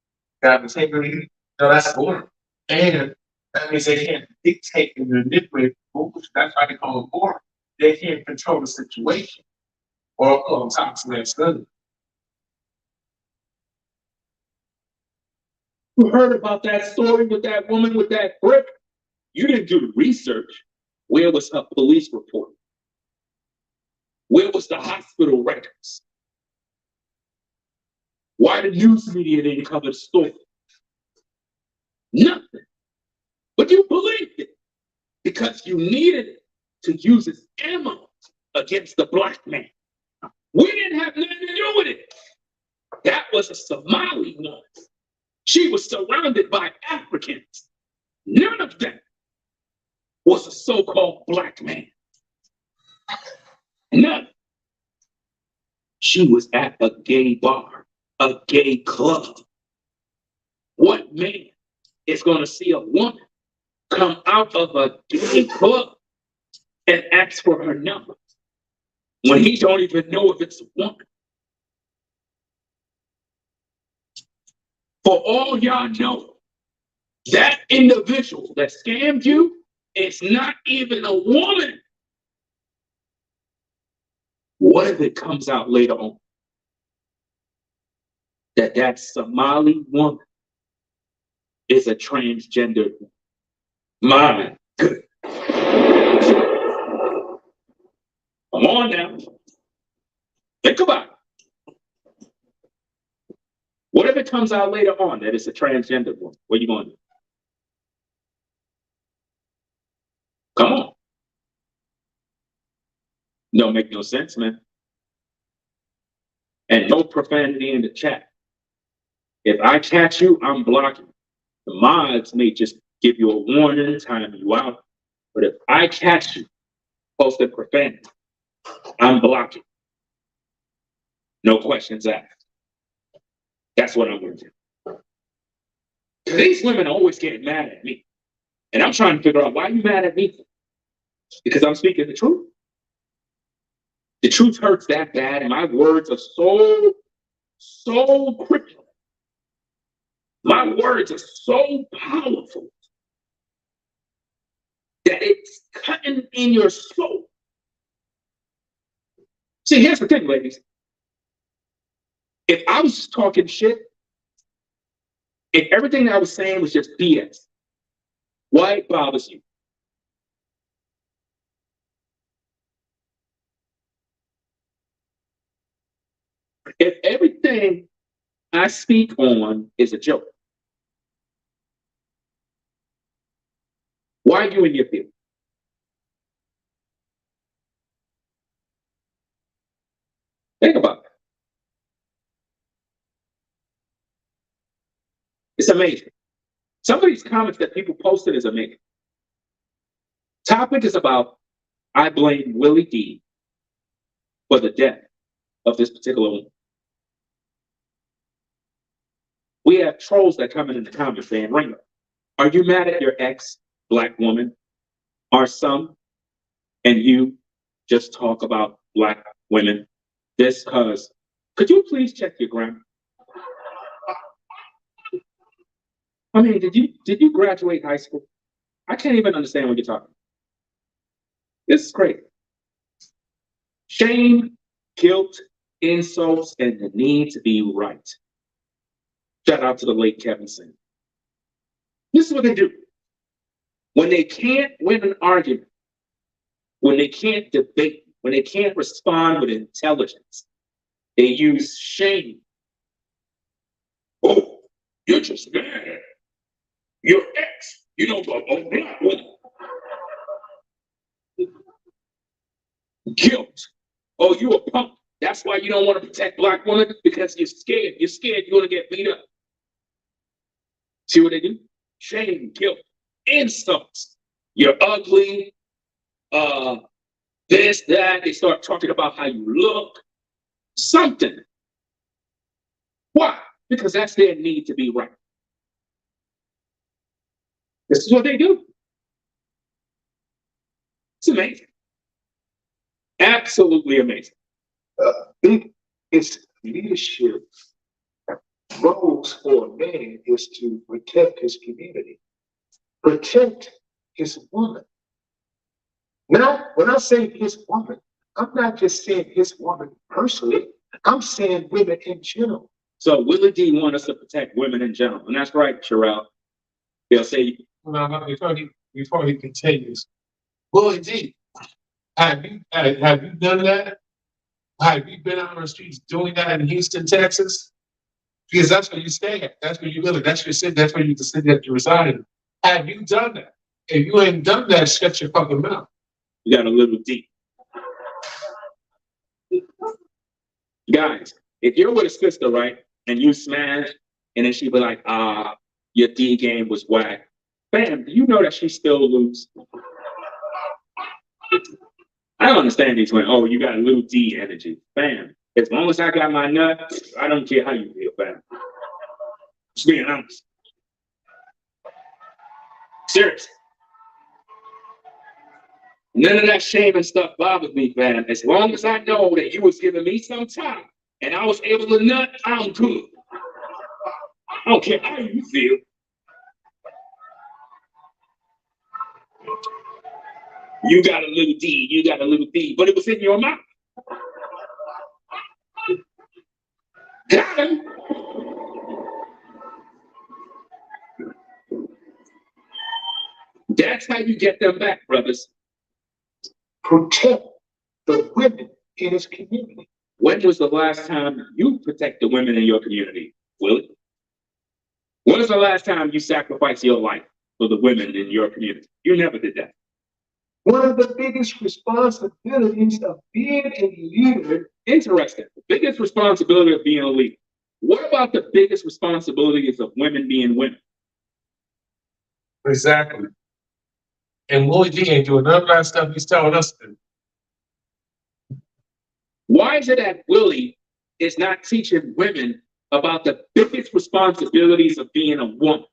got integrity, that's boring. And that means they can't dictate and manipulate rules. That's why they call them boring. They can't control the situation or toxic masculinity. You heard about that story with that woman with that brick? You didn't do the research. Where was her police report? Where was the hospital records? Why the news media didn't cover the story? Nothing. But you believed it because you needed it to use as ammo against the black man. We didn't have nothing to do with it. That was a Somali woman. She was surrounded by Africans. None of them was a so-called black man. None. She was at a gay bar, a gay club. What man is going to see a woman come out of a gay club and ask for her number when he don't even know if it's a woman? For all y'all know, that individual that scammed you is not even a woman. What if it comes out later on that that Somali woman is a transgender woman? My goodness. Come on now. Think about it. What if it comes out later on that it's a transgender woman? What are you going to do? Come on. Don't make no sense, man. And no profanity in the chat. If I catch you, I'm blocking. The mods may just give you a warning, time you out. But if I catch you posting profanity, I'm blocking. No questions asked. That's what I'm going to do. These women always get mad at me. And I'm trying to figure out why you mad at me. Because I'm speaking the truth. The truth hurts that bad, and my words are so crippling. My words are so powerful that it's cutting in your soul. See, here's the thing, ladies. If I was just talking shit, if everything I was saying was just BS, why it bothers you? If everything I speak on is a joke, why are you in your field? Think about it. It's amazing. Some of these comments that people posted is amazing. Topic is about, I blame Willie D for the death of this particular woman. We have trolls that come in the comments saying, Ringo, are you mad at your ex black woman? Are some and you just talk about black women? This cause, could you please check your grammar? I mean, did you graduate high school? I can't even understand what you're talking about. This is crazy. Shame, guilt, insults, and the need to be right. Shout out to the late Kevin Singh. This is what they do. When they can't win an argument, when they can't debate, when they can't respond with intelligence, they use shame. Oh, you're just mad. Your ex, you know, a black woman. Guilt. Oh, you a punk. That's why you don't want to protect black women, because you're scared. You're scared you're going to get beat up. See what they do? Shame, guilt, insults. You're ugly, this, that. They start talking about how you look, something. Why? Because that's their need to be right. This is what they do. It's amazing. Absolutely amazing. It's leadership roles for a man is to protect his community, protect his woman. Now, when I say his woman, I'm not just saying his woman personally, I'm saying women in general. So Willie D want us to protect women in general. And that's right, Sherelle. They'll say, No, before he continues, Willie D, have you done that? Have you been out on the streets doing that in Houston, Texas? Because that's where you stay at. That's where you live. That's your city. That's where you the city that you reside in. Have you done that? If you ain't done that, shut your fucking mouth. you got a little deep. Guys, if you're with a sister, right, and you smash, and then she be like, your D game was whack. Bam, do you know that she still lose? I don't understand these women. Oh, you got a little D energy. Bam. As long as I got my nut, I don't care how you feel, bam. Just being honest. Serious. None of that shame and stuff bothers me, fam. As long as I know that you was giving me some time and I was able to nut, I'm good. I don't care how you feel. You got a little D, you got a little D, but it was in your mouth. Got him. That's how you get them back, brothers. Protect the women in his community. When was the last time you protected women in your community, Willie? When was the last time you sacrificed your life for the women in your community? You never did that. One of the biggest responsibilities of being a leader. Interesting. The biggest responsibility of being a leader. What about the biggest responsibilities of women being women? Exactly. And Willie D ain't doing none of that stuff he's telling us to do. Why is it that Willie is not teaching women about the biggest responsibilities of being a woman?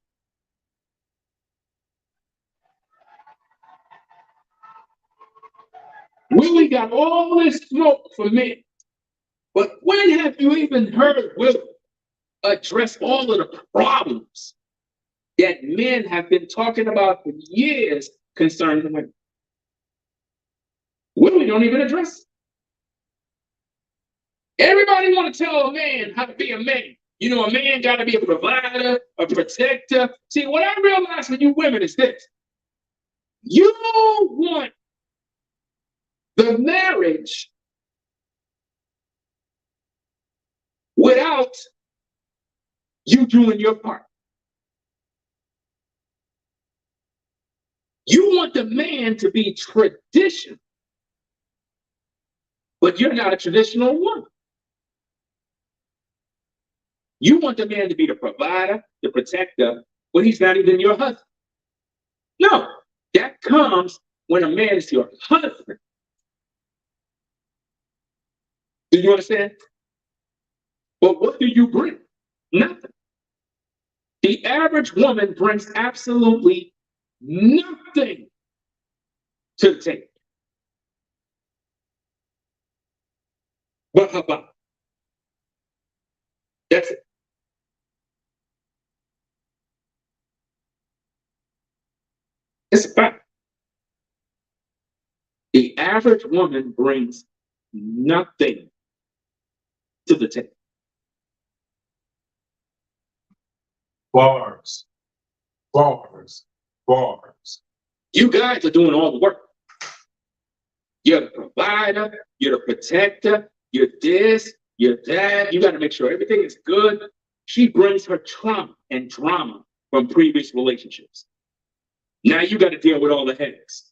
Willie got all this smoke for men. But when have you even heard Willie address all of the problems that men have been talking about for years concerning women? Willie don't even address it. Everybody want to tell a man how to be a man. You know, a man got to be a provider, a protector. See, what I realize with you women is this. You want the marriage without you doing your part. You want the man to be traditional, but you're not a traditional woman. You want the man to be the provider, the protector, but he's not even your husband. No, that comes when a man is your husband. Do you understand? But what do you bring? Nothing. The average woman brings absolutely nothing to the table but her body. That's it. It's a fact. The average woman brings nothing to the table. Bars. Bars. Bars. You guys are doing all the work. You're the provider, you're the protector, you're this, you're that. You got to make sure everything is good. She brings her trauma and drama from previous relationships. Now you got to deal with all the headaches.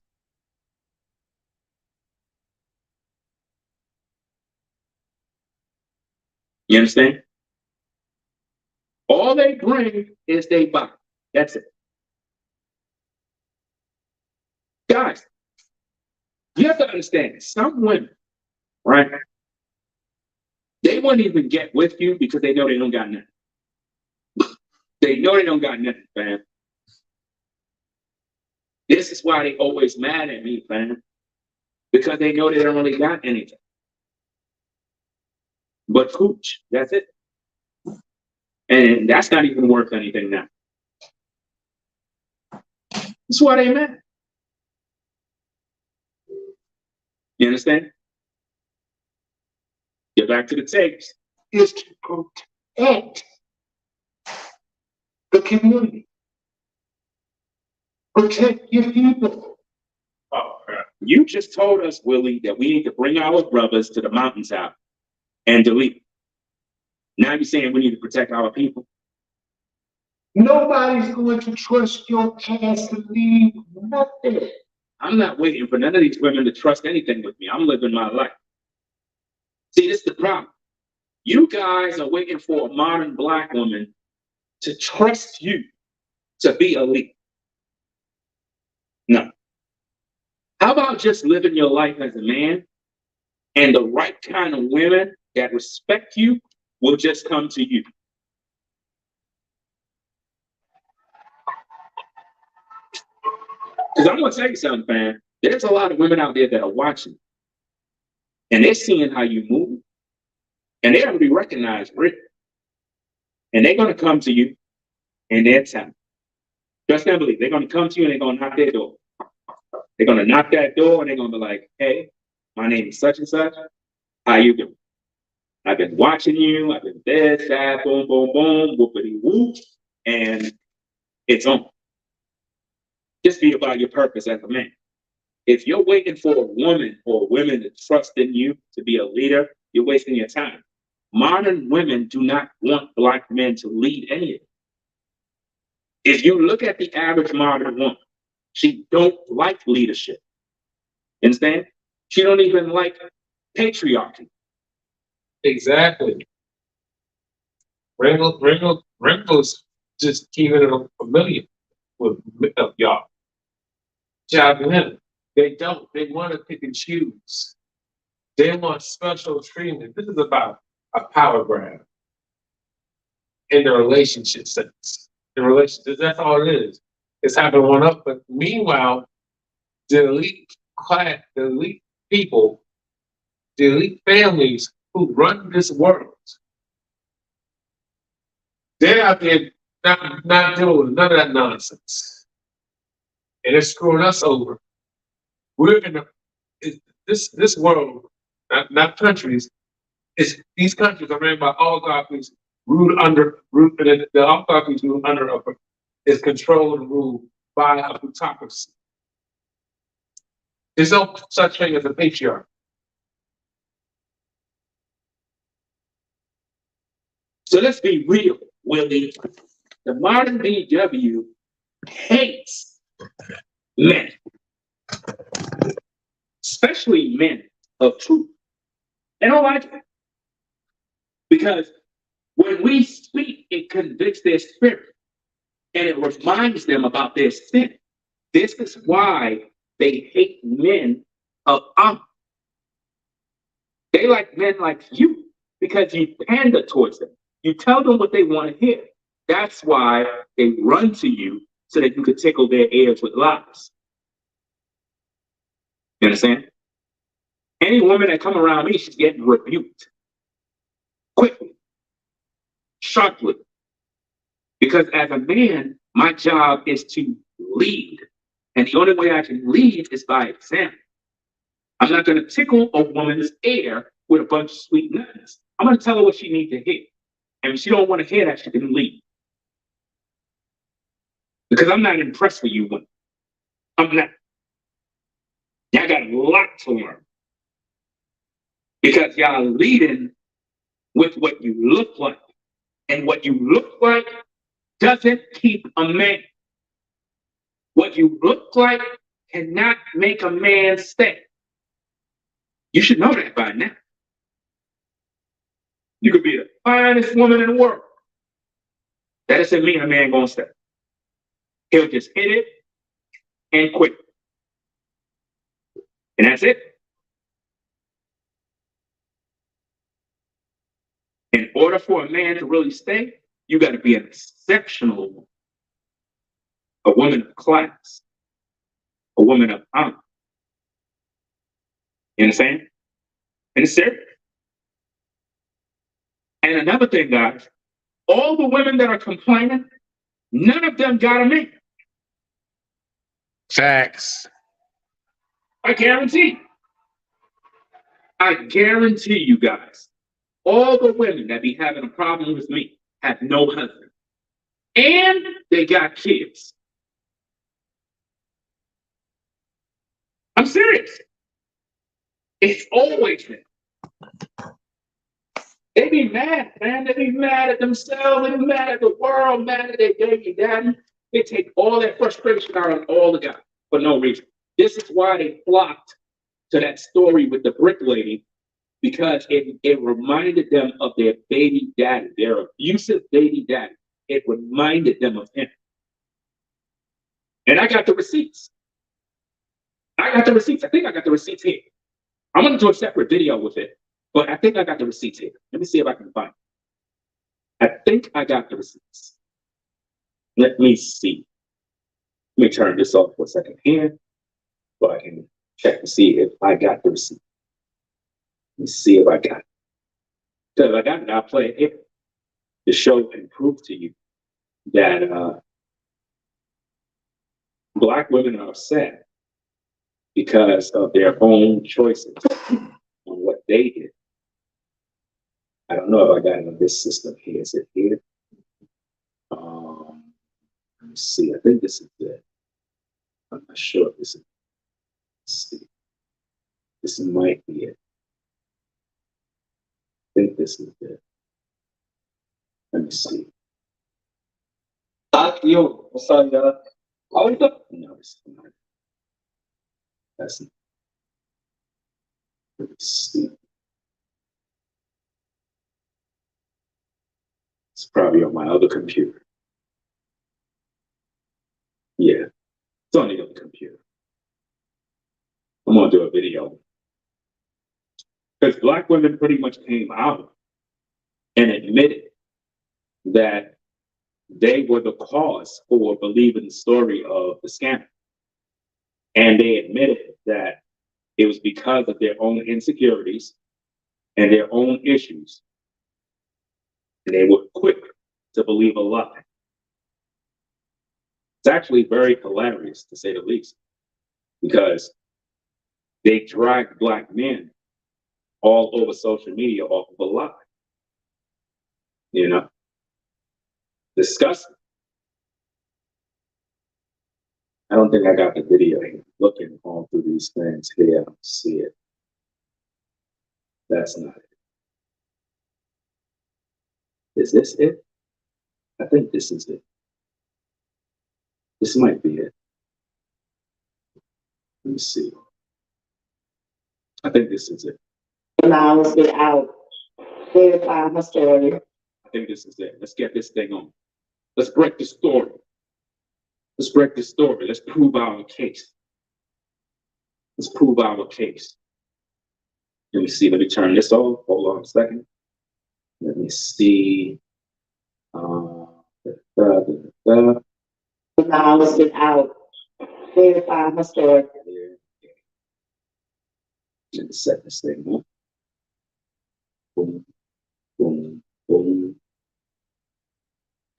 You understand? All they bring is their body. That's it. Guys, you have to understand, some women, right? They won't even get with you because they know they don't got nothing. They know they don't got nothing, fam. This is why they always mad at me, fam. Because they know they don't really got anything. But cooch, that's it. And that's not even worth anything now. That's why they mad. You understand? Get back to the tapes. Is to protect the community. Protect your people. Oh, crap. You just told us, Willie, that we need to bring our brothers to the mountaintop and delete. Now you're saying we need to protect our people. Nobody's going to trust your ass to leave nothing. I'm not waiting for none of these women to trust anything with me. I'm living my life. See, this is the problem. You guys are waiting for a modern black woman to trust you to be a leader. No. How about just living your life as a man, and the right kind of women that respect you will just come to you? Because I'm going to tell you something, fam. There's a lot of women out there that are watching, and they're seeing how you move, and they already recognize Rick. And they're going to come to you in their time. Just never believe. They're going to come to you and they're going to knock their door. They're going to knock that door and they're going to be like, hey, my name is such and such. How you doing? I've been watching you. I've been this, that, boom, boom, boom, whoopity whoop. And it's on. Just be about your purpose as a man. If you're waiting for a woman or women to trust in you to be a leader, you're wasting your time. Modern women do not want black men to lead any of it. If you look at the average modern woman, she don't like leadership. Understand? She don't even like patriarchy. Exactly. Wrinkles just keeping it familiar with y'all. Job men. They don't. They want to pick and choose. They want special treatment. This is about a power grab in the relationship sense. The relationship, that's all it is. It's having one up. But meanwhile, the elite class, the elite people, the elite families who run this world, they're out there not doing none of that nonsense. And it's screwing us over. We're in this world, not countries, these countries are ran by oligarchies, the oligarchies ruled under is controlled and ruled by a plutocracy. There's no such thing as a patriarch. So let's be real, Willie. The modern BW hates men, especially men of truth. They don't like it. Because when we speak, it convicts their spirit and it reminds them about their sin. This is why they hate men of honor. They like men like you because you pander towards them. You tell them what they want to hear. That's why they run to you so that you could tickle their ears with lies. You understand? Any woman that come around me, she's getting rebuked quickly, sharply. Because as a man, my job is to lead. And the only way I can lead is by example. I'm not going to tickle a woman's ear with a bunch of sweet nuts. I'm going to tell her what she needs to hear. And if she don't want to hear that, she can leave. Because I'm not impressed with you women. I'm not. Y'all got a lot to learn. Because y'all are leading with what you look like. And what you look like doesn't keep a man. What you look like cannot make a man stay. You should know that by now. You could be the finest woman in the world. That doesn't mean a man gonna stay. He'll just hit it and quit. And that's it. In order for a man to really stay, you got to be an exceptional woman, a woman of class, a woman of honor. You understand? And it's serious. And another thing, guys, all the women that are complaining, none of them got a man. Facts. I guarantee. I guarantee you guys, all the women that be having a problem with me have no husband. And they got kids. I'm serious. It's always been. They be mad, man. They be mad at themselves. They be mad at the world, mad at their baby daddy. They take all that frustration out on all the guys for no reason. This is why they flocked to that story with the brick lady, because it reminded them of their baby daddy, their abusive baby daddy. It reminded them of him. And I got the receipts. I think I got the receipts here. I'm going to do a separate video with it, but I think I got the receipts here. Let me see if I can find it. I think I got the receipts. Let me see. Let me turn this off for a second here so I can check to see if I got the receipt. Let me see if I got it. Because if I got it, I'll play it here to show and prove to you that Black women are upset because of their own choices on what they did. I don't know if I got it on this system here. Is it here? Let me see. I think this is it. I'm not sure if this is. Let's see. This might be it. I think this is it. Let me see. Yo, what's up, y'all? How is it? No, it's not. That's not. Let me see. It's probably on my other computer. Yeah, it's on the other computer. I'm gonna do a video. Because Black women pretty much came out and admitted that they were the cause for believing the story of the scammer. And they admitted that it was because of their own insecurities and their own issues. And they were quick to believe a lie. It's actually very hilarious, to say the least, because they dragged Black men all over social media off of a lie. You know? Disgusting. I don't think I got the video here. Looking all through these things here, I don't see it. That's not it. Is this it? I think this is it. This might be it. Let me see. I think this is it. Now let's get out. Verify my story. I think this is it. Let's get this thing on. Let's break the story. Let's break the story. Let's prove our case. Let's prove our case. Let me see. Let me turn this off. Hold on a second. Let me see. Now let's get out. Verify my story. Let me set this thing up. Boom, boom, boom.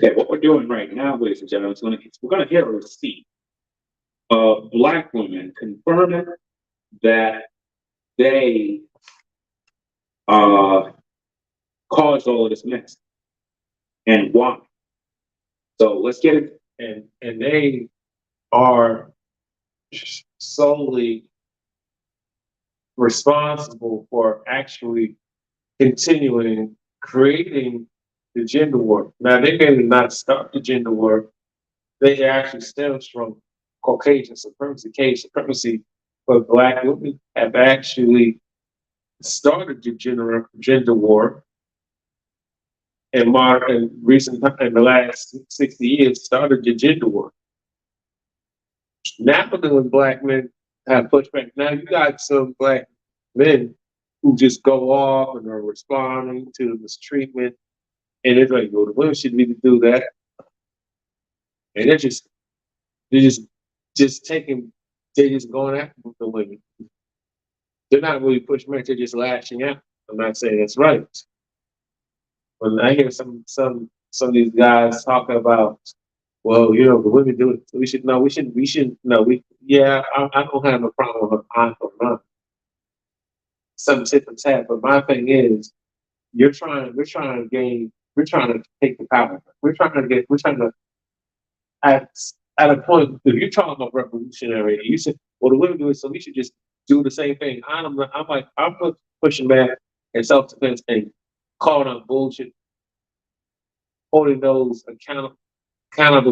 Okay, what we're doing right now, ladies and gentlemen, we're going to hear a receipt of Black women confirming that they caused all of this mess and why. So let's get it. And they are solely responsible for actually continuing creating the gender war. Now, they may not start the gender war. They actually stems from Caucasian supremacy, cage supremacy, but Black women have actually started the gender war in the last 60 years, started the gender war. Now when black men have pushback, now you got some black men who just go off and are responding to mistreatment, and it's like, well, the women shouldn't even do that, and they're just taking, they're just going after the women. They're not really pushing back; they're just lashing out. I'm not saying it's right. When I hear some of these guys talking about, well, the women do it, so we should no, we should no, we yeah, I don't have no problem with eye for an eye, some tit for tat. But my thing is, we're trying to take the power. We're trying to at at a point. If you're talking about revolutionary, you said, well, the women do it, so we should just do the same thing. I'm pushing back and self defense and calling out bullshit, holding those accountable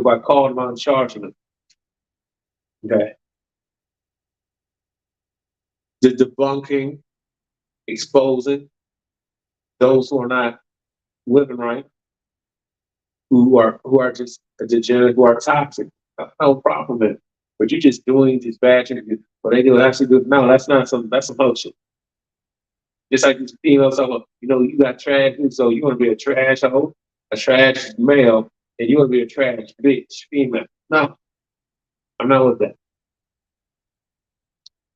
by calling them out and charging them. Okay, the debunking, exposing those who are not living right, who are just degenerate, who are toxic. No problem in it. But you're just doing these bad things. What they do actually do. No, that's some bullshit. Just like these females talk about, you got trash, so you want to be a trash hoe, a trash male, and you want to be a trash bitch, female. No, I'm not with that.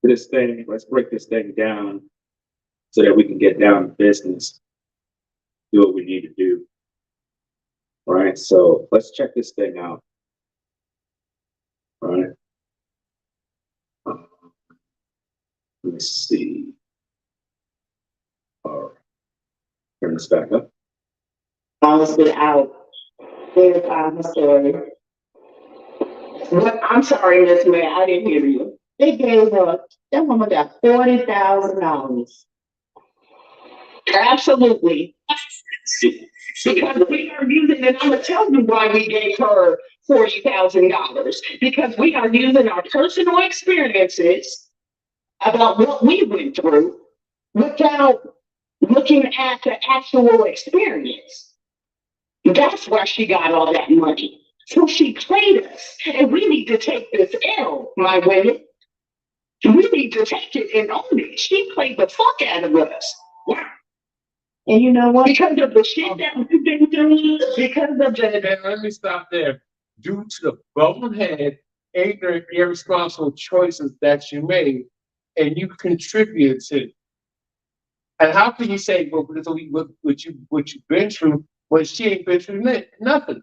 Let's break this thing down so that we can get down to business, do what we need to do. All right, so let's check this thing out. All right. Let me see. All right. Turn this back up. Honestly, out. Verify the story. What, I'm sorry, Miss May, I didn't hear you. They gave her, that woman got $40,000. Absolutely. Because we are using, and I'm gonna tell you why we gave her $40,000. Because we are using our personal experiences about what we went through without looking at the actual experience. That's why she got all that money. So she played us. And we need to take this L, my women. We need to take it and own it. She played the fuck out of us. And you know what? Because of the shit that we've been through, because of the. Let me stop there. Due to the bonehead, ignorant, irresponsible choices that you made, and you contributed to. And how can you say, well, because of what you've been through, when she ain't been through nothing?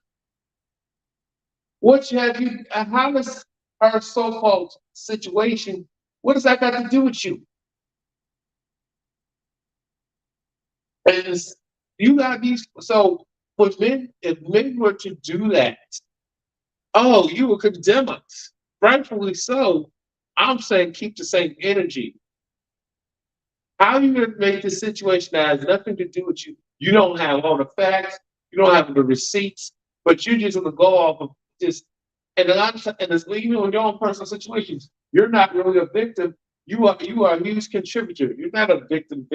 How does her so-called situation, what does that got to do with you? And you got these, so for men, if men were to do that, oh, you would condemn us. Rightfully so. I'm saying keep the same energy. How are you going to make this situation that has nothing to do with you? You don't have all the facts, you don't have the receipts, but you're just going to go off of just, and a lot of and it's even in your own personal situations, you're not really a victim. You are a huge contributor. You're not a victim.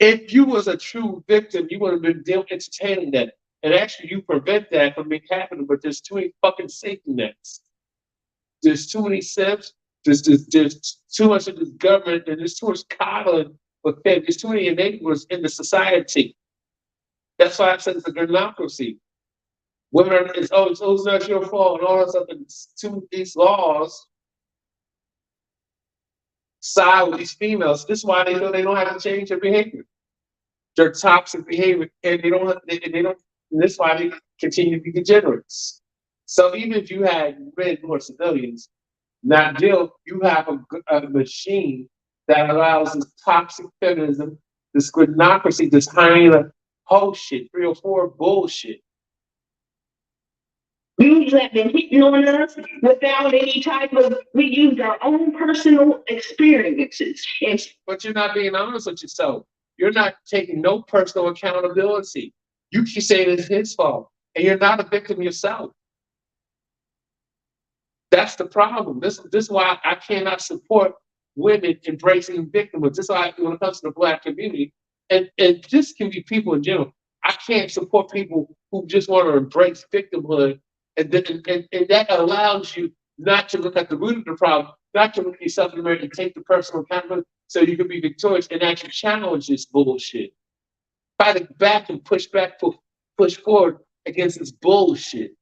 If you was a true victim, you would have been entertaining that. And actually, you prevent that from being happening. But there's too many fucking safety nets. There's too many steps. There's too much of this government, and there's too much coddling. But there's too many enablers in the society. That's why I said it's a democracy. Women, it's not your fault, and all that stuff. And these laws side with these females. This is why they know they don't have to change their behavior. Their toxic behavior, and they don't. And this is why they continue to be degenerates. So even if you had men who are civilians, now you have a machine that allows this toxic feminism, this gridnocracy, this hyena whole shit, 304 bullshit. You have been hitting on us without any type of, we used our own personal experiences. But you're not being honest with yourself. You're not taking no personal accountability. You keep saying it's his fault, and you're not a victim yourself. That's the problem. This is why I cannot support women embracing victimhood. This is why when it comes to the Black community, and this can be people in general, I can't support people who just want to embrace victimhood, and that allows you not to look at the root of the problem, not to look at yourself in the mirror and take the personal accountability so you can be victorious and actually challenge this bullshit. Fight back and push back, push forward against this bullshit.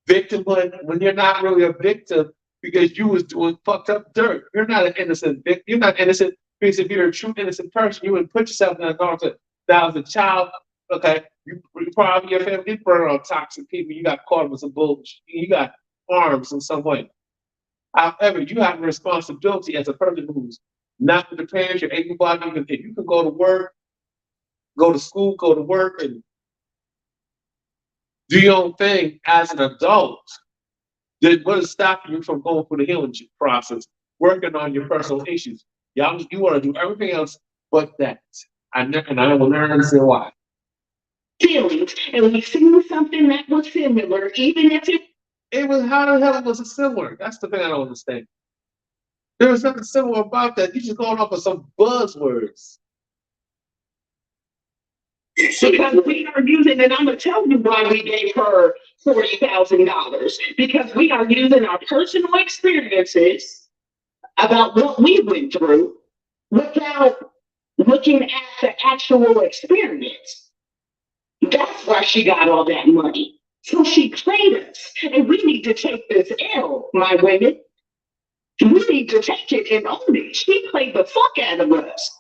Victimhood, when you're not really a victim because you was doing fucked up dirt. You're not an innocent victim. You're not innocent because if you're a true innocent person, you wouldn't put yourself in that harm's way. Now, as a child, okay, you probably your family did burn on toxic people. You got caught with some bullshit. You got harms in some way. However, you have a responsibility as a person who's not with the parents, you're able-bodied, if you can go to work, go to school, go to work, and do your own thing as an adult, then what is stopping you from going through the healing process, working on your personal issues? You want to do everything else but that. And I will never understand why. Feelings, and we see something that was similar, even if it was how the hell was it similar? That's the thing I don't understand. There was nothing similar about that. You just going off of some buzzwords. Because we are using, and I'm gonna tell you why we gave her $40,000. Because we are using our personal experiences about what we went through without looking at the actual experience. That's why she got all that money. So she played us, and we need to take this L, my women. We need to take it and own it. She played the fuck out of us.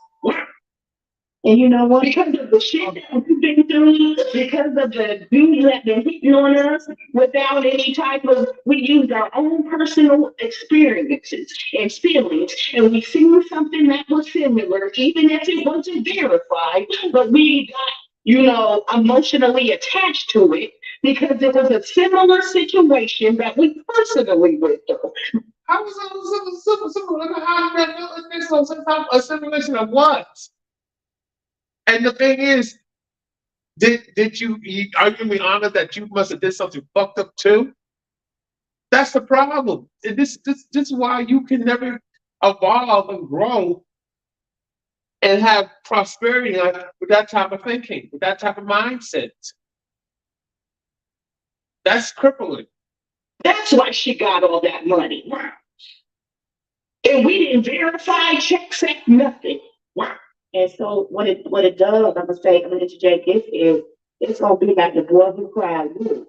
And you know what? Because of the shit that we've been through, because of the dudes that been hitting on us without any type of, we used our own personal experiences and feelings, and we seen something that was similar, even if it wasn't verified, but we got, emotionally attached to it because it was a similar situation that we personally went through. How was it simple? How did that know some type of simulation of what? And the thing is, did you are you be honest that you must have did something fucked up too? That's the problem. And this is why you can never evolve and grow and have prosperity with that type of thinking, with that type of mindset. That's crippling. That's why she got all that money. Wow. And we didn't verify, check, nothing. Wow. And so what it does, I'm gonna interject this is it's gonna be like the boy who cried wolf.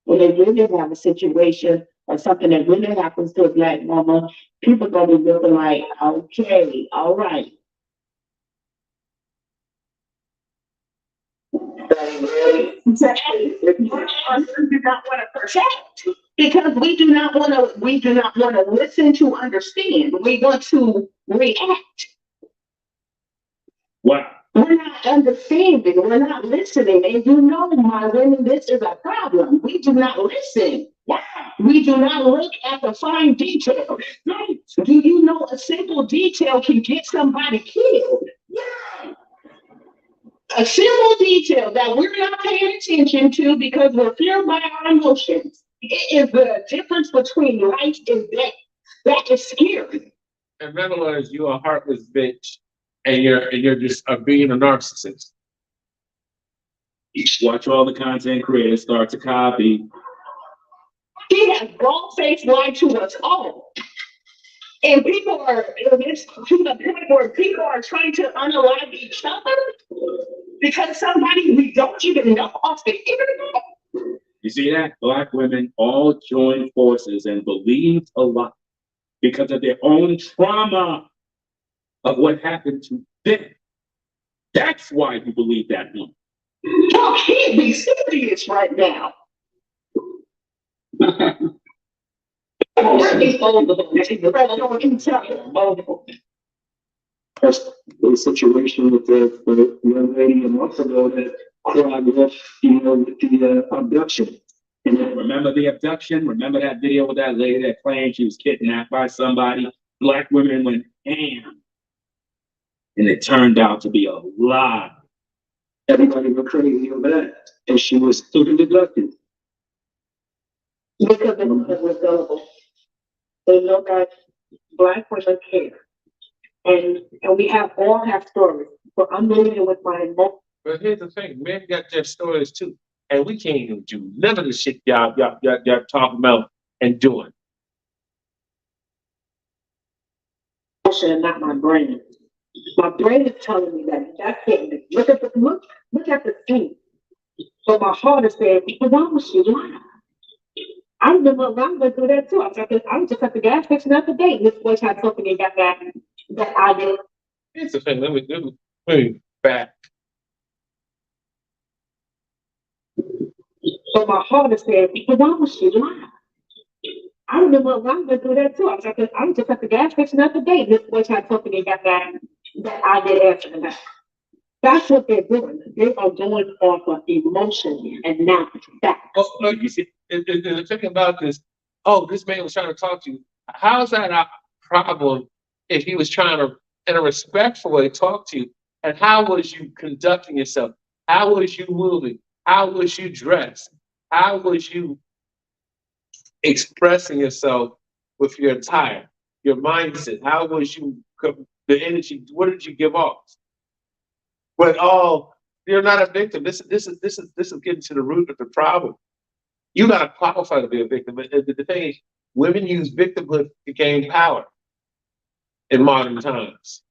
When they really have a situation or something that really happens to a black woman, people gonna be looking like, okay, all right. Exactly. We do not want to protect because we do not want to listen to understand. We want to react. Wow. We're not understanding. We're not listening. And my women, this is a problem. We do not listen. Wow. We do not look at the fine details. Right. Do you know a simple detail can get somebody killed? Yeah. A simple detail that we're not paying attention to because we're fueled by our emotions. It is the difference between life and death. That is scary. In other words, you're a heartless bitch. And you're just being a narcissist. Watch all the content creators start to copy. He has bald-faced lied to us all. And people are, it's to the point where people are trying to unalive each other because somebody we don't even know off the internet. You see that? Black women all joined forces and believed a lot because of their own trauma of what happened to them. That's why you believe that one. Y'all can't be serious right now. The situation with the young lady a month ago that cried off, with the abduction. And remember the abduction? Remember that video with that lady that claimed she was kidnapped by somebody? Black women went ham. And it turned out to be a lie. Everybody went crazy over that. And she was even deducted. Because it was gullible. They know that Black women care. And we all have stories. But I'm living with my emotions. But here's the thing, men got their stories too. And we can't even do none of the shit y'all talking about and doing. Emotion and not my brain. My brain is telling me that can't be. Look at the scene. So my heart is saying, why was she lying? I remember when I went through that too. I was just at the gas station the other day. This boy had something and got that I did. Here's the thing. Let me back. So my heart is saying, why was she lying? I remember when I went through that too. I was just at the gas station the other day. This boy had something and got that I did after the fact. That's what they're doing. They are going off of emotion and not facts. Well, look, you see, and the thing about this, oh, this man was trying to talk to you. How's that a problem if he was trying to, in a respectful way, talk to you? And how was you conducting yourself? How was you moving? How was you dressed? How was you expressing yourself with your attire, your mindset? How was you, the energy? What did you give off? But you're not a victim. This is getting to the root of the problem. You got to qualify to be a victim. But the thing is, women use victimhood to gain power in modern times.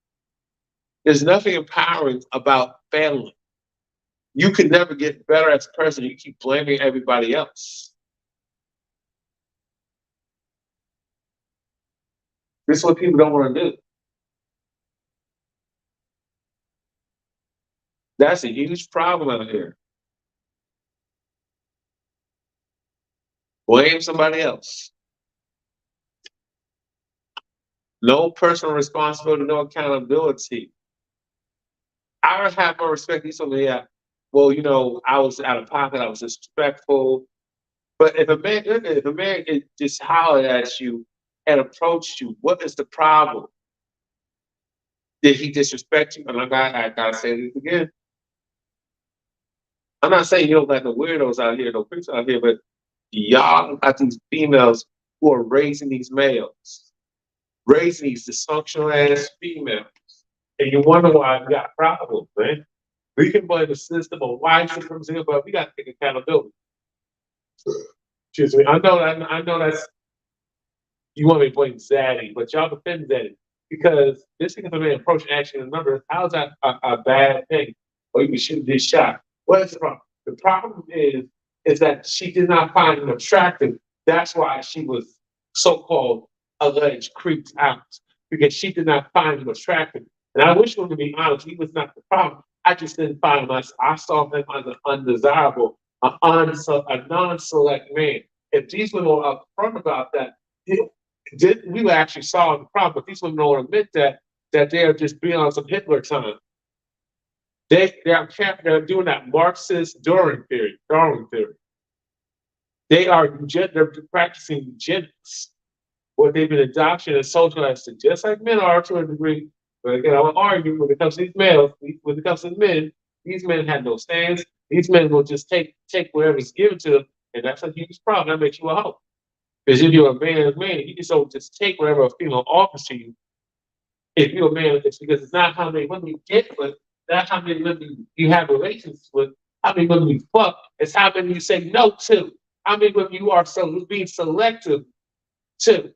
There's nothing empowering about failing. You can never get better as a person. You keep blaming everybody else. This is what people don't want to do. That's a huge problem out here. Blame somebody else. No personal responsibility, no accountability. I would have more respect. You told me, yeah, well, I was out of pocket, I was disrespectful. But if a man just hollered at you and approached you, what is the problem? Did he disrespect you? And I gotta say this again. I'm not saying you don't got no weirdos out here, no creeps out here, but y'all got these females who are raising these males, raising these dysfunctional ass females. And you wonder why we got problems, man. We can blame the system of white supremacy, but we got to take accountability. Excuse me. I know that's you want me to blame Zaddy, but y'all defend Zaddy because this thing is a man approaching action and number. How's that a bad thing? Or you can shoot this shot. What is the problem? The problem is that she did not find him attractive. That's why she was so-called alleged creeped out because she did not find him attractive. And I wish him to be honest, he was not the problem. I just didn't find him. I saw him as an undesirable, a non-select man. If these women were upfront about that, we actually solve the problem. But these women don't admit that they're just being on some Hitler time. They're doing that Marxist Darwin theory. They're practicing eugenics. What they've been adoption and socialized to, just like men are to a degree. But again, I would argue when it comes to these males, when it comes to men, these men have no stance. These men will just take whatever's given to them, and that's a huge problem. That makes you a hoe. Because if you're a man, you just take whatever a female offers to you. If you're a man, it's because it's not how many women you get with, not how many women you have relations with, how many women you fuck, it's how many you say no to. How many women you are being selective to.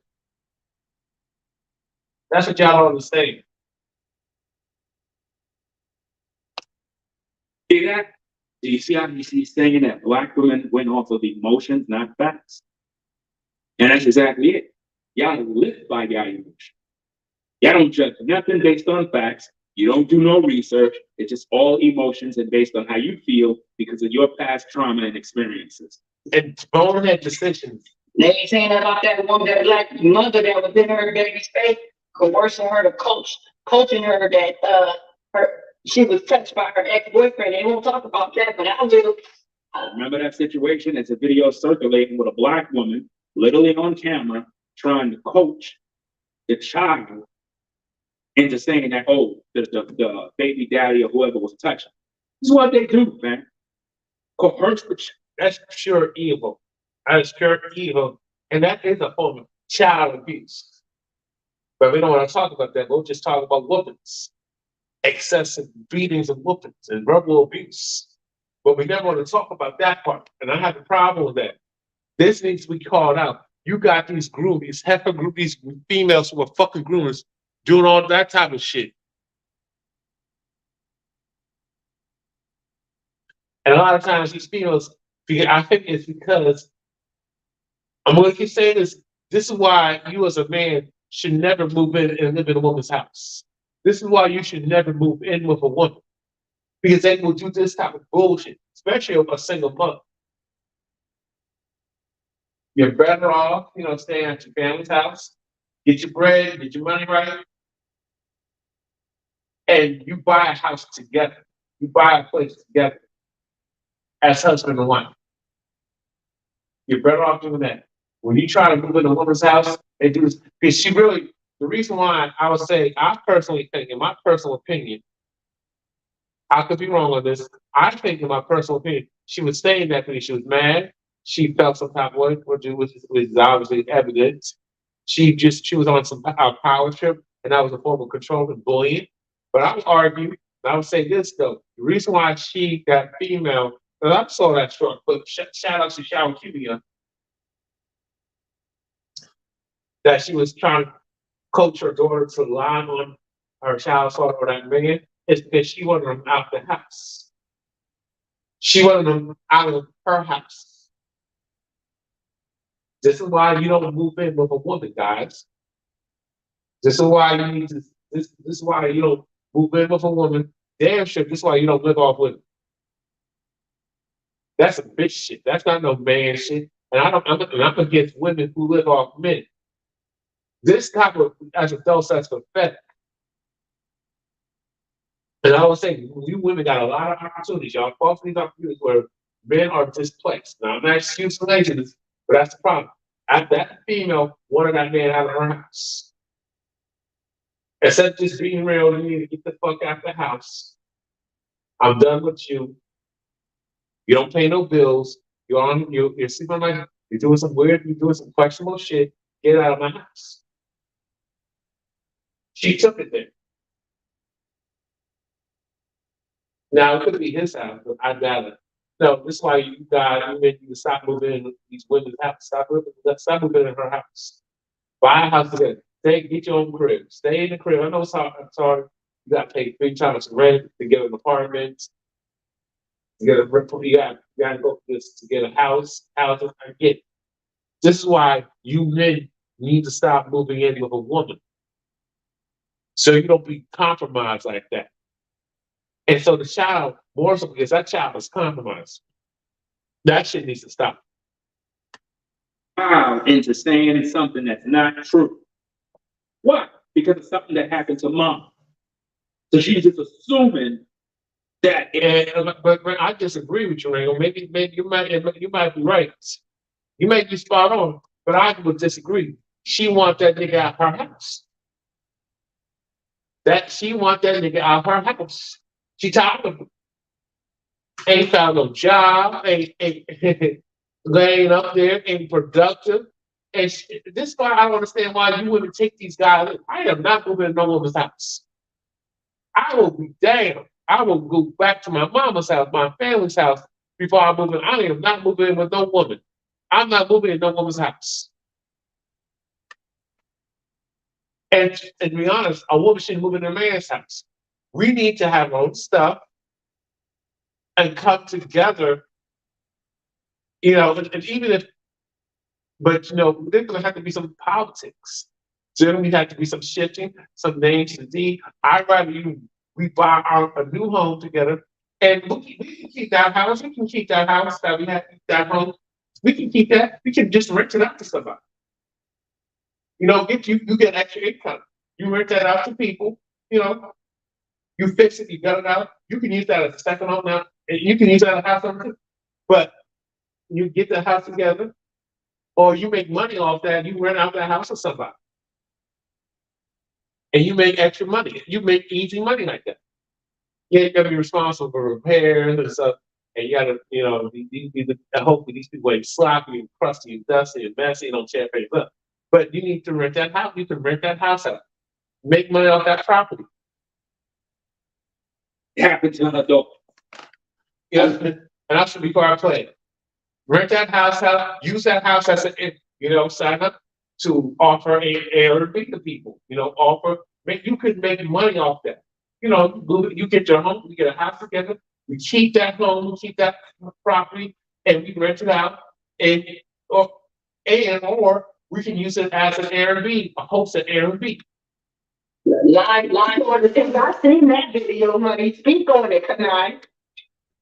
That's what y'all don't understand. See that? Do you see how he's saying that black women went off of emotions, not facts? And that's exactly it. Y'all live by y'all emotions. Y'all don't judge nothing based on facts. You don't do no research. It's just all emotions and based on how you feel because of your past trauma and experiences. And bonehead decisions. They ain't saying about that woman, that black mother that was in her baby's face, coercing her to coaching her that she was touched by her ex-boyfriend. They won't talk about that, but I do. Remember that situation? It's a video circulating with a black woman, literally on camera, trying to coach the child into saying that, oh, the baby daddy or whoever was touching. This is what they do, man. Coerce the that's pure evil. That is pure evil. And that is a form of child abuse. But we don't want to talk about that. We'll just talk about whoopings, excessive beatings and whoopings and verbal abuse. But we never want to talk about that part. And I have a problem with that. This needs to be called out. you got these these heifer group, these females who are fucking groomers doing all that type of shit. And a lot of times these females, I think it's because I'm gonna keep saying this. This is why you as a man should never move in and live in a woman's house. This is why you should never move in with a woman. Because they will do this type of bullshit, especially a single mother. You're better off, staying at your family's house, get your bread, get your money right, and you buy a house together. You buy a place together as husband and wife. You're better off doing that. When you try to move in a woman's house, they do this because the reason why I would say, I personally think, in my personal opinion, I could be wrong on this. I think, in my personal opinion, she was saying that because she was mad. She felt some type of way, which is obviously evident. She was on some power trip, and that was a form of control and bullying. But I would argue, and I would say this though: the reason why that female, because I saw that short clip. Shout out to Shower Cubia, that she was trying to coach her daughter to lie on her child's father or that man, is because she wanted them out the house. She wanted them out of her house. This is why you don't move in with a woman, guys. This is why you need to. This is why you don't move in with a woman. Damn sure. This is why you don't live off women. That's a bitch shit. That's not no man shit. And I'm against women who live off men. This type of as adults, that's pathetic. And I was saying, you women got a lot of opportunities. Y'all fall for these opportunities where men are displaced. Now, I'm not excusing laziness, but that's the problem. That female wanted that man out of her house. Instead of just being real, you need to get the fuck out of the house. I'm done with you. You don't pay no bills. You're sleeping like you're doing some questionable shit. Get out of my house. She took it there. Now, it could be his house, but I'd rather. No, this is why you need to stop moving in these women's house. Stop moving in her house. Buy a house together. Get your own crib. Stay in the crib. I know it's hard. I'm sorry. You got to pay 3 times rent to get an apartment. You got to go to get a house. I get it. This is why you men need to stop moving in with a woman, so you don't be compromised like that. And so the child, more so because that child is compromised. That shit needs to stop. Wow, into saying something that's not true. Why? Because it's something that happened to mom. So she's just assuming that. But I disagree with you, Rango. Maybe you might be right. You may be spot on, but I would disagree. She want that nigga out her house. She want that nigga out her house. She tired of him. Ain't found no job. Ain't laying up there. Ain't productive. And this is why I don't understand why you wouldn't take these guys in. I am not moving to no woman's house. I will be damned. I will go back to my mama's house, my family's house, before I move in. I am not moving in with no woman. I'm not moving in no woman's house. And to be honest, a woman shouldn't move in a man's house. We need to have our own stuff and come together, and even if, but there's gonna have to be some politics. There's gonna have to be some shifting, some names to D. I'd rather we buy a new home together, and we can keep that house. We can keep that house that we have, that home. We can keep that. We can just rent it out to somebody. You get extra income. You rent that out to people. You fix it. You gut it out. You can use that as a second home now. And you can use that as a house home too. But you get the house together, or you make money off that. You rent out that house to somebody, and you make extra money. You make easy money like that. Yeah, you got to be responsible for repairs and stuff. And you got to, hopefully these people ain't sloppy and crusty and dusty and messy and don't tear things up. But you need to rent that house. You can rent that house out. Make money off that property. It happened to an adult. And that's before I play. Rent that house out. Use that house as sign up to offer a Airbnb to people. You could make money off that. You get your home, we get a house together, we keep that home, we keep that property, and we rent it out, and or we can use it as an Airbnb, a host at Airbnb. Line on the things. I seen that video, honey. Speak on it, can I?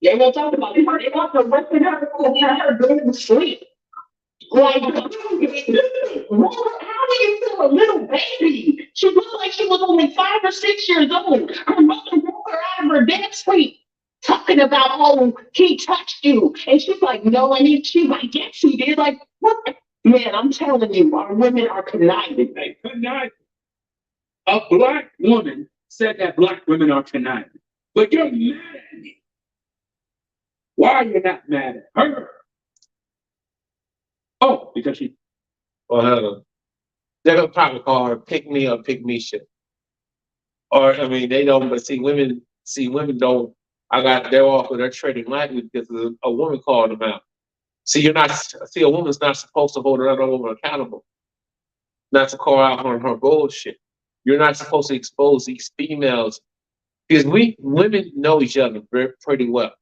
They won't talk about it. They want to rest in her and have her go to sleep. Like, how do you feel a little baby? She looked like she was only 5 or 6 years old. Her mother woke her out of her dead sleep, talking about, oh, he touched you. And she's like, no, and she's like, yes, he did. Like, what? Man, I'm telling you, our women are conniving. They conniving. A black woman said that black women are conniving. But you're mad at me. Why are you not mad at her? Oh, because she. Well, they're gonna probably call her pick me or pick me shit. Or I mean, they don't. But women don't. They're off with their trading lightly because a woman called them out. A woman's not supposed to hold another woman accountable. Not to call out on her bullshit. You're not supposed to expose these females because women know each other pretty well.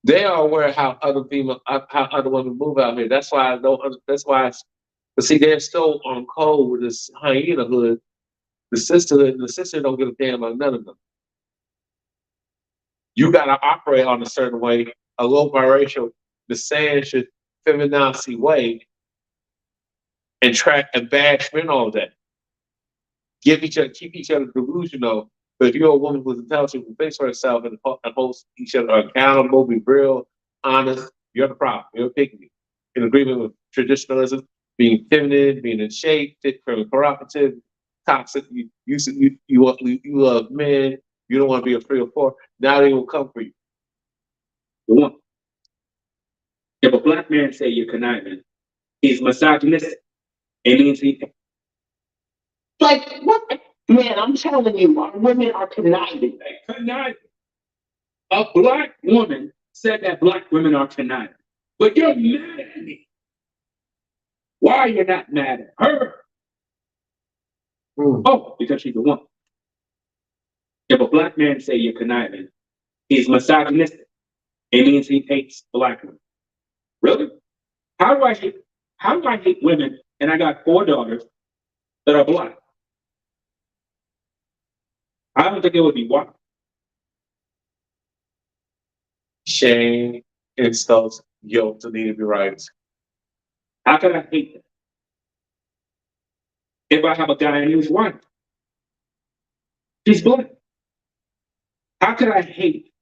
They are aware how other women move out here. That's why I don't. That's why. But see, they're still on code with this hyena hood, the sisterhood, and the sister don't give a damn about none of them. You gotta operate on a certain way, a low biracial, the sand feminazi way, and track and bash men all that. Keep each other delusional. But if you're a woman who's intelligent, who thinks for herself and holds each other accountable, be real, honest, you're the problem. You're a pygmy. In agreement with traditionalism, being feminine, being in shape, cooperative, toxic. You love men. You don't want to be a 3 or 4. Now they will come for you. The one. If a black man say you're conniving, he's misogynistic. It means he. Like, what? Man, I'm telling you, our women are conniving. They conniving. A black woman said that black women are conniving. But you're mad at me. Why are you not mad at her? Oh, because she's the one. If a black man say you're conniving, he's misogynistic. It means he hates black women. Really? How do I hate women and I got 4 daughters that are black? I don't think it would be white. Shame, insults, guilt, to need to be right. How can I hate them? If I have a guy and he's white, she's black. How could I hate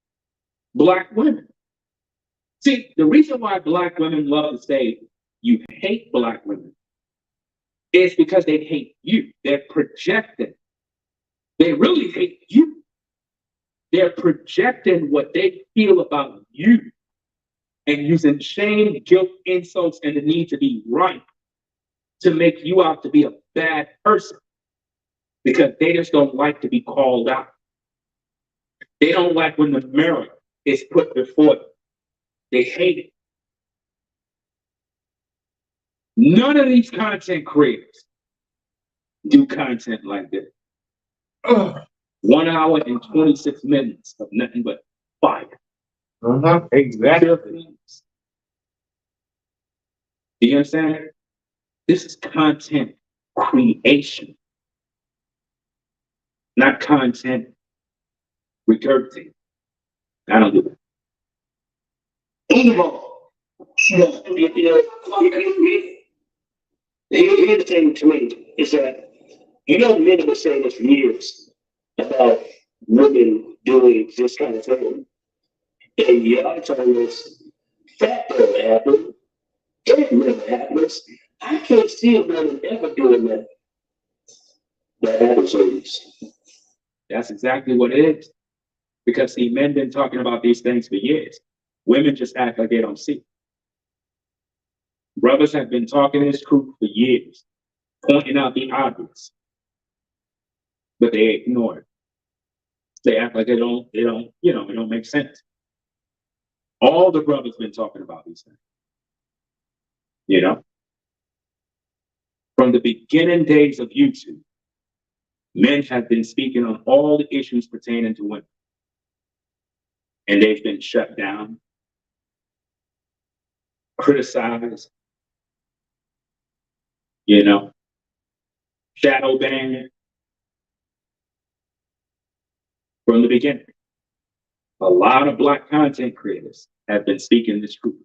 black women? See, the reason why black women love to say you hate black women is because they hate you. They're projecting. They really hate you. They're projecting what they feel about you and using shame, guilt, insults, and the need to be right to make you out to be a bad person because they just don't like to be called out. They don't like when the mirror is put before them. They hate it. None of these content creators do content like this. 1 hour and 26 minutes of nothing but fire. Exactly. Do you understand? This is content creation, not content regurgitating. I don't do it. Evil. Here's the thing to me is that, men have been saying this for years about women doing this kind of thing. And y'all telling us that never happened. It never happens. I can't see a woman ever doing that. That happens. That's exactly what it is. Because see, men been talking about these things for years. Women just act like they don't see. Brothers have been talking this truth for years, pointing out the obvious, but they ignore it. They act like it don't make sense. All the brothers been talking about these things. beginning days of YouTube, men have been speaking on all the issues pertaining to women. And they've been shut down, criticized, shadow banned from the beginning. A lot of Black content creators have been speaking this truth.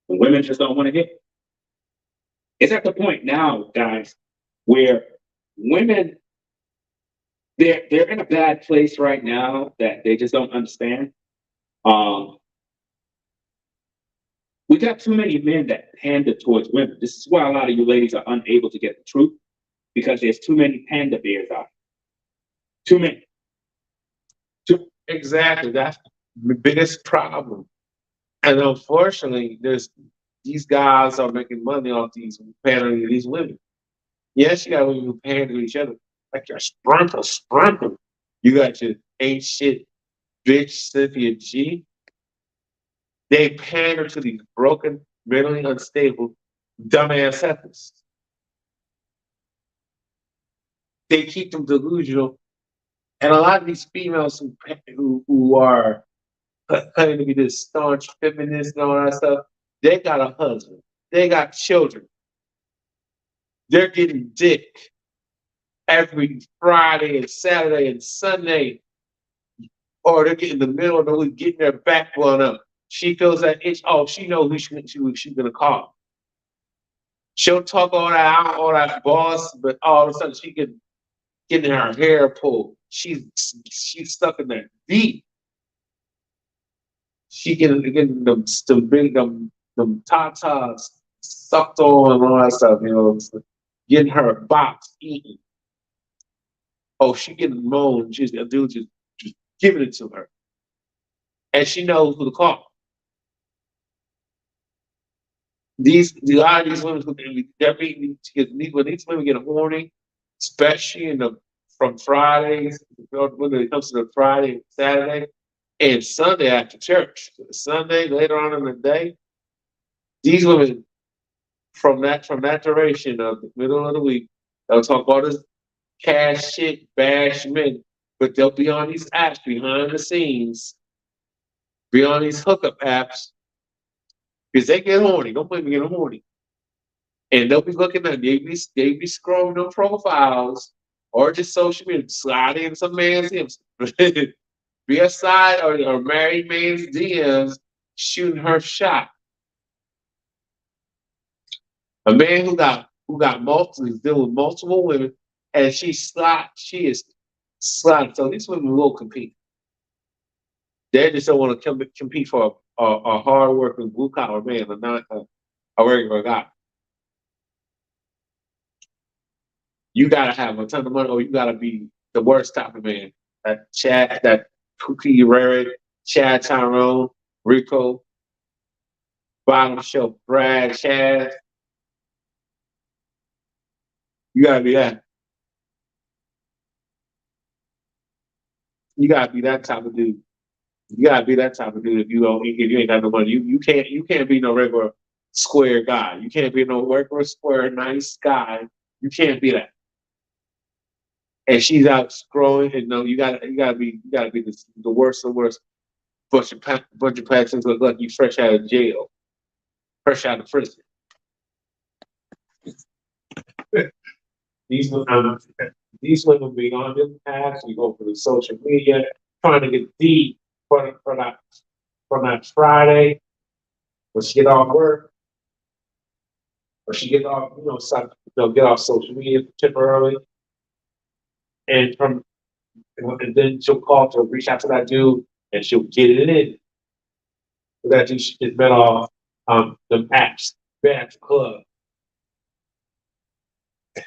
And women just don't want to hear it. It's at the point now, guys, where women, they're in a bad place right now that they just don't understand. We got too many men that pander towards women. This is why a lot of you ladies are unable to get the truth, because there's too many panda bears out. Too many. Exactly. That's the biggest problem. And unfortunately, these guys are making money off these pandering to these women. Yes, you got women who pander to each other. Like your spruntle. You got your ain't shit bitch Cynthia G. They pander to these broken, mentally unstable, dumbass heifers. They keep them delusional. And a lot of these females who are claiming to be this staunch feminist and all that stuff, they got a husband. They got children. They're getting dick every Friday and Saturday and Sunday. Or they're getting in the middle of the week, getting their back blown up. She feels that itch. Oh, she knows who she's gonna call. She'll talk all that boss, but all of a sudden she getting her hair pulled. She's stuck in that deep. She getting them tatas sucked on and all that stuff, getting her box eaten. Oh, she getting moaned. She's a dude just giving it to her. And she knows who to call. A lot of these women, they're meeting when these women get horny, especially from Fridays, when it comes to the Friday and Saturday, and Sunday after church. Sunday later on in the day, these women from that duration of the middle of the week, they'll talk all this cash shit, bash men, but they'll be on these apps behind the scenes, be on these hookup apps, because they get horny. Don't blame me getting horny. And they'll be looking at they be scrolling their profiles or just social media, sliding in some man's DMs. Be a side or married man's DMs shooting her shot. A man who got multiple, he's dealing with multiple women, and she is sliding. So these women will compete. They just don't want to compete for a hard-working blue-collar man, but not a regular guy. You gotta have a ton of money, or you gotta be the worst type of man. That Cookie Rarick, Chad Tyrone, Rico, Bottom Shelf, Brad, Chad. You gotta be that. You gotta be that type of dude. You gotta be that type of dude if you ain't got no money. You can't be no regular square guy. You can't be no regular square nice guy. You can't be that. And she's out scrolling, and you gotta be the worst of the worst bunch of Paxtons look like you fresh out of jail, fresh out of prison. These women be on this path. We go through social media, trying to get deep for that Friday when she get off work, or she get off, get off social media temporarily, and then she'll call to reach out to that dude, and she'll get it in. That dude she gets met off the apps, back to club,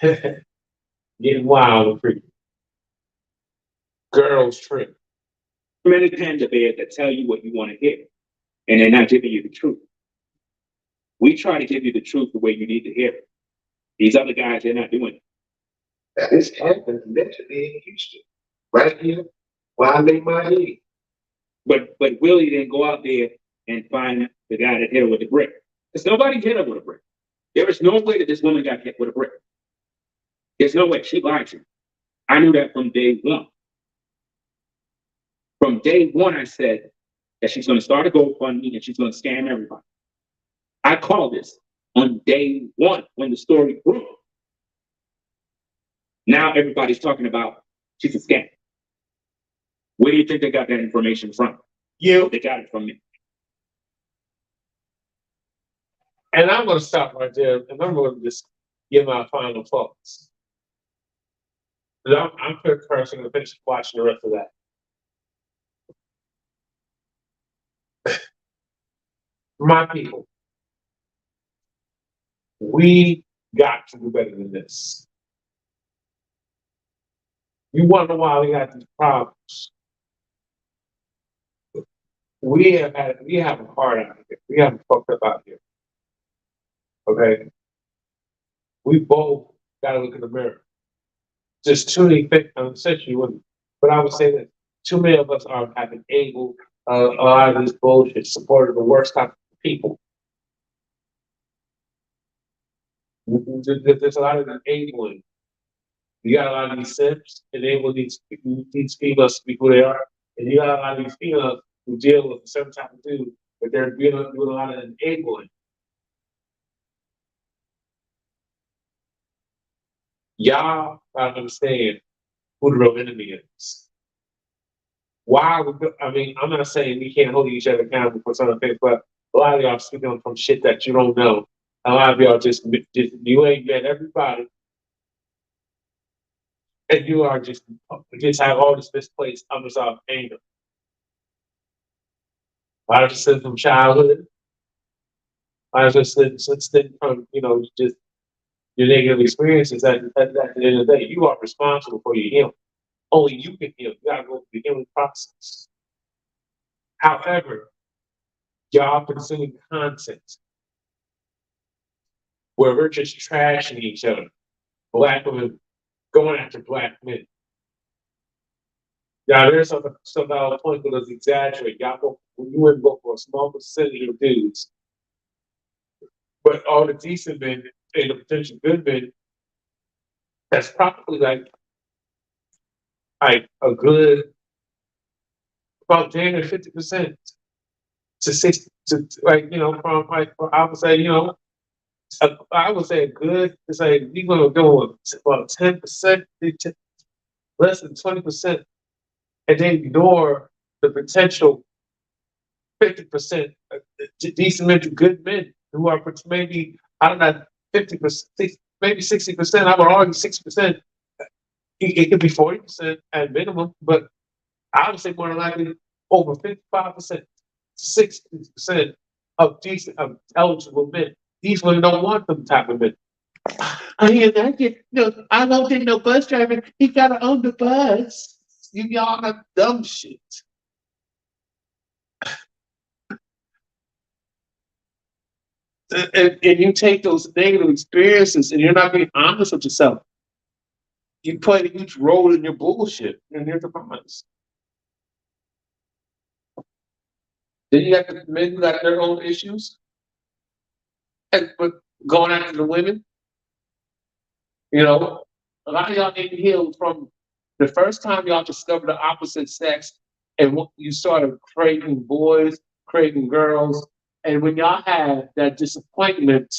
getting wild and freaky. Girls trip. Many panda bears that tell you what you want to hear, and they're not giving you the truth. We try to give you the truth the way you need to hear it. These other guys, they're not doing it. That is happening literally in Houston, right here, where I lay my head. But Willie didn't go out there and find the guy that hit her with the brick. Because nobody hit her with a brick. There is no way that this woman got hit with a brick. There's no way. She lied to me. I knew that from day one. From day one, I said that she's going to start a GoFundMe and she's going to scam everybody. I called this on day one when the story broke. Now everybody's talking about she's a scam. Where do you think they got that information from? You. They got it from me. And I'm going to stop right there, and I'm going to just give my final thoughts. I'm personally going to finish watching the rest of that. My people, we got to do better than this. You wonder why we got these problems. We have a heart out here. We have a fucked up out here. Okay? We both got to look in the mirror. Just too many essentially women. But I would say that too many of us have enabled a lot of this bullshit, supported the worst type of people. There's a lot of enabling. You got a lot of these simps enable these females to be who they are, and you got a lot of these females who deal with a certain type of dude, but they're doing a lot of enabling. Y'all gotta understand who the real enemy is. Why? I mean, I'm not saying we can't hold each other accountable for some things, but a lot of y'all speaking from shit that you don't know. A lot of y'all just you ain't met everybody, and you are just have all this misplaced unresolved anger. Why does it stem from childhood? Why does it stem from just your negative experiences? At the end of the day, you are responsible for your healing. Only you can heal. You gotta go through the healing process. However, y'all consuming content where we're just trashing each other. Black women going after black men. Now there's some point that is exaggerate. Y'all you wouldn't go for a small percentage of dudes. But all the decent men and the potential good men, that's probably like a good about 10 or 50% to 60 to from I would say, I would say a good it's like we're gonna go with about 10%, less than 20%, and then ignore the potential 50% decent men to good men who are maybe I don't know 50%, maybe 60%. I would argue 60%. It could be 40% at minimum, but I would say more than likely over 55%, 60% of decent, of eligible men. These women don't want them type of men. I don't think no bus driver. He gotta own the bus. Y'all have dumb shit. And you take those negative experiences and you're not being honest with yourself. You play a huge role in your bullshit and your demise. Then you got the men who got their own issues. But going after the women, a lot of y'all need to heal from the first time y'all discovered the opposite sex and you started craving boys, craving girls. And when y'all had that disappointment,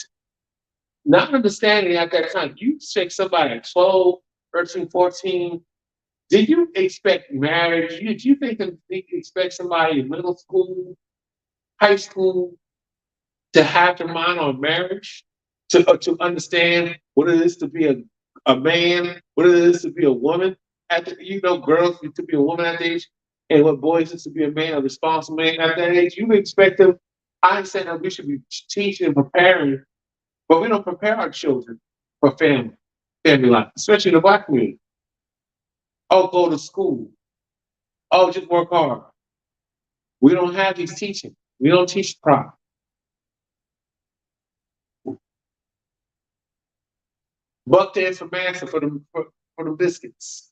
not understanding at that time, you take somebody at 12, 13, 14. Did you expect marriage? Did you think that you expect somebody in middle school, high school, to have their mind on marriage, to understand what it is to be a man, what it is to be a woman? Girls to be a woman at that age, and what boys is to be a man, a responsible man at that age. You expect them. I said that we should be teaching and preparing, but we don't prepare our children for family life, especially in the Black community. Oh, go to school. Oh, just work hard. We don't have these teaching. We don't teach proper. Buck dance for master for the biscuits.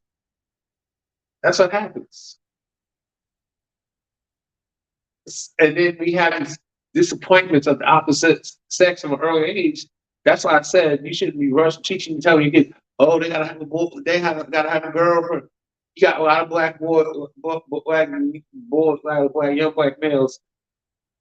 That's what happens. And then we have these disappointments of the opposite sex from an early age. That's why I said you shouldn't be rushing teaching and telling your kids, oh, they gotta have a boy, gotta have a girlfriend. You got a lot of black young black males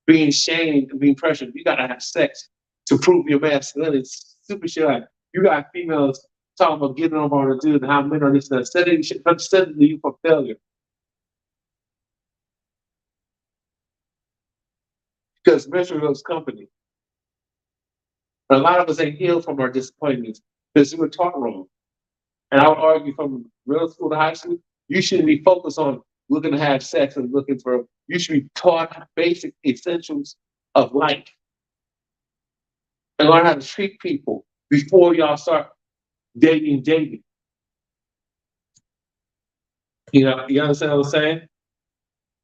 being shamed and being pressured. You gotta have sex to prove your masculinity. It's stupid shit like you got females talking about getting over on a dude and how men are this and that. Setting you for failure. Because misery loves company. And a lot of us ain't healed from our disappointments because we were taught wrong. And I would argue from middle school to high school, you shouldn't be focused on looking to have sex and looking for, you should be taught basic essentials of life and learn how to treat people before y'all start dating. You understand what I'm saying?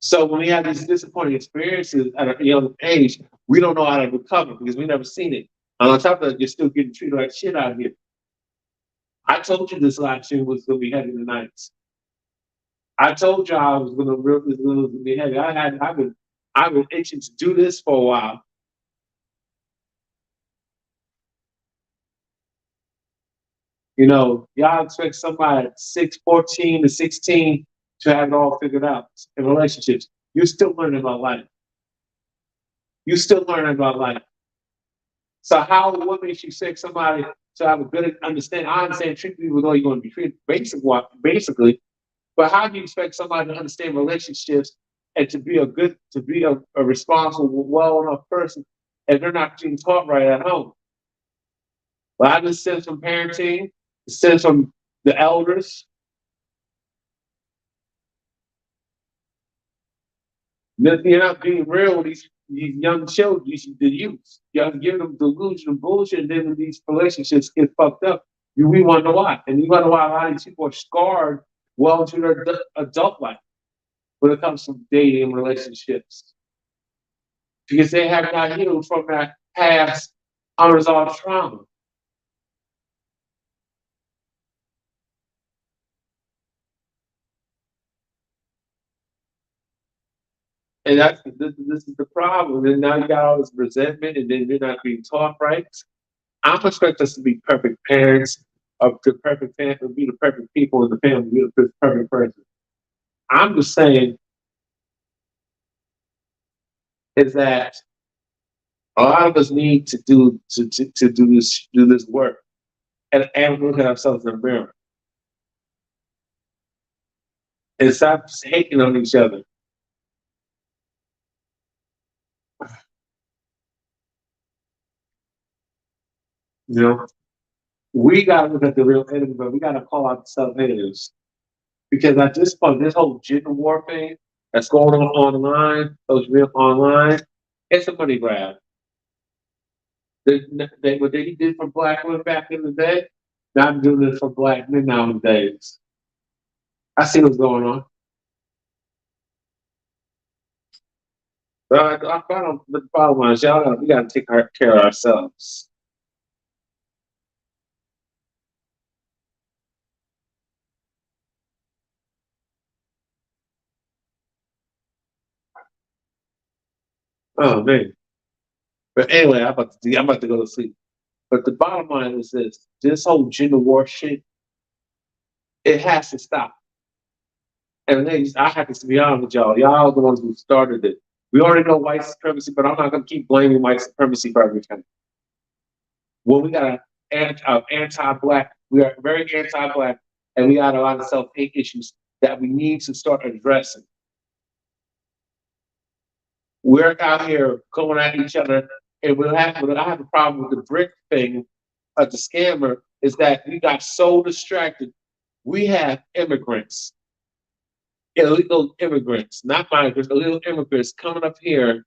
So when we have these disappointing experiences at a young age, we don't know how to recover because we never seen it. And on top of that, you're still getting treated like shit out here. I told you this last year was going to be heavy in the nights. I told you I was going to be heavy. I've been itching to do this for a while. Y'all expect somebody at 14 to 16 to have it all figured out in relationships. You're still learning about life. So what makes you expect somebody to have a good understanding? I understand treat people the way you're going to be treated, basically. But how do you expect somebody to understand relationships and to be a responsible, well enough person if they're not being taught right at home? Well, I just sense from parenting, sense from the elders. You're not being real with these young children, the youth. You have to give them delusional bullshit, and then when these relationships get fucked up, we wonder why. And you wonder why a lot of these people are scarred well into their adult life when it comes to dating and relationships. Because they have not healed from that past unresolved trauma. And this is the problem. And now you got all this resentment, and then you're not being taught right. I don't expect us to be perfect parents, or the perfect family, be the perfect people in the family, be the perfect person. I'm just saying is that a lot of us need to do this work and look at ourselves in the mirror and stop hating on each other. We gotta look at the real enemy, but we gotta call out the self-haters. Because at this point, this whole gender war thing that's going on online, those real online, it's a money grab. What they did for black women back in the day, now I'm doing it for black men nowadays. I see what's going on. But the bottom line is, we gotta take care of ourselves. Oh man. But anyway, I'm about to go to sleep. But the bottom line is this whole gender war shit, it has to stop. And ladies, I have to be honest with y'all. Y'all are the ones who started it. We already know white supremacy, but I'm not gonna keep blaming white supremacy for everything. Well, we got anti-black, we are very anti-black, and we got a lot of self-hate issues that we need to start addressing. We're out here going at each other, and I have a problem with the brick thing of the scammer is that we got so distracted. We have immigrants, illegal immigrants, not migrants, illegal immigrants coming up here,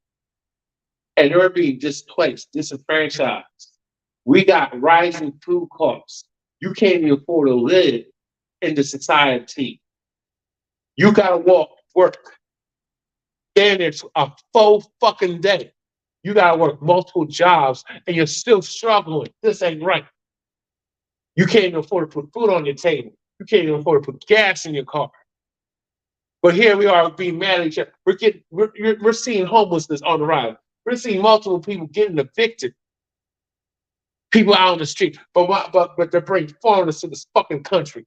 and they're being displaced, disenfranchised. We got rising food costs. You can't even afford to live in the society. You gotta work, stand there a full fucking day. You gotta work multiple jobs, and you're still struggling. This ain't right. You can't even afford to put food on your table. You can't even afford to put gas in your car. But here we are being mad at each other. We're seeing homelessness on the rise. We're seeing multiple people getting evicted. People out on the street, but they bring foreigners to this fucking country.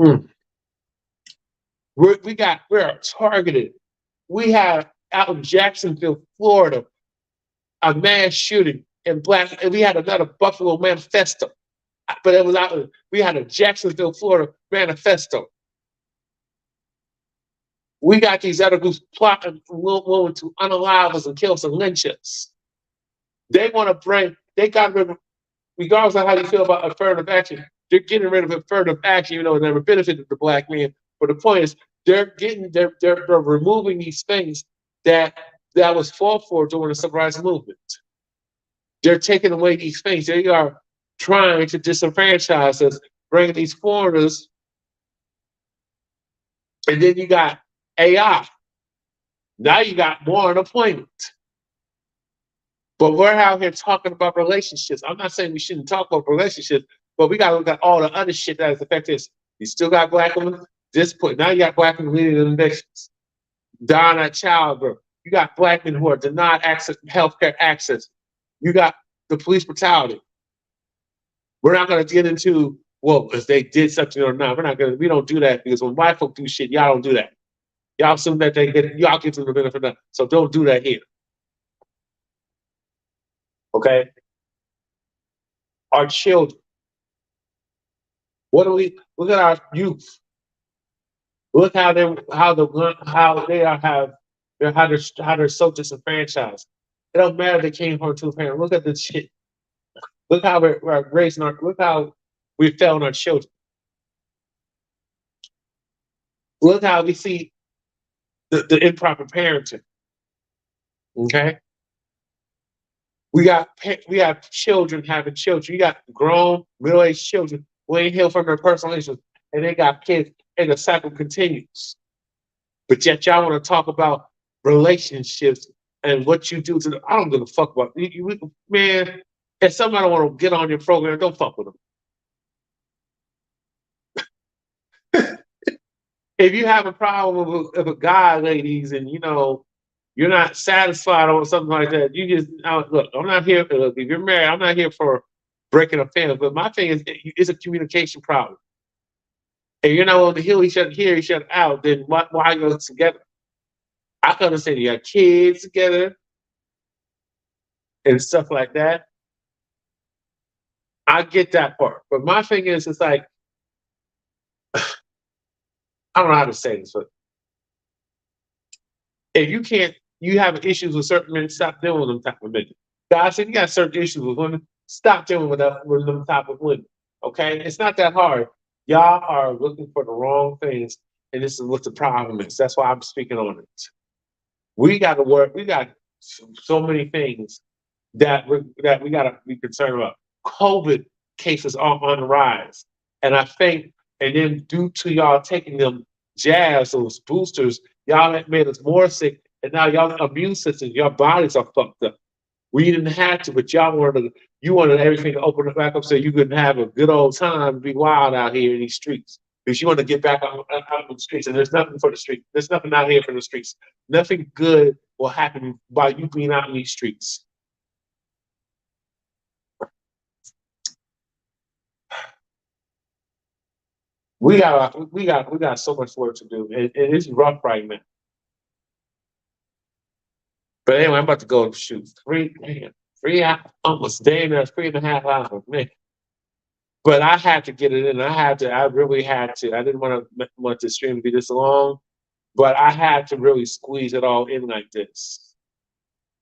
Mm. We're targeted. We have out in Jacksonville, Florida, a mass shooting in black, and we had another Buffalo manifesto, but it was out. We had a Jacksonville, Florida manifesto. We got these other groups plotting willing to unalive us and kill us and lynch us. They want to bring. They got rid of, regardless of how you feel about affirmative action. They're getting rid of affirmative action, even though it never benefited the black man. But the point is, they're removing these things that was fought for during the civil rights movement. They're taking away these things. They are trying to disenfranchise us, bringing these foreigners. And then you got AI. Now you got more unemployment. But we're out here talking about relationships. I'm not saying we shouldn't talk about relationships, but we got to look at all the other shit that has affected us. You still got black women. Now you got black women leading the elections, dying at childbirth. You got black men who are denied access to healthcare access. You got the police brutality. We're not going to get into, well, if they did something or not. We don't do that, because when white folk do shit, y'all don't do that. Y'all assume that y'all get to the benefit of that. So don't do that here. Okay? Our children. Look at our youth. Look how they're so disenfranchised. It don't matter if they came from two parents. Look at this shit. Look how we're raising look how we failing our children. Look how we see the improper parenting. Okay? We have children having children. You got grown, middle-aged children who ain't healed from their personal issues, and they got kids, and the cycle continues. But yet y'all want to talk about relationships and what you do to them. I don't give a fuck about man. If somebody want to get on your program, don't fuck with them. If you have a problem with a guy, ladies, and you're not satisfied or something like that, you just look. I'm not here for. Look, if you're married, I'm not here for breaking a family. But my thing is, it's a communication problem. And you're not on the hill, each other out. Then why go together? I can understand you got kids together and stuff like that. I get that part. But my thing is, it's like, I don't know how to say this, but if you have issues with certain men, stop dealing with them type of men. God said you got certain issues with women, stop dealing with them type of women. Okay? It's not that hard. Y'all are looking for the wrong things, and this is what the problem is. That's why I'm speaking on it. We got to work. We got so many things that we got to be concerned about. COVID cases are on the rise, and I think, and then due to y'all taking them jabs, those boosters, y'all have made us more sick, and now y'all immune system, your bodies are fucked up. We didn't have to, but you wanted everything to open back up so you could have a good old time, be wild out here in these streets. Because you want to get back out on the streets, and there's nothing for the streets. There's nothing out here for the streets. Nothing good will happen by you being out in these streets. We got so much work to do, and it's rough right now. But anyway, I'm about to go shoot almost damn near 3.5 hours, man. But I had to get it in. I really had to. I didn't want the stream to be this long, but I had to really squeeze it all in like this.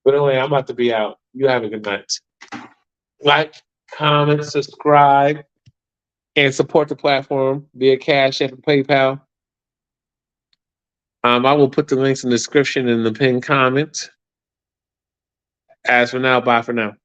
But anyway, I'm about to be out. You have a good night. Like, comment, subscribe, and support the platform via Cash App and PayPal. I will put the links in the description in the pinned comment. As for now, bye for now.